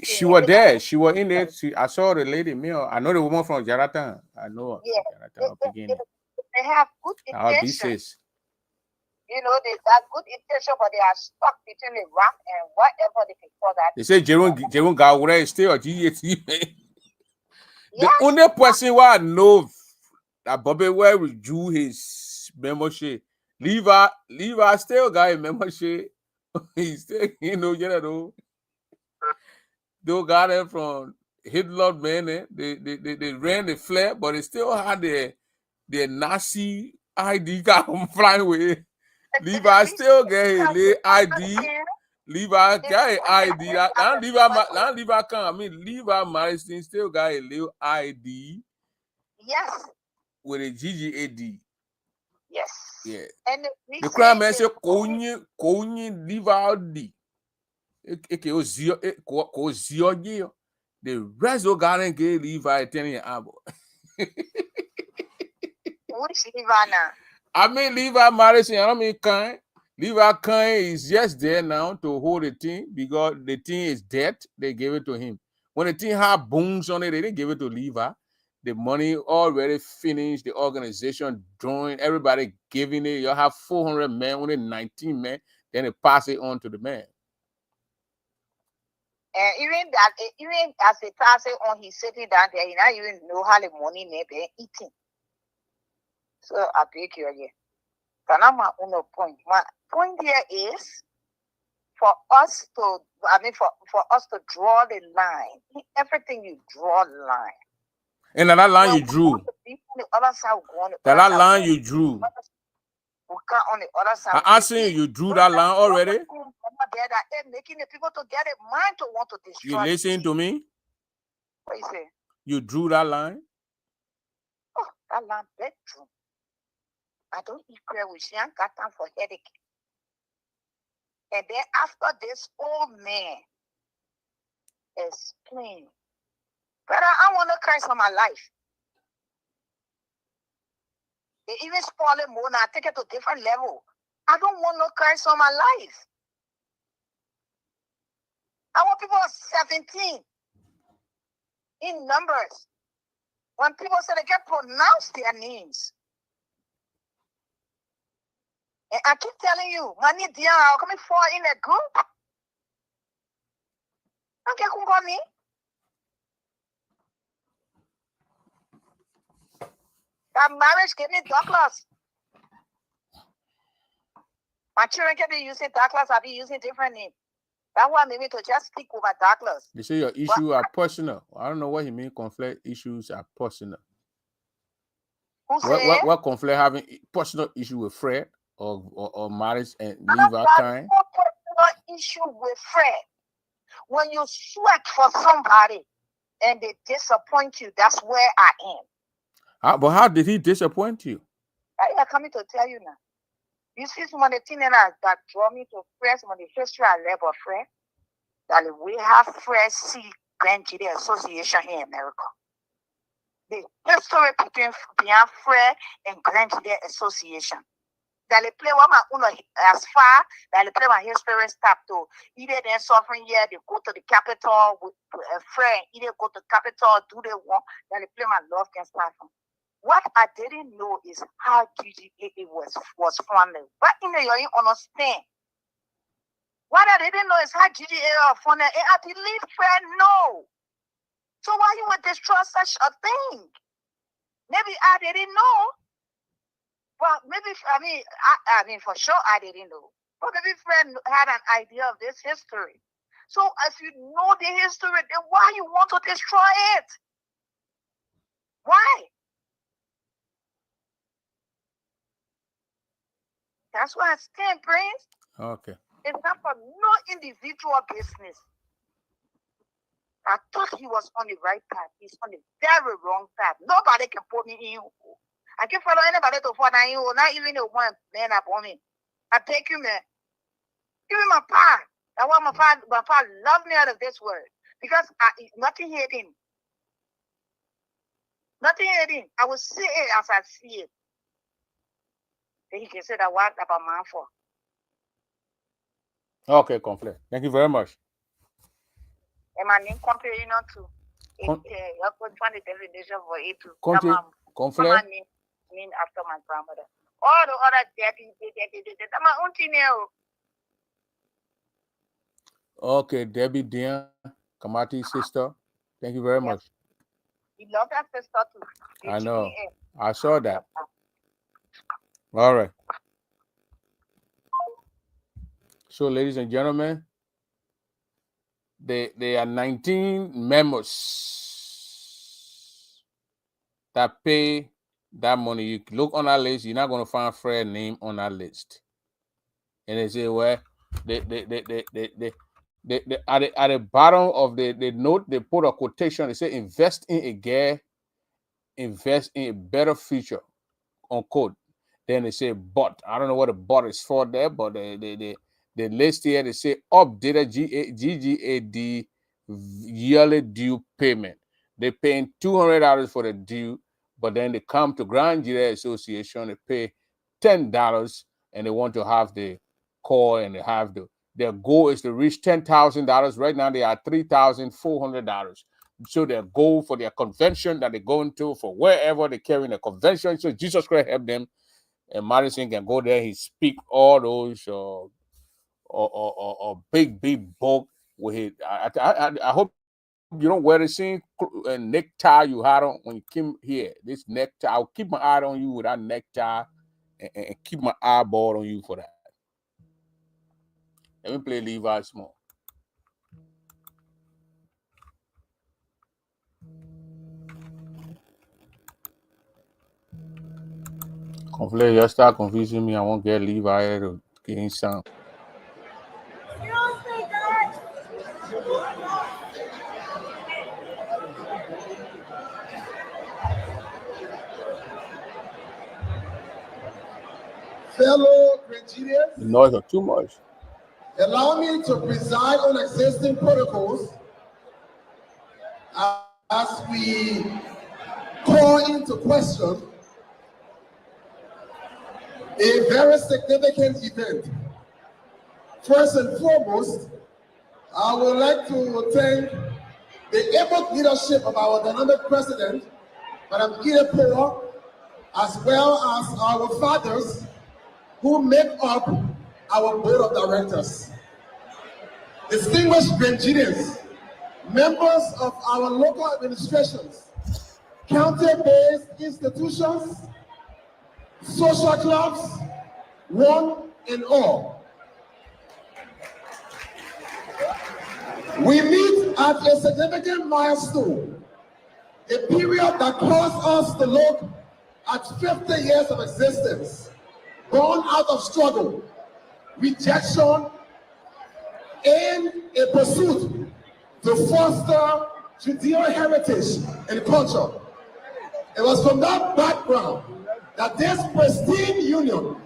She was there. She was in there. I saw the lady. I know the woman from Jaratan. I know her. Yeah, they have good intentions. You know, they got good intention, but they are stuck between the rock and whatever they can call that. They say Jerome Gawure is still a GAT. The only person who I know that Bobby Ware withdrew his membership. Lever still got a membership He still, they got it from Hitler, man. They ran the flag, but they still had their Nazi ID card flying with. Levi still get his ID. Levi got his ID. Levi come. I mean, Levi Madison still got a little ID. Yes. With a GGAD. Yes. Yeah. And the crime man say Konyi Levi D. The rest of Ghana get Levi 10 years abo. Which Levi now? I mean Levi Madison, I don't mean Kanye. Levi Kanye is just there now to hold the team because the team is dead. They gave it to him. When the team had bones on it, they didn't give it to Levi. The money already finished. The organization joined. Everybody giving it. You have 400 men, only 19 men. Then they pass it on to the man. And even as they pass it on, he's sitting down there. He not even know how the money may be eating. So I beg you again. But now my own point. My point here is for us to draw the line. In everything you draw the line. And that line you drew. That line you drew. On the other side. I'm asking you drew that line already? Making the people to get a mind to want to destroy. You listen to me? What you say? You drew that line? Oh, that line bedroom. I don't eat prayer with you. I ain't got time for headache. And then after this old man explained, brother, I want to curse on my life. They even spoil it more now. I take it to a different level. I don't want no curse on my life. I want people 17 in numbers. When people say they can pronounce their names. And I keep telling you, money Dion, how come fall in a group? Okay, me. That marriage gave me Douglas. My children can be using Douglas, I'll be using different names. That's why maybe to just speak over Douglas. They say your issues are personal. I don't know what he means. Conflict issues are personal. Who say what conflict having personal issue with Fred or marriage and leave our kind? No personal issue with Fred. When you sweat for somebody and they disappoint you, that's where I am. But how did he disappoint you? I'm coming to tell you now. You see some of the things that draw me to Fred, some of the history I read about Fred, that we have Fred C. Grandchildren Association here in America. The history behind Fred and Grandchildren Association. That they play one as far that they play my history stop to either they're suffering here, they go to the capital with a friend, either go to the capital, do they want, that they play my love can start from. What I didn't know is how GGAA was funded. But you understand. What I didn't know is how GGAA was funded. And I believe Fred no. So why you would destroy such a thing? Maybe I didn't know. Well, maybe, I mean, for sure I didn't know. But maybe Fred had an idea of this history. So if you know the history, then why you want to destroy it? Why? That's why I stand, Prince. Okay. It's not for no individual business. I thought he was on the right path. He's on the very wrong path. Nobody can put me in. I can't follow anybody to follow you, not even the one man upon me. I take you, man. Give me my part. I want my father love me out of this world. Because nothing hidden. Nothing hidden. I will see it as I see it. Then he can say that what about man for. Okay, conflict. Thank you very much. And my name company, you know, too. You're going to find the definition for it too. Conflict. Mean after my grandmother. All the other daddy, my own thing now. Okay, Debbie Dian, Kamati's sister. Thank you very much. You love that sister too. I know. I saw that. All right. So, ladies and gentlemen, there are 19 members that pay that money. You look on that list, you're not going to find Fred's name on that list. And they say, well, they at the bottom of the note, they put a quotation. They say, invest in a gear, invest in a better future, unquote. Then they say, but I don't know what a but is for there, but the list here, they say updated GGAD yearly due payment. They're paying $200 for the due, but then they come to Grand Jury Association, they pay $10, and they want to have the call, and they have their goal is to reach $10,000. Right now they are $3,400. So their goal for their convention that they're going to, for wherever they're carrying a convention, so Jesus Christ help them, and Madison can go there. He speak all those big bulk with it. I hope you don't wear the same necktie you had on when you came here. This necktie, I'll keep my eye on you with that necktie, and keep my eyeball on you for that. Let me play Levi Small. Conflict, you start confusing me. I won't get Levi to gain sound. Fellow Nigerians, The noise are too much. allow me to preside on existing protocols as we call into question a very significant event. First and foremost, I would like to thank the able leadership of our dynamic president, Madam Idapo, as well as our fathers who make up our board of directors. Distinguished Nigerians, members of our local administrations, county-based institutions, social clubs, one and all. We meet at a significant milestone, a period that caused us to look at 50 years of existence, born out of struggle, rejection, and a pursuit to foster Judean heritage and culture. It was from that background that this pristine union,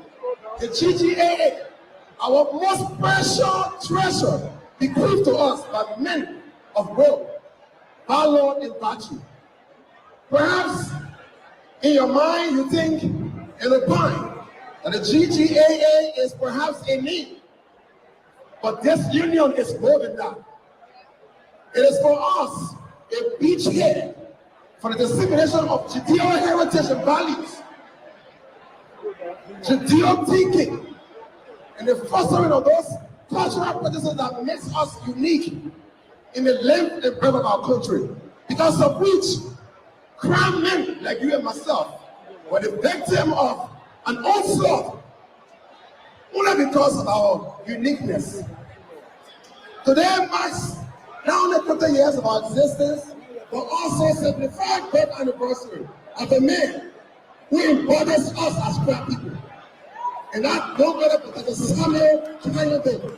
the GGAA, our most precious treasure, bequeathed to us by men of will, valor, and virtue. Perhaps in your mind you think and opine that the GGAA is perhaps a name, but this union is more than that. It is for us a beachhead for the dissemination of Judean heritage and values, Judean thinking, and the fostering of those cultural practices that makes us unique in the length and breadth of our country, because of which crowned men like you and myself were the victim of an onslaught only because of our uniqueness. Today marks not only 50 years of our existence, but also signified birth anniversary of a man who embodies us as black people. And that no better than Samuel Kinyon,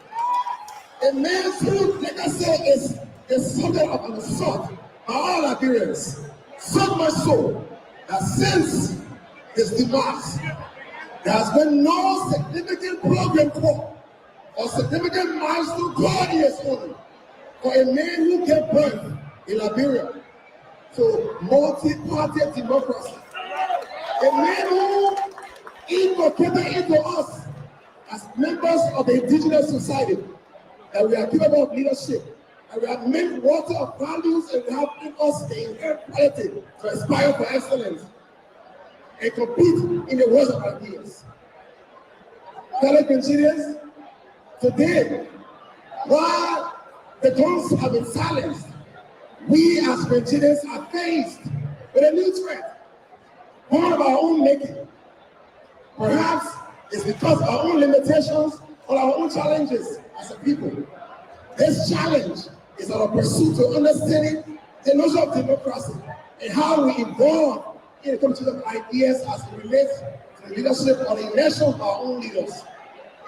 a man whose legacy is the subject of an assault by all Liberians. So much so that since his demise, there has been no significant program call or significant milestone called years only for a man who gave birth in Liberia to multi-party democracy. A man who inculcated into us as members of the indigenous society that we are capable of leadership, and we have made water of values, and we have in us the inherent quality to aspire for excellence and compete in the world of ideas. Fellow Nigerians, today, while the guns have been silenced, we as Nigerians are faced with a new threat, one of our own making. Perhaps it's because of our own limitations on our own challenges as a people. This challenge is our pursuit to understanding the notion of democracy and how we evolve in the community of ideas as it relates to the leadership or the election of our own leaders,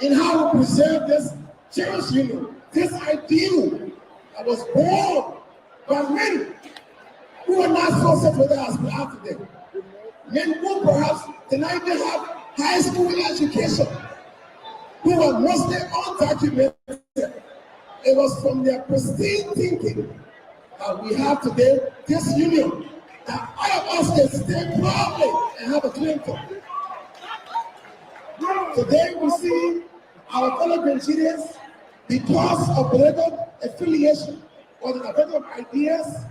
and how we preserve this cherished union, this ideal that was born by men who are not so set with us as we are today. Men who perhaps did not even have high school education, who were mostly undocumented. It was from their pristine thinking that we have today this union, that all of us can stand proudly and have a claim to. Today we see our fellow Grenadians, because of political affiliation or the development of ideas,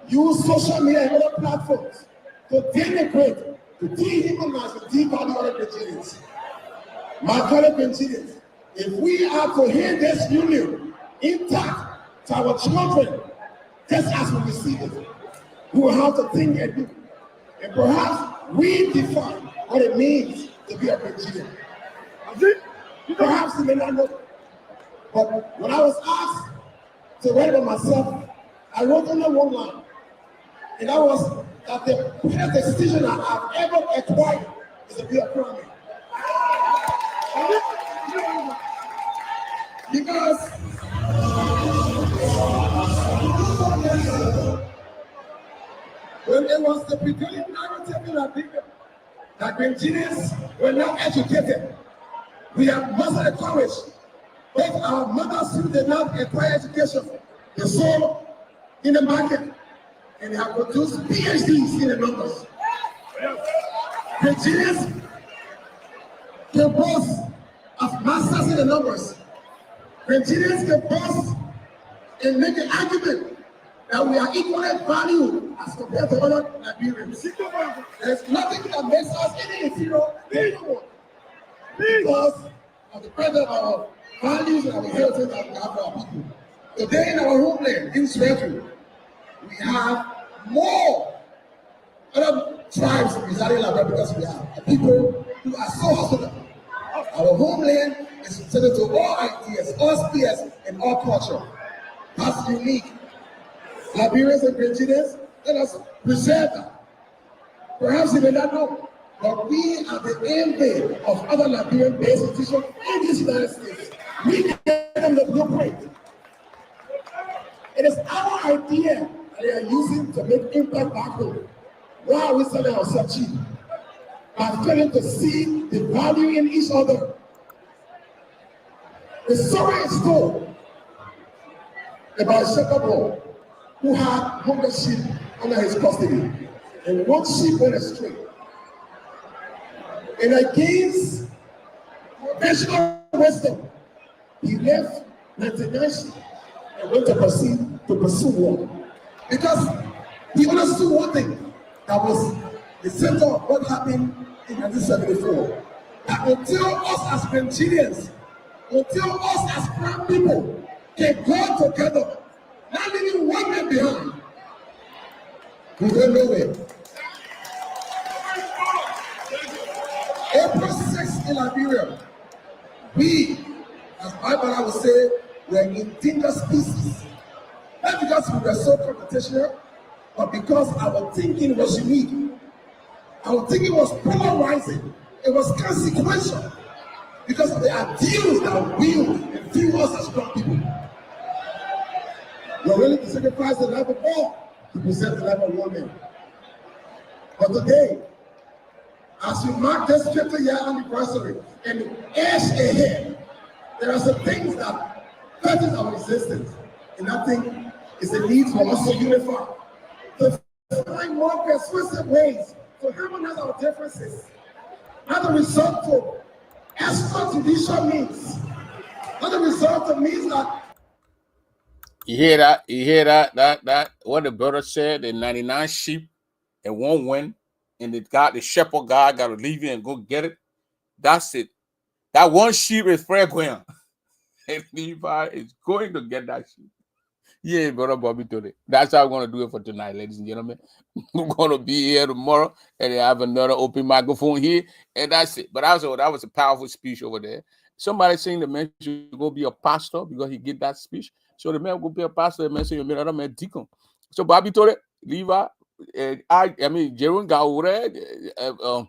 use social media and other platforms to denigrate, to dehumanize, to devalue other Grenadians. My fellow Grenadians, if we are to hear this union intact to our children, just as we receive it, we will have to think and do, and perhaps redefine what it means to be a Grenadian. Perhaps you may not know, but when I was asked to write about myself, I wrote only one line, and that was that the greatest decision I've ever acquired is to be a Grammy. Because when it was the prevailing narrative in Liberia that Nigerians were not educated, we have mustered the courage. Both our mothers who did not acquire education, they sold in the market, and they have produced PhDs in the numbers. Nigerians can boast of masters in the numbers. Nigerians can boast and make an argument that we are equally valued as compared to other Liberians. There's nothing that makes us any inferior than anyone, because of the breadth of our values and our heritage that we have for our people. Today in our homeland, in Sweden, we have more other tribes residing in Liberia because we have people who are so hospitable. Our homeland is centered to all ideas, all spheres, and all culture. That's unique. Liberians and Grenadians, let us preserve that. Perhaps you may not know, but we are the envy of other Liberian-based institutions in these United States. We give them the blueprint. It is our idea that they are using to make impact back home. Why are we selling ourselves cheap? By failing to see the value in each other. The story is told about a shepherd boy who had 100 sheep under his custody, and one sheep went astray. And against conventional wisdom, he left 99 sheep and went to pursue one. Because he understood one thing that was the center of what happened in 1974. That until us as Nigerians, until us as brown people can go together, not leaving one man behind, we go nowhere. April 6th in Liberia, we, as my brother would say, were an endangered species. Not because we were so computational, but because our thinking was unique. Our thinking was polarizing. It was consequential because of the ideals that will and fuel us as black people. We're willing to sacrifice the life of all to preserve the life of one man. But today, as we mark this 50-year anniversary and edge ahead, there are some things that threaten our existence, and that thing is the need for us to unify, to find more persuasive ways to harmonize our differences, not a result of extrajudicial means, not a result of means that. You hear that? You hear that? What the brother said, the 99 sheep and one win, and the shepherd guy got to leave you and go get it. That's it. That one sheep is fragrant. And Levi is going to get that sheep. Yeah, brother Bobby told it. That's how we're going to do it for tonight, ladies and gentlemen. We're going to be here tomorrow and have another open microphone here, and that's it. But also, that was a powerful speech over there. somebody saying the man should go be a pastor because he get that speech. So the man go be a pastor, the man say you made another man deacon. So Bobby told it, Levi, I mean Jerome Gaure,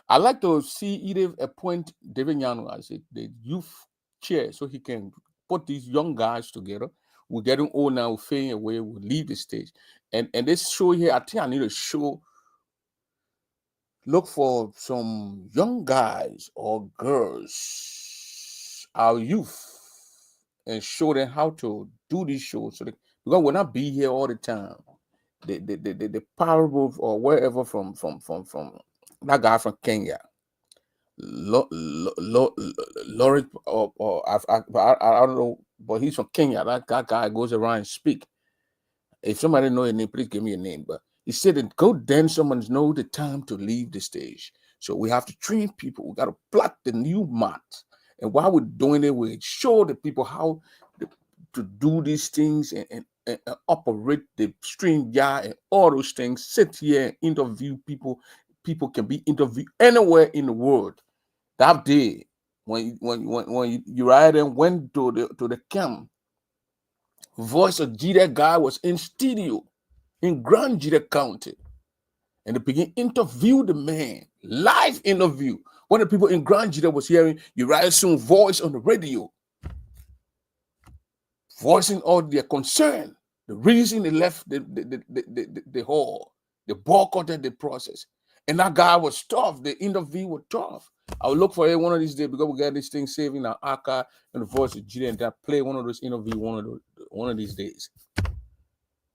I like to see Edith appoint David Nyano as the youth chair so he can put these young guys together. We're getting old now, we're fading away, we'll leave the stage. And this show here, I think I need a show. Look for some young guys or girls, our youth, and show them how to do these shows. So because we'll not be here all the time. The parable or wherever from that guy from Kenya, Laurie, or I don't know, but he's from Kenya. That guy goes around and speak. If somebody know your name, please give me a name. But he said that go then someone know the time to leave the stage. So we have to train people. We got to plot the new mat. And while we're doing it, we show the people how to do these things and operate the StreamYard and all those things. Sit here and interview people. People can be interviewed anywhere in the world. That day, when Uriah went to the camp, Voice of Jida guy was in studio in Grand Jida County. And they began to interview the man, live interview. One of the people in Grand Jida was hearing Uriah Soon voice on the radio, voicing all their concern, the reason they left the hall, they boycotted the process. And that guy was tough. The interview was tough. I will look for it one of these days because we got this thing saved in our archive and the Voice of Jida, and that play one of those interviews one of these days.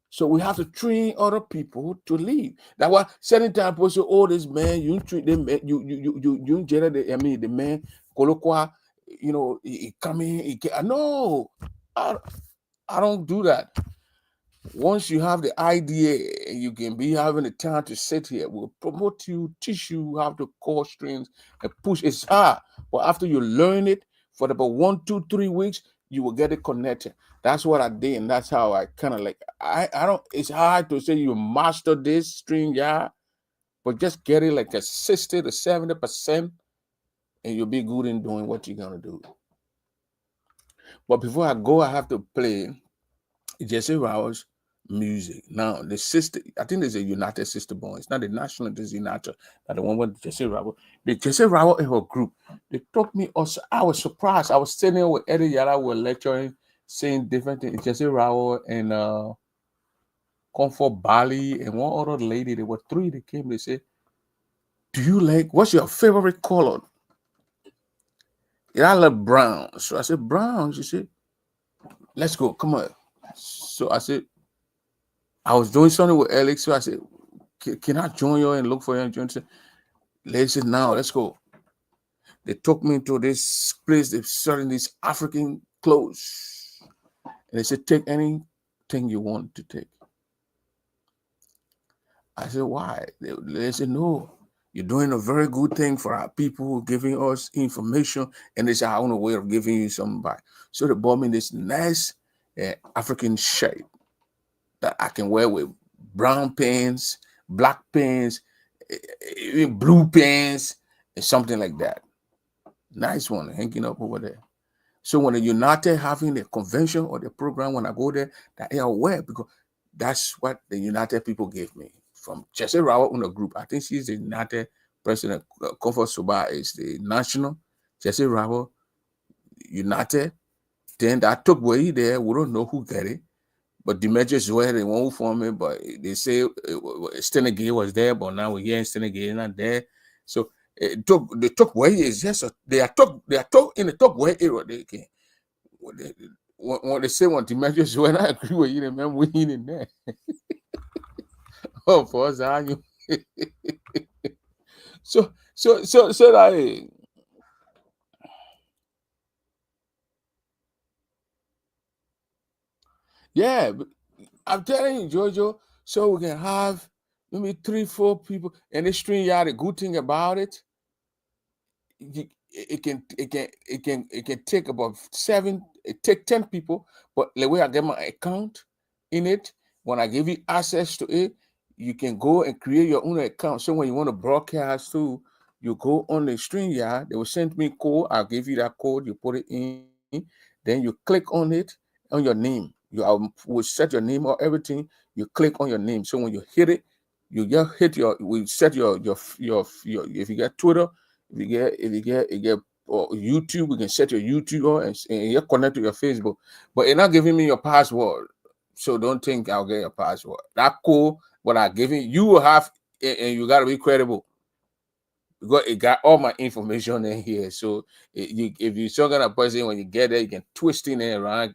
So we have to train other people to leave. That's why certain time people say, "Oh, this man, you treat them, you generate the man, Kolokwa, he come in, he get." No, I don't do that. Once you have the idea and you can be having the time to sit here, we'll promote you, teach you how to call strings and push. It's hard, but after you learn it for about 1, 2, 3 weeks, you will get it connected. That's what I did, and that's how I kind of like. I don't. It's hard to say you master this StreamYard, but just get it like a 60 to 70%, and you'll be good in doing what you're gonna do. But before I go, I have to play Jesse Rower's music. Now, the sister, I think there's a United Sister Boy. It's not the national, there's United, not the one with Jesse Rower. The Jesse Rower and her group, they took me also. I was surprised. I was sitting there with Eddie Yara, were lecturing, saying different things. Jesse Rower and Comfort Bali and one other lady. There were 3 that came. They said, "Do you like, what's your favorite color?" And I love brown. So I said, "Brown." She said, "Let's go. Come on." So I said, I was doing something with Alex. So I said, "Can I join you and look for you?" And John said, "Let's say now, let's go." They took me to this place. They're selling these African clothes. And they said, "Take anything you want to take." I said, "Why?" They said, "No, you're doing a very good thing for our people, giving us information." And they said, "I want a way of giving you something back." So they bought me this nice African shirt that I can wear with brown pants, black pants, blue pants, and something like that. Nice one hanging up over there. So when the United having the convention or the program, when I go there, that I wear, because that's what the United people gave me. From Jesse Rower on the group. I think she's the United president. Comfort Soba is the national. Jesse Rower, United. Then that took way there. We don't know who got it. But the measures were the one who formed it. But they say Stenegay was there, but now we're here in Stenegay not there. So they took way is just they are took in the top way area. They can when they say when the measures were, I agree with you, man. We in there. Oh, for us, I knew. So that. Yeah, I'm telling you, Jojo. So we can have maybe 3, 4 people, and this StreamYard. The good thing about it, it can take about 7. It take 10 people, but the way I get my account in it, when I give you access to it, you can go and create your own account. So when you want to broadcast to You go on the StreamYard, they will send me code. I'll give you that code. You put it in, then you click on it on your name. Will set your name or everything. You click on your name. So when you hit it, you just hit we set your if you get Twitter, if you get or YouTube, we can set your YouTube and you connect to your Facebook. But you're not giving me your password. So don't think I'll get your password. That code, what I give you will have, and you gotta be credible. Because it got all my information in here. So if you're talking to a person, when you get there, you can twist in there around,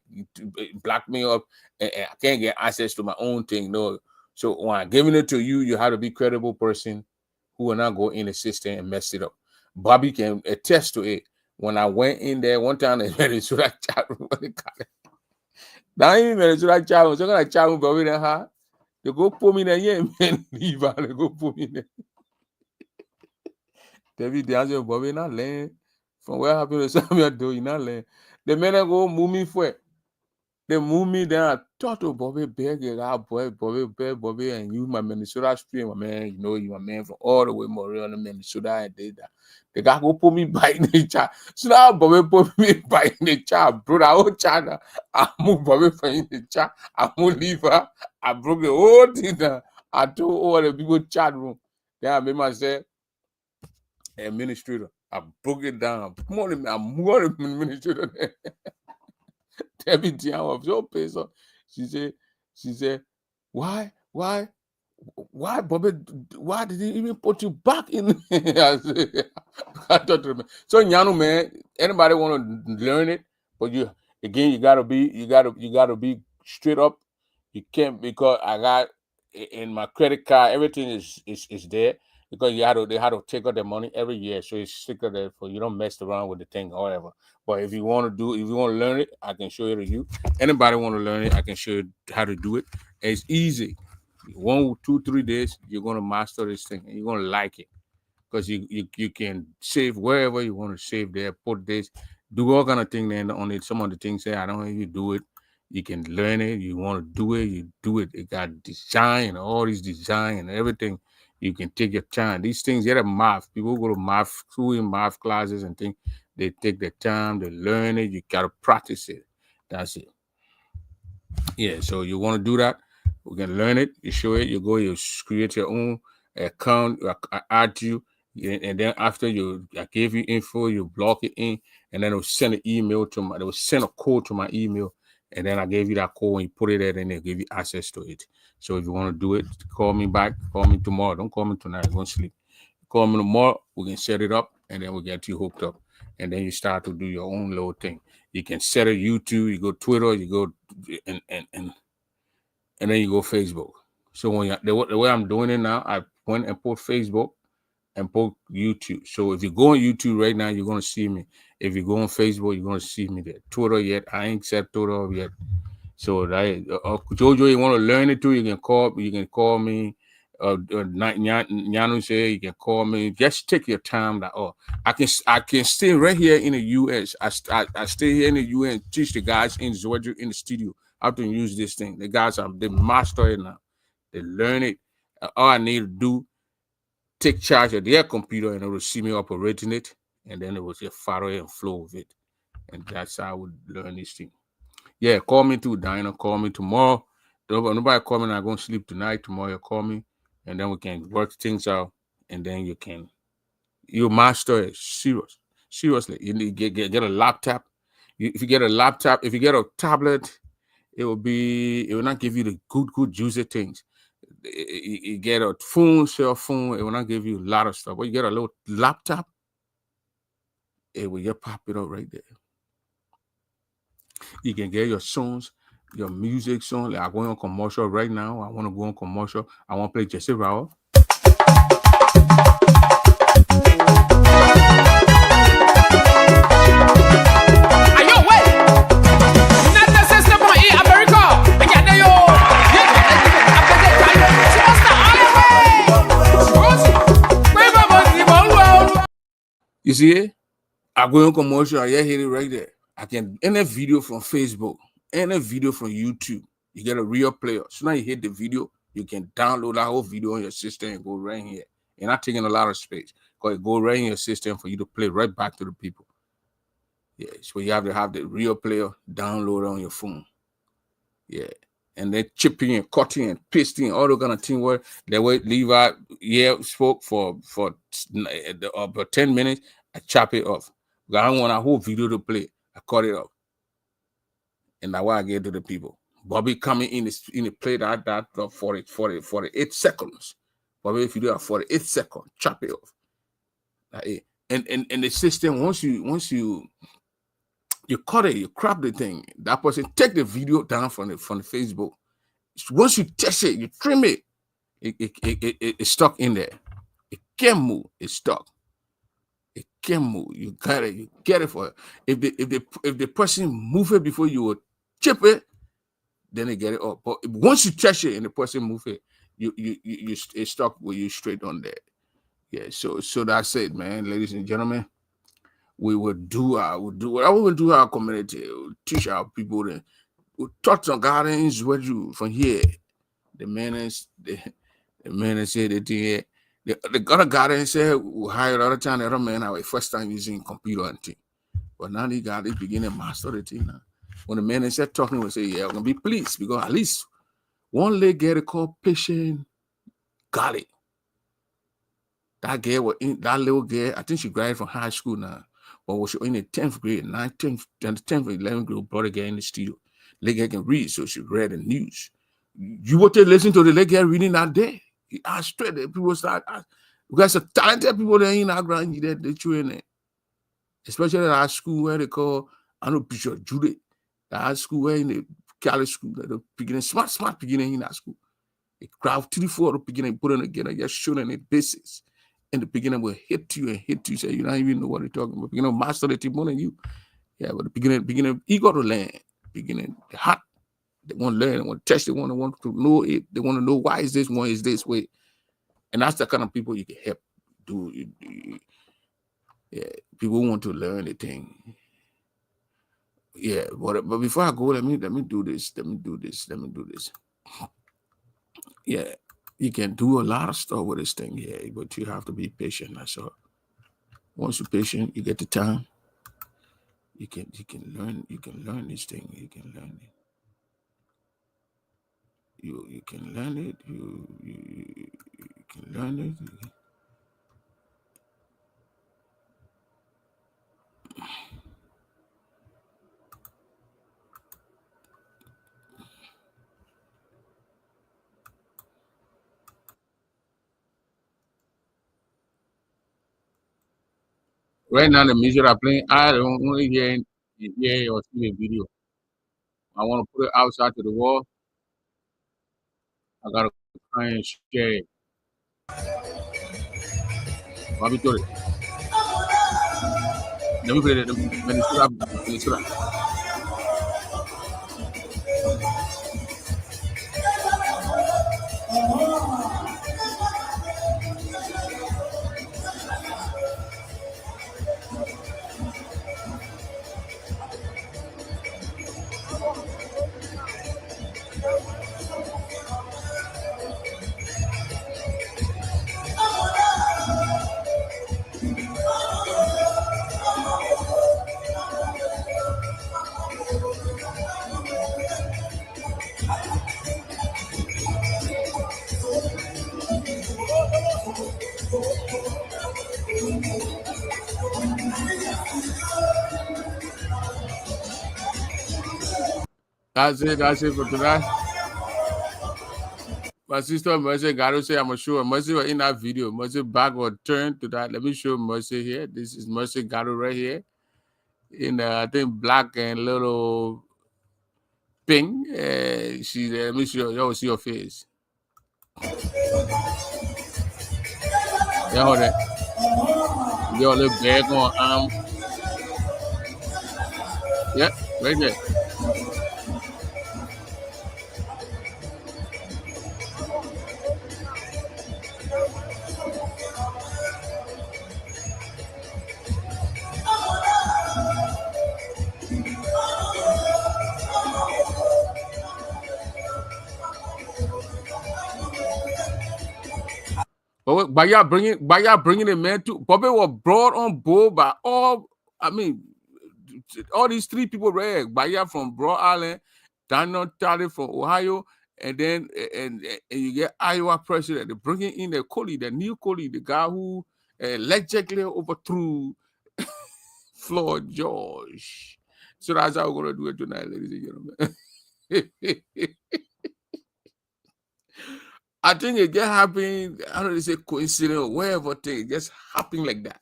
block me up, and I can't get access to my own thing. No. So when I'm giving it to you, you have to be a credible person who will not go in the system and mess it up. Bobby can attest to it. When I went in there one time, they made it to that chat room. Now even made it to that chat room. So I chat room, Bobby, they go put me there, yeah, man, leave. They go put me there. David the answer Bobby not learn from where happened to Samuel do not learn. The men go move me for it. They move me down. I talk to Bobby beg Bobby, and you my Minnesota stream, my man. You know you my man from all the way Montreal, Minnesota, and did that. The guy go put me by in the chat. So now Bobby put me by in the chat, bro. I whole chat. I move Bobby from in the chat. I won't leave her. I broke the whole thing down. I told all the people chat room. Then I made myself administrator. I broke it down. I'm more administrator. Everything I was so pissed off. She said, why, Bobby? Why did he even put you back in? I thought, so Nyanu, man, anybody want to learn it, but you gotta be straight up. You can't, because I got in my credit card, everything is there. Because they had to take out the money every year, so it's sticker there for you don't mess around with the thing or whatever. But if you want to learn it, I can show it to you. Anybody want to learn it, I can show you how to do it. It's easy. 1, 2, 3 days, you're gonna master this thing, and you're gonna like it, because you can save wherever you want to save there. Put this, do all kind of thing. Then on it, some of the things there, I don't know if you do it. You can learn it. You want to do it, you do it. It got design, all these design and everything. You can take your time. These things, they're math. People go to math school, in math classes and things. They take their time, they learn it. You gotta practice it. That's it. Yeah, so you want to do that, we can learn it. You show it, you go, you create your own account, I add you, and then after I gave you info, you block it in, and then they'll send an email they will send a code to my email, and then I gave you that code, and you put it there, and they'll give you access to it. So if you want to do it, call me back, call me tomorrow. Don't call me tonight, go sleep. Call me tomorrow, we can set it up, and then we'll get you hooked up. And then you start to do your own little thing. You can set a YouTube, you go Twitter, you go and then you go Facebook. So when the way I'm doing it now, I went and put Facebook and put YouTube. So if you go on YouTube right now, you're gonna see me. If you go on Facebook, you're gonna see me there. Twitter yet, I ain't set Twitter up yet. So that Jojo, you want to learn it too? You can call me. Nyanu say you can call me. Just take your time. That I can stay right here in the US. I stay here in the US and teach the guys in Georgia in the studio how to use this thing. The guys they master it now. They learn it. All I need to do, take charge of their computer, and they will see me operating it, and then it will just follow and flow with it. And that's how I would learn this thing. Yeah, call me too, Dinah. Call me tomorrow. Nobody call me, I'm going to sleep tonight. Tomorrow you call me, and then we can work things out, and then you master it. Seriously. You need to get a laptop. If you get a laptop, if you get a tablet, it will not give you the good juicy things. You get a cell phone, it will not give you a lot of stuff. But you get a little laptop, it will just pop it up right there. You can get your songs, your music song. Like I'm going on commercial right now. I want to go on commercial. I want to play Jesse Rao. You see it? I go on commercial. I hear it right there. I can any video from Facebook, any video from YouTube. You get a real player. So now you hit the video, you can download that whole video on your system and go right here. You're not taking a lot of space. because it go right in your system for you to play right back to the people. Yeah, so you have to have the real player download on your phone. Yeah, and then chipping and cutting and pasting, all the kind of thing where they will leave out. Yeah, spoke for about 10 minutes. I chop it off. Because I don't want a whole video to play. I cut it off, and that's why I get to the people. Bobby coming in the play that 48 seconds. Bobby, if you do a 48 seconds, chop it off. And the system, once you cut it, you crop the thing, that person take the video down from the Facebook. Once you test it, you trim it, it's stuck in there. It can't move, it's stuck. It can't move. You got it, you get it for it. If the person move it before you would chip it, then they get it up. But once you touch it and the person move it, it's stuck with you straight on there. Yeah, so that's it, man, ladies and gentlemen. We will do whatever we do our community. We'll teach our people. We'll touch on gardens where you from here. The man is said that the other garden said we hire other time. The other man our first time using computer and thing. But now the guy is beginning to master the thing now. When the man is talking, we say, yeah, we're gonna be pleased because at least one lady get a call patient got it. That girl was in that little girl, I think she graduated from high school now. But was she in the 10th grade, 9th, 10th, 10th, 11th grade, brought a girl in the studio. The girl can read, so she read the news. You were to listen to the little girl reading that day. He asked straight, people start asking. Because some talented people there in our ground, they train it. Especially at our school where they call, I know Bishop Judy. Our school where in the college school, the beginning, smart beginning in our school. They crowd 3-4 the beginning, put it together, just showing the basics. In the beginning will hit you, say you don't even know what they're talking about. Beginning master the team more than you. Yeah, but the beginning, you got to learn. Beginning, the hot, they want to learn, they want to test, they want to know it, they want to know why is this one is this way. And that's the kind of people you can help do. Yeah, people want to learn the thing. Yeah, but before I go, let me do this. Yeah. You can do a lot of stuff with this thing here, but you have to be patient. That's all. Once you're patient, you get the time. You can learn. You can learn this thing. You can learn it. You can learn it. You can learn it. Right now, the music I'm playing, I don't only hear or see a video. I want to put it outside to the wall. I gotta try and share it. Bobby told it. Let me play it. Venezuela. That's it for tonight. My sister Mercy got to say, I'm sure Mercy was in that video. Mercy back or turn to that. Let me show Mercy here. This is Mercy Gato right here. In I think black and little pink. She let me show you see your face. Yo, that your little bag on yeah, right there. But by y'all bringing the man to Bobby was brought on board by all. I mean, all these three people right. Baya from Broad Island, Daniel Talley from Ohio, and then and you get Iowa president. They're bringing in the Coley, the new Coley, the guy who allegedly overthrew Floyd George. So that's how we're gonna do it tonight, ladies and gentlemen. I think it just happened. I don't know, say coincidence or whatever thing. It just happened like that.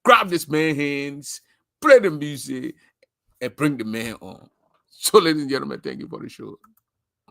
Grab this man's hands, play the music, and bring the man on. So, ladies and gentlemen, thank you for the show.